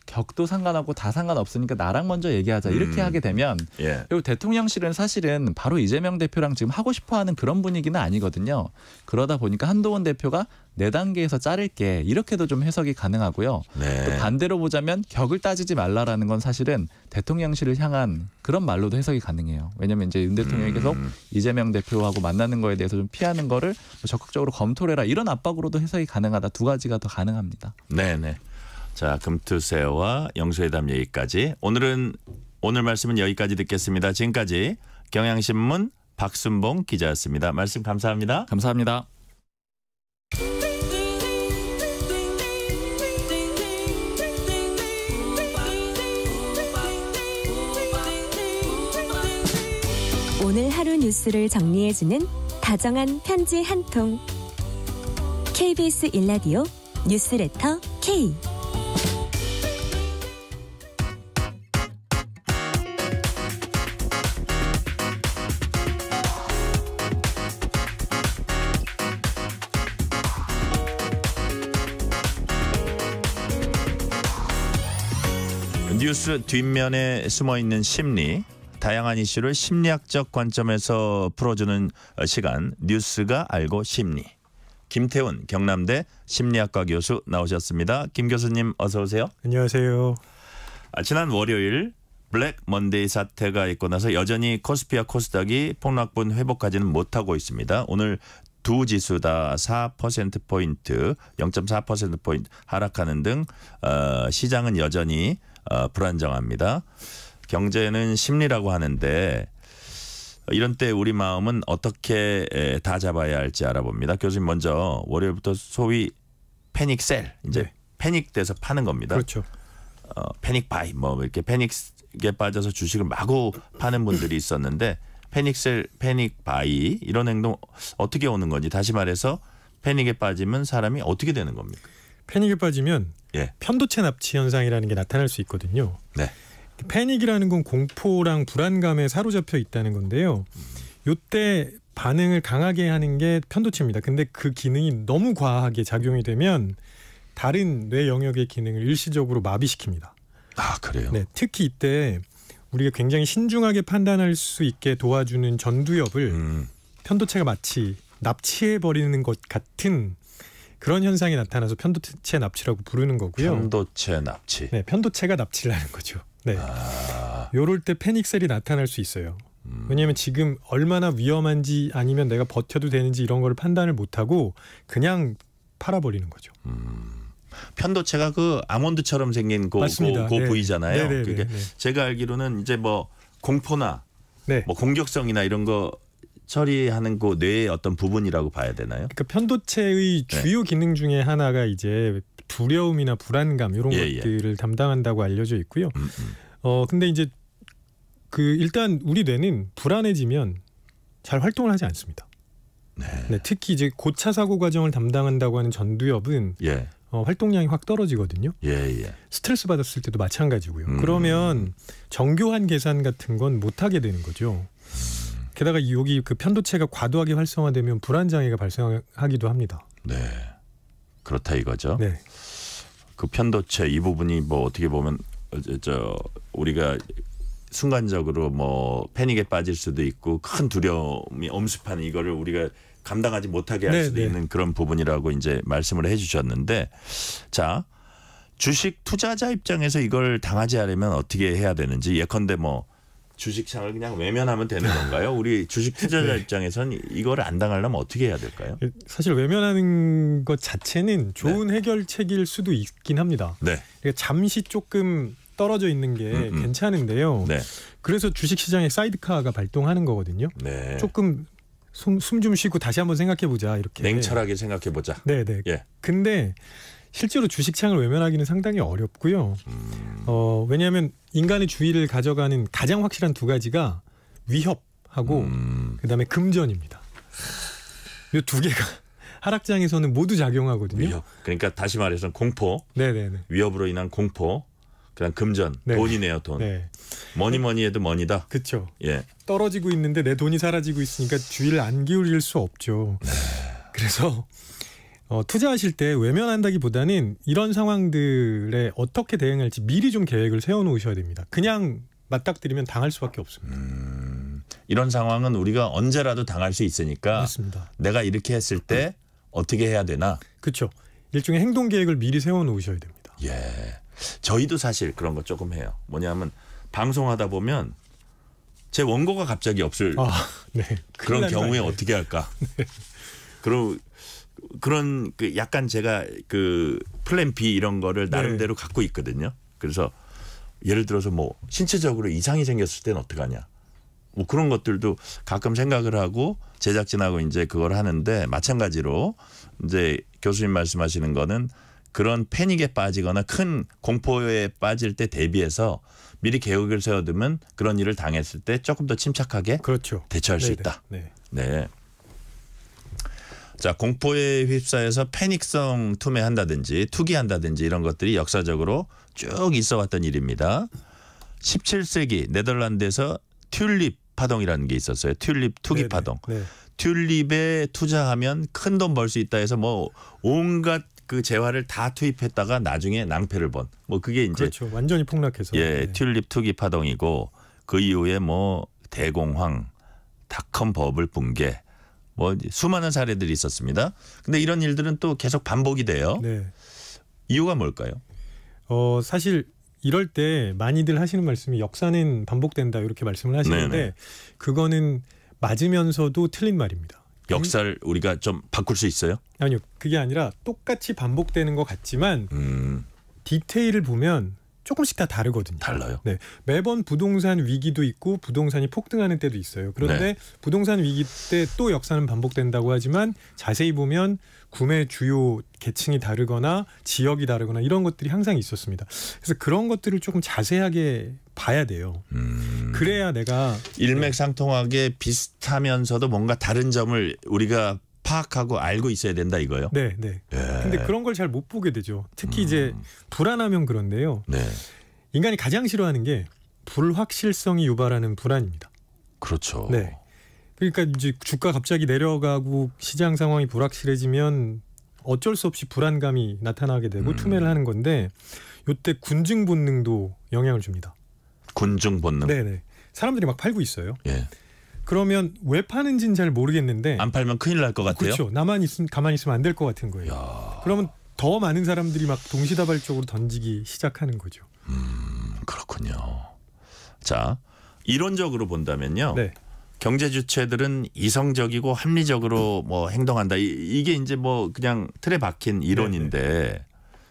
격도 상관없고 다 상관없으니까 나랑 먼저 얘기하자, 이렇게 하게 되면 그리고 대통령실은 사실은 바로 이재명 대표랑 지금 하고 싶어하는 그런 분위기는 아니거든요. 그러다 보니까 한동훈 대표가 내 단계에서 자를게, 이렇게도 좀 해석이 가능하고요. 또 반대로 보자면 격을 따지지 말라라는 건 사실은 대통령실을 향한 그런 말로도 해석이 가능해요. 왜냐하면 이제 윤 대통령이 계속 이재명 대표하고 만나는 거에 대해서 좀 피하는 거를 적극적으로 검토를 해라, 이런 압박으로도 해석이 가능하다. 두 가지가 더 가능합니다. 네네. 자, 금투세와 영수회담 얘기까지. 오늘 말씀은 여기까지 듣겠습니다. 지금까지 경향신문 박순봉 기자였습니다. 말씀 감사합니다. 감사합니다. 오늘 하루 뉴스를 정리해주는 다정한 편지 한 통. KBS 1라디오 뉴스레터 K. 뉴스 뒷면에 숨어있는 심리, 다양한 이슈를 심리학적 관점에서 풀어주는 시간, 뉴스가 알고 심리. 김태훈 경남대 심리학과 교수 나오셨습니다. 김 교수님 어서 오세요. 안녕하세요. 지난 월요일 블랙 먼데이 사태가 있고 나서 여전히 코스피와 코스닥이 폭락분 회복하지는 못하고 있습니다. 오늘 두 지수 다 4%포인트, 0.4%포인트 하락하는 등 시장은 여전히 불안정합니다. 경제는 심리라고 하는데 이런 때 우리 마음은 어떻게 다 잡아야 할지 알아봅니다. 교수님 먼저 월요일부터 소위 패닉셀, 이제 패닉돼서 파는 겁니다. 그렇죠. 패닉 바이, 뭐 이렇게 패닉에 빠져서 주식을 마구 파는 분들이 있었는데 패닉셀, 패닉 바이 이런 행동 어떻게 오는 건지, 다시 말해서 패닉에 빠지면 사람이 어떻게 되는 겁니까? 패닉에 빠지면 편도체 납치 현상이라는 게 나타날 수 있거든요. 네. 패닉이라는 건 공포랑 불안감에 사로잡혀 있다는 건데요. 요때 반응을 강하게 하는 게 편도체입니다. 근데 그 기능이 너무 과하게 작용이 되면 다른 뇌 영역의 기능을 일시적으로 마비시킵니다. 아, 그래요? 네, 특히 이때 우리가 굉장히 신중하게 판단할 수 있게 도와주는 전두엽을 편도체가 마치 납치해 버리는 것 같은 그런 현상이 나타나서 편도체 납치라고 부르는 거고요. 편도체 납치. 네, 편도체가 납치를 하는 거죠. 네. 요럴 때 패닉셀이 나타날 수 있어요. 왜냐하면 지금 얼마나 위험한지 아니면 내가 버텨도 되는지 이런 걸 판단을 못하고 그냥 팔아버리는 거죠. 편도체가 그 아몬드처럼 생긴 그 부위잖아요. 네네네. 그게 제가 알기로는 이제 뭐 공포나 뭐 공격성이나 이런 거 처리하는 그 뇌의 어떤 부분이라고 봐야 되나요? 그러니까 편도체의 주요 기능 중에 하나가 이제 두려움이나 불안감 이런 것들을 담당한다고 알려져 있고요. 근데 이제 그 일단 우리 뇌는 불안해지면 잘 활동을 하지 않습니다. 네, 특히 이제 고차 사고 과정을 담당한다고 하는 전두엽은 활동량이 확 떨어지거든요. 스트레스 받았을 때도 마찬가지고요. 그러면 정교한 계산 같은 건 못하게 되는 거죠. 게다가 여기 그 편도체가 과도하게 활성화되면 불안 장애가 발생하기도 합니다. 네, 그렇다 이거죠. 네. 그 편도체 이 부분이 뭐 어떻게 보면 우리가 순간적으로 뭐 패닉에 빠질 수도 있고 큰 두려움이 엄습하는 이거를 우리가 감당하지 못하게 할 수도 있는 그런 부분이라고 이제 말씀을 해주셨는데, 자, 주식 투자자 입장에서 이걸 당하지 않으면 어떻게 해야 되는지, 예컨대 뭐 주식창을 그냥 외면하면 되는 건가요? 우리 주식 투자자 입장에서는 이걸 안 당하려면 어떻게 해야 될까요? 사실 외면하는 것 자체는 좋은 해결책일 수도 있긴 합니다. 그러니까 잠시 조금 떨어져 있는 게 괜찮은데요. 그래서 주식시장에 사이드카가 발동하는 거거든요. 조금 숨 좀 쉬고 다시 한번 생각해보자 이렇게. 냉철하게 생각해보자. 네네. 근데 실제로 주식창을 외면하기는 상당히 어렵고요. 왜냐하면 인간의 주의를 가져가는 가장 확실한 두 가지가 위협하고 그다음에 금전입니다. 이 두 개가 하락장에서는 모두 작용하거든요. 위협. 그러니까 다시 말해서 공포. 네네네. 위협으로 인한 공포. 그다음 금전. 돈이네요, 돈. 뭐니 해도 머니다. 그렇죠. 떨어지고 있는데 내 돈이 사라지고 있으니까 주의를 안 기울일 수 없죠. 그래서 투자하실 때 외면한다기보다는 이런 상황들에 어떻게 대응할지 미리 좀 계획을 세워놓으셔야 됩니다. 그냥 맞닥뜨리면 당할 수밖에 없습니다. 이런 상황은 우리가 언제라도 당할 수 있으니까 맞습니다. 내가 이렇게 했을 때 어떻게 해야 되나? 그렇죠. 일종의 행동 계획을 미리 세워놓으셔야 됩니다. 저희도 사실 그런 거 조금 해요. 뭐냐면 방송하다 보면 제 원고가 갑자기 없을 그런 경우에 어떻게 할까? 그런 그 약간 제가 그 플랜 B 이런 거를 나름대로 갖고 있거든요. 그래서 예를 들어서 뭐 신체적으로 이상이 생겼을 때는 어떡하냐. 뭐 그런 것들도 가끔 생각을 하고 제작진하고 이제 그걸 하는데, 마찬가지로 이제 교수님 말씀하시는 거는 그런 패닉에 빠지거나 큰 공포에 빠질 때 대비해서 미리 계획을 세워두면 그런 일을 당했을 때 조금 더 침착하게 대처할 수 있다. 자, 공포에 휩싸여서 패닉성 투매한다든지 투기한다든지 이런 것들이 역사적으로 쭉 있어왔던 일입니다. 17세기 네덜란드에서 튤립 파동이라는 게 있었어요. 튤립 투기 파동. 튤립에 투자하면 큰 돈 벌 수 있다 해서 뭐 온갖 그 재화를 다 투입했다가 나중에 낭패를 본. 뭐 그게 이제 완전히 폭락해서. 튤립 투기 파동이고, 그 이후에 뭐 대공황, 닷컴 버블 붕괴, 뭐 수많은 사례들이 있었습니다. 근데 이런 일들은 또 계속 반복이 돼요. 이유가 뭘까요? 사실 이럴 때 많이들 하시는 말씀이 역사는 반복된다 이렇게 말씀을 하시는데 그거는 맞으면서도 틀린 말입니다. 역사를 우리가 좀 바꿀 수 있어요? 아니요. 그게 아니라 똑같이 반복되는 것 같지만 디테일을 보면 조금씩 다 다르거든요. 달라요. 매번 부동산 위기도 있고 부동산이 폭등하는 때도 있어요. 그런데 부동산 위기 때 또 역사는 반복된다고 하지만 자세히 보면 구매 주요 계층이 다르거나 지역이 다르거나 이런 것들이 항상 있었습니다. 그래서 그런 것들을 조금 자세하게 봐야 돼요. 그래야 내가 일맥상통하게 비슷하면서도 뭔가 다른 점을 우리가 파악하고 알고 있어야 된다 이거요? 근데 그런 걸 잘 못 보게 되죠. 특히 이제 불안하면 그런데요. 인간이 가장 싫어하는 게 불확실성이 유발하는 불안입니다. 그렇죠. 그러니까 이제 주가 갑자기 내려가고 시장 상황이 불확실해지면 어쩔 수 없이 불안감이 나타나게 되고 투매를 하는 건데, 이때 군중 본능도 영향을 줍니다. 군중 본능? 사람들이 막 팔고 있어요. 그러면 왜 파는지는 잘 모르겠는데 안 팔면 큰일 날 것 같아요. 그렇죠. 가만히 있으면 안 될 것 같은 거예요. 그러면 더 많은 사람들이 막 동시다발적으로 던지기 시작하는 거죠. 그렇군요. 자, 이론적으로 본다면요. 네. 경제 주체들은 이성적이고 합리적으로 뭐 행동한다. 이게 이제 뭐 그냥 틀에 박힌 이론인데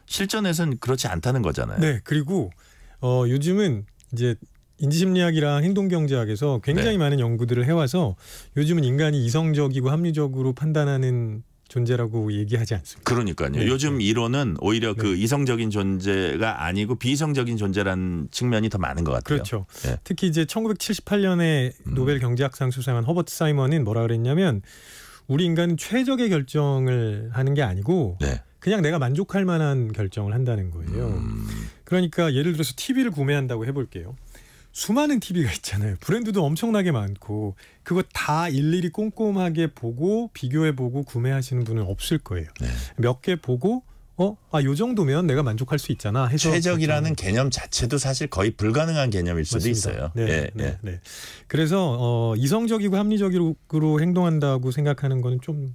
실전에서는 그렇지 않다는 거잖아요. 네. 그리고 요즘은 이제 인지심리학이랑 행동경제학에서 굉장히 많은 연구들을 해와서 요즘은 인간이 이성적이고 합리적으로 판단하는 존재라고 얘기하지 않습니다. 그러니까요. 네. 요즘 이론은 오히려 그 이성적인 존재가 아니고 비이성적인 존재라는 측면이 더 많은 것 같아요. 그렇죠. 네. 특히 이제 1978년에 노벨 경제학상 수상한 허버트 사이먼은 뭐라 그랬냐면 우리 인간은 최적의 결정을 하는 게 아니고 그냥 내가 만족할 만한 결정을 한다는 거예요. 그러니까 예를 들어서 TV를 구매한다고 해볼게요. 수많은 TV가 있잖아요. 브랜드도 엄청나게 많고 그거 다 일일이 꼼꼼하게 보고 비교해보고 구매하시는 분은 없을 거예요. 몇 개 보고 요 정도면 내가 만족할 수 있잖아 해서 최적이라는 개념 자체도 사실 거의 불가능한 개념일 수도 맞습니다. 있어요. 네. 그래서 이성적이고 합리적으로 행동한다고 생각하는 거는 좀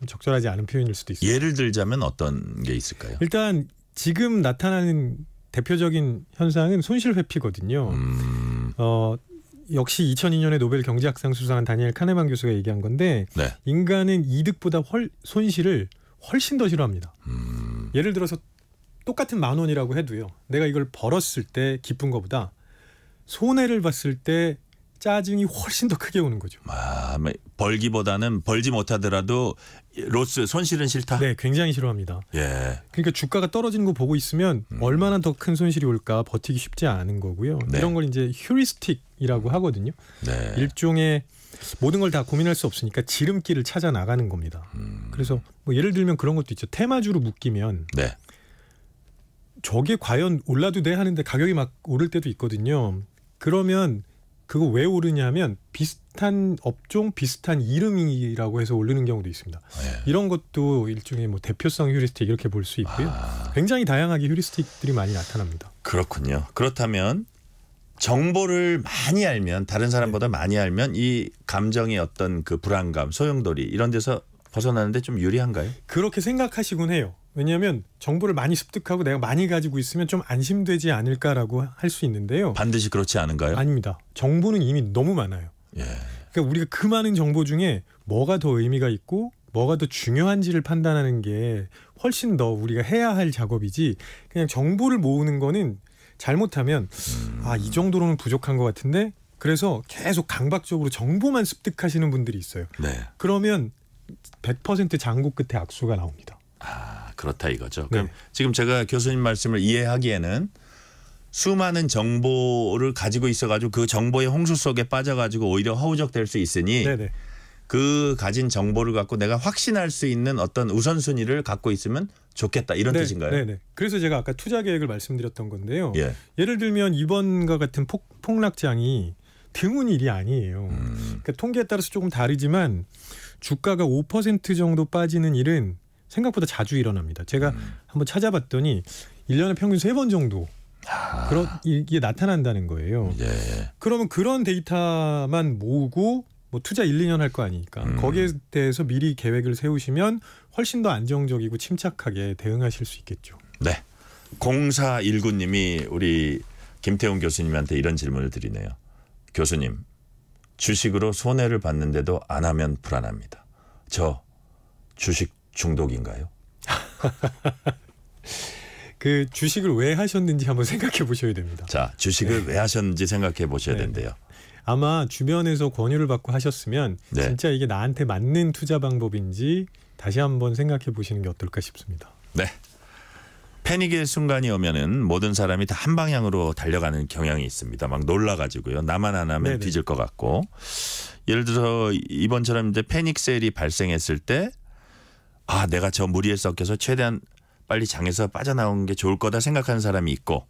적절하지 않은 표현일 수도 있어요. 예를 들자면 어떤 게 있을까요? 일단 지금 나타나는 대표적인 현상은 손실 회피거든요. 역시 2002년에 노벨 경제학상 수상한 다니엘 카네만 교수가 얘기한 건데 인간은 이득보다 손실을 훨씬 더 싫어합니다. 예를 들어서 똑같은 10,000원이라고 해도요. 내가 이걸 벌었을 때 기쁜 것보다 손해를 봤을 때 짜증이 훨씬 더 크게 오는 거죠. 벌기보다는 벌지 못하더라도 로스 손실은 싫다. 네, 굉장히 싫어합니다. 그러니까 주가가 떨어지는 거 보고 있으면 얼마나 더 큰 손실이 올까 버티기 쉽지 않은 거고요. 이런 걸 이제 휴리스틱이라고 하거든요. 일종의 모든 걸 다 고민할 수 없으니까 지름길을 찾아 나가는 겁니다. 그래서 뭐 예를 들면 그런 것도 있죠. 테마주로 묶이면 저게 과연 올라도 돼 하는데 가격이 막 오를 때도 있거든요. 그러면 그거 왜 오르냐면 비슷한 업종 비슷한 이름이라고 해서 오르는 경우도 있습니다. 이런 것도 일종의 뭐 대표성 휴리스틱 이렇게 볼 수 있고요. 굉장히 다양하게 휴리스틱들이 많이 나타납니다. 그렇군요. 그렇다면 정보를 많이 알면 다른 사람보다 많이 알면 이 감정의 어떤 그 불안감, 소용돌이 이런 데서 벗어나는데 좀 유리한가요? 그렇게 생각하시곤 해요. 왜냐하면 정보를 많이 습득하고 내가 많이 가지고 있으면 좀 안심되지 않을까라고 할 수 있는데요. 반드시 그렇지 않은가요? 아닙니다. 정보는 이미 너무 많아요. 그러니까 우리가 그 많은 정보 중에 뭐가 더 의미가 있고 뭐가 더 중요한지를 판단하는 게 훨씬 더 우리가 해야 할 작업이지 그냥 정보를 모으는 거는 잘못하면 이 정도로는 부족한 것 같은데 그래서 계속 강박적으로 정보만 습득하시는 분들이 있어요. 그러면 100% 장고 끝에 악수가 나옵니다. 그렇다 이거죠. 그럼 지금 제가 교수님 말씀을 이해하기에는 수많은 정보를 가지고 있어가지고 그 정보의 홍수 속에 빠져가지고 오히려 허우적될 수 있으니 그 가진 정보를 갖고 내가 확신할 수 있는 어떤 우선순위를 갖고 있으면 좋겠다 이런 뜻인가요? 그래서 제가 아까 투자 계획을 말씀드렸던 건데요. 예를 들면 이번과 같은 폭락장이 드문 일이 아니에요. 그러니까 통계에 따라서 조금 다르지만 주가가 5% 정도 빠지는 일은 생각보다 자주 일어납니다. 제가 한번 찾아봤더니 1년에 평균 3번 정도 이게 나타난다는 거예요. 그러면 그런 데이터만 모으고 뭐 투자 1, 2년 할 거 아니니까 거기에 대해서 미리 계획을 세우시면 훨씬 더 안정적이고 침착하게 대응하실 수 있겠죠. 0419님이 우리 김태훈 교수님한테 이런 질문을 드리네요. 교수님, 주식으로 손해를 봤는데도 안 하면 불안합니다. 저 주식 중독인가요? 그 주식을 왜 하셨는지 한번 생각해 보셔야 됩니다. 자, 주식을 왜 하셨는지 생각해 보셔야 된대요. 아마 주변에서 권유를 받고 하셨으면 진짜 이게 나한테 맞는 투자 방법인지 다시 한번 생각해 보시는 게 어떨까 싶습니다. 패닉의 순간이 오면은 모든 사람이 다 한 방향으로 달려가는 경향이 있습니다. 막 놀라가지고요. 나만 안 하면 뒤질 것 같고. 예를 들어 이번처럼 이제 패닉 세일이 발생했을 때 내가 저 무리에 섞여서 최대한 빨리 장에서 빠져나오는 게 좋을 거다 생각하는 사람이 있고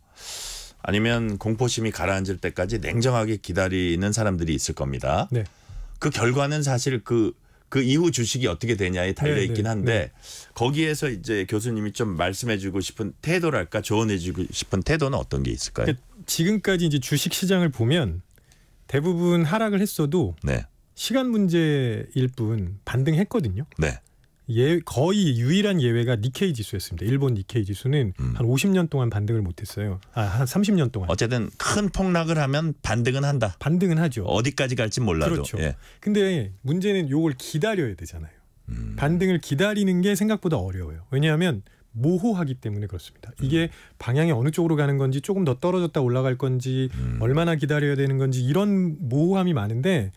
아니면 공포심이 가라앉을 때까지 냉정하게 기다리는 사람들이 있을 겁니다. 그 결과는 사실 그 이후 주식이 어떻게 되냐에 달려 있긴 한데 거기에서 이제 교수님이 좀 말씀해주고 싶은 태도랄까 조언해주고 싶은 태도는 어떤 게 있을까요? 지금까지 이제 주식 시장을 보면 대부분 하락을 했어도 시간 문제일 뿐 반등했거든요. 네. 거의 유일한 예외가 니케이 지수였습니다. 일본 니케이 지수는 한 50년 동안 반등을 못했어요. 한 30년 동안. 어쨌든 큰 폭락을 하면 반등은 한다. 반등은 하죠. 어디까지 갈지 몰라도. 그렇죠. 근데 문제는 요걸 기다려야 되잖아요. 반등을 기다리는 게 생각보다 어려워요. 왜냐하면 모호하기 때문에 그렇습니다. 이게 방향이 어느 쪽으로 가는 건지, 조금 더 떨어졌다 올라갈 건지, 얼마나 기다려야 되는 건지, 이런 모호함이 많은데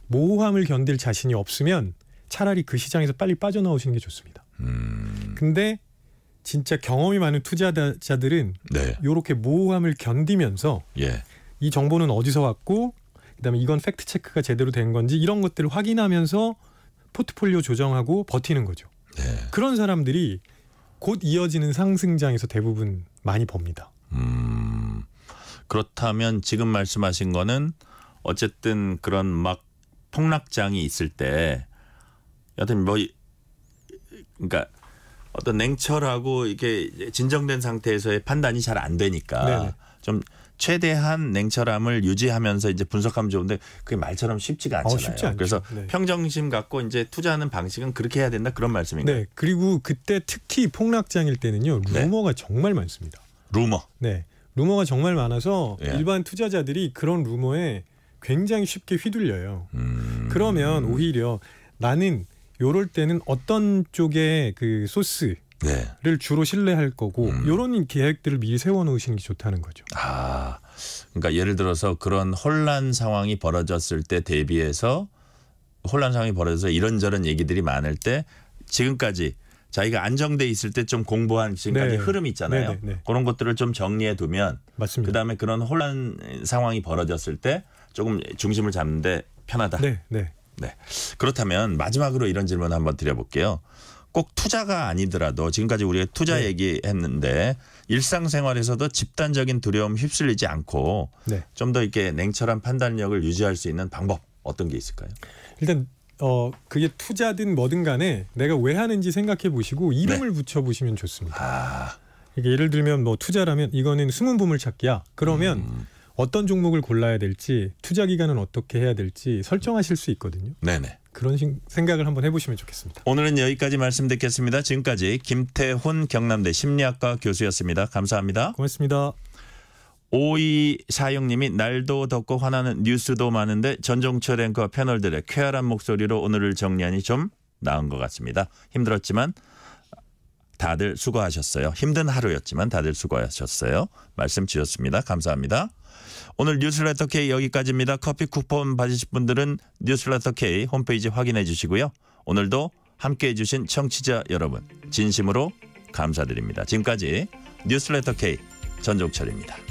모호함을 견딜 자신이 없으면 차라리 그 시장에서 빨리 빠져나오시는 게 좋습니다. 근데 진짜 경험이 많은 투자자들은 이렇게 모호함을 견디면서 이 정보는 어디서 왔고, 그다음에 이건 팩트 체크가 제대로 된 건지, 이런 것들을 확인하면서 포트폴리오 조정하고 버티는 거죠. 그런 사람들이 곧 이어지는 상승장에서 대부분 많이 봅니다. 그렇다면 지금 말씀하신 거는 어쨌든 그런 막 폭락장이 있을 때 여튼 뭐 그러니까 어떤 냉철하고 이게 진정된 상태에서의 판단이 잘 안 되니까 좀 최대한 냉철함을 유지하면서 이제 분석하면 좋은데 그게 말처럼 쉽지가 않잖아요. 쉽지 않죠. 그래서 평정심 갖고 이제 투자하는 방식은 그렇게 해야 된다, 그런 말씀인가요? 네. 그리고 그때 특히 폭락장일 때는요, 루머가 정말 많습니다. 루머. 네. 루머가 정말 많아서 일반 투자자들이 그런 루머에 굉장히 쉽게 휘둘려요. 그러면 오히려 나는 요럴 때는 어떤 쪽의 그 소스를 주로 신뢰할 거고, 요런 계획들을 미리 세워놓으시는 게 좋다는 거죠. 그러니까 예를 들어서 그런 혼란 상황이 벌어졌을 때 대비해서, 혼란 상황이 벌어져서 이런저런 얘기들이 많을 때 지금까지 자기가 안정돼 있을 때 좀 공부한 지금까지 흐름이 있잖아요. 그런 것들을 좀 정리해 두면, 그다음에 그런 혼란 상황이 벌어졌을 때 조금 중심을 잡는데 편하다. 네. 그렇다면 마지막으로 이런 질문 한번 드려볼게요. 꼭 투자가 아니더라도 지금까지 우리가 투자 얘기했는데 일상생활에서도 집단적인 두려움 휩쓸리지 않고 좀 더 이렇게 냉철한 판단력을 유지할 수 있는 방법, 어떤 게 있을까요? 일단 그게 투자든 뭐든 간에 내가 왜 하는지 생각해 보시고 이름을 붙여보시면 좋습니다. 이게 예를 들면 뭐 투자라면 이거는 숨은 보물찾기야. 그러면 어떤 종목을 골라야 될지, 투자 기간은 어떻게 해야 될지 설정하실 수 있거든요. 그런 생각을 한번 해보시면 좋겠습니다. 오늘은 여기까지 말씀 듣겠습니다. 지금까지 김태훈 경남대 심리학과 교수였습니다. 감사합니다. 고맙습니다. 5246님이 날도 덥고 화나는 뉴스도 많은데 전종철 앵커 패널들의 쾌활한 목소리로 오늘을 정리하니 좀 나은 것 같습니다. 힘들었지만 다들 수고하셨어요. 힘든 하루였지만 다들 수고하셨어요. 말씀 주셨습니다. 감사합니다. 오늘 뉴스레터 K 여기까지입니다. 커피 쿠폰 받으실 분들은 뉴스레터 K 홈페이지 확인해 주시고요. 오늘도 함께해 주신 청취자 여러분 진심으로 감사드립니다. 지금까지 뉴스레터 K 전종철입니다.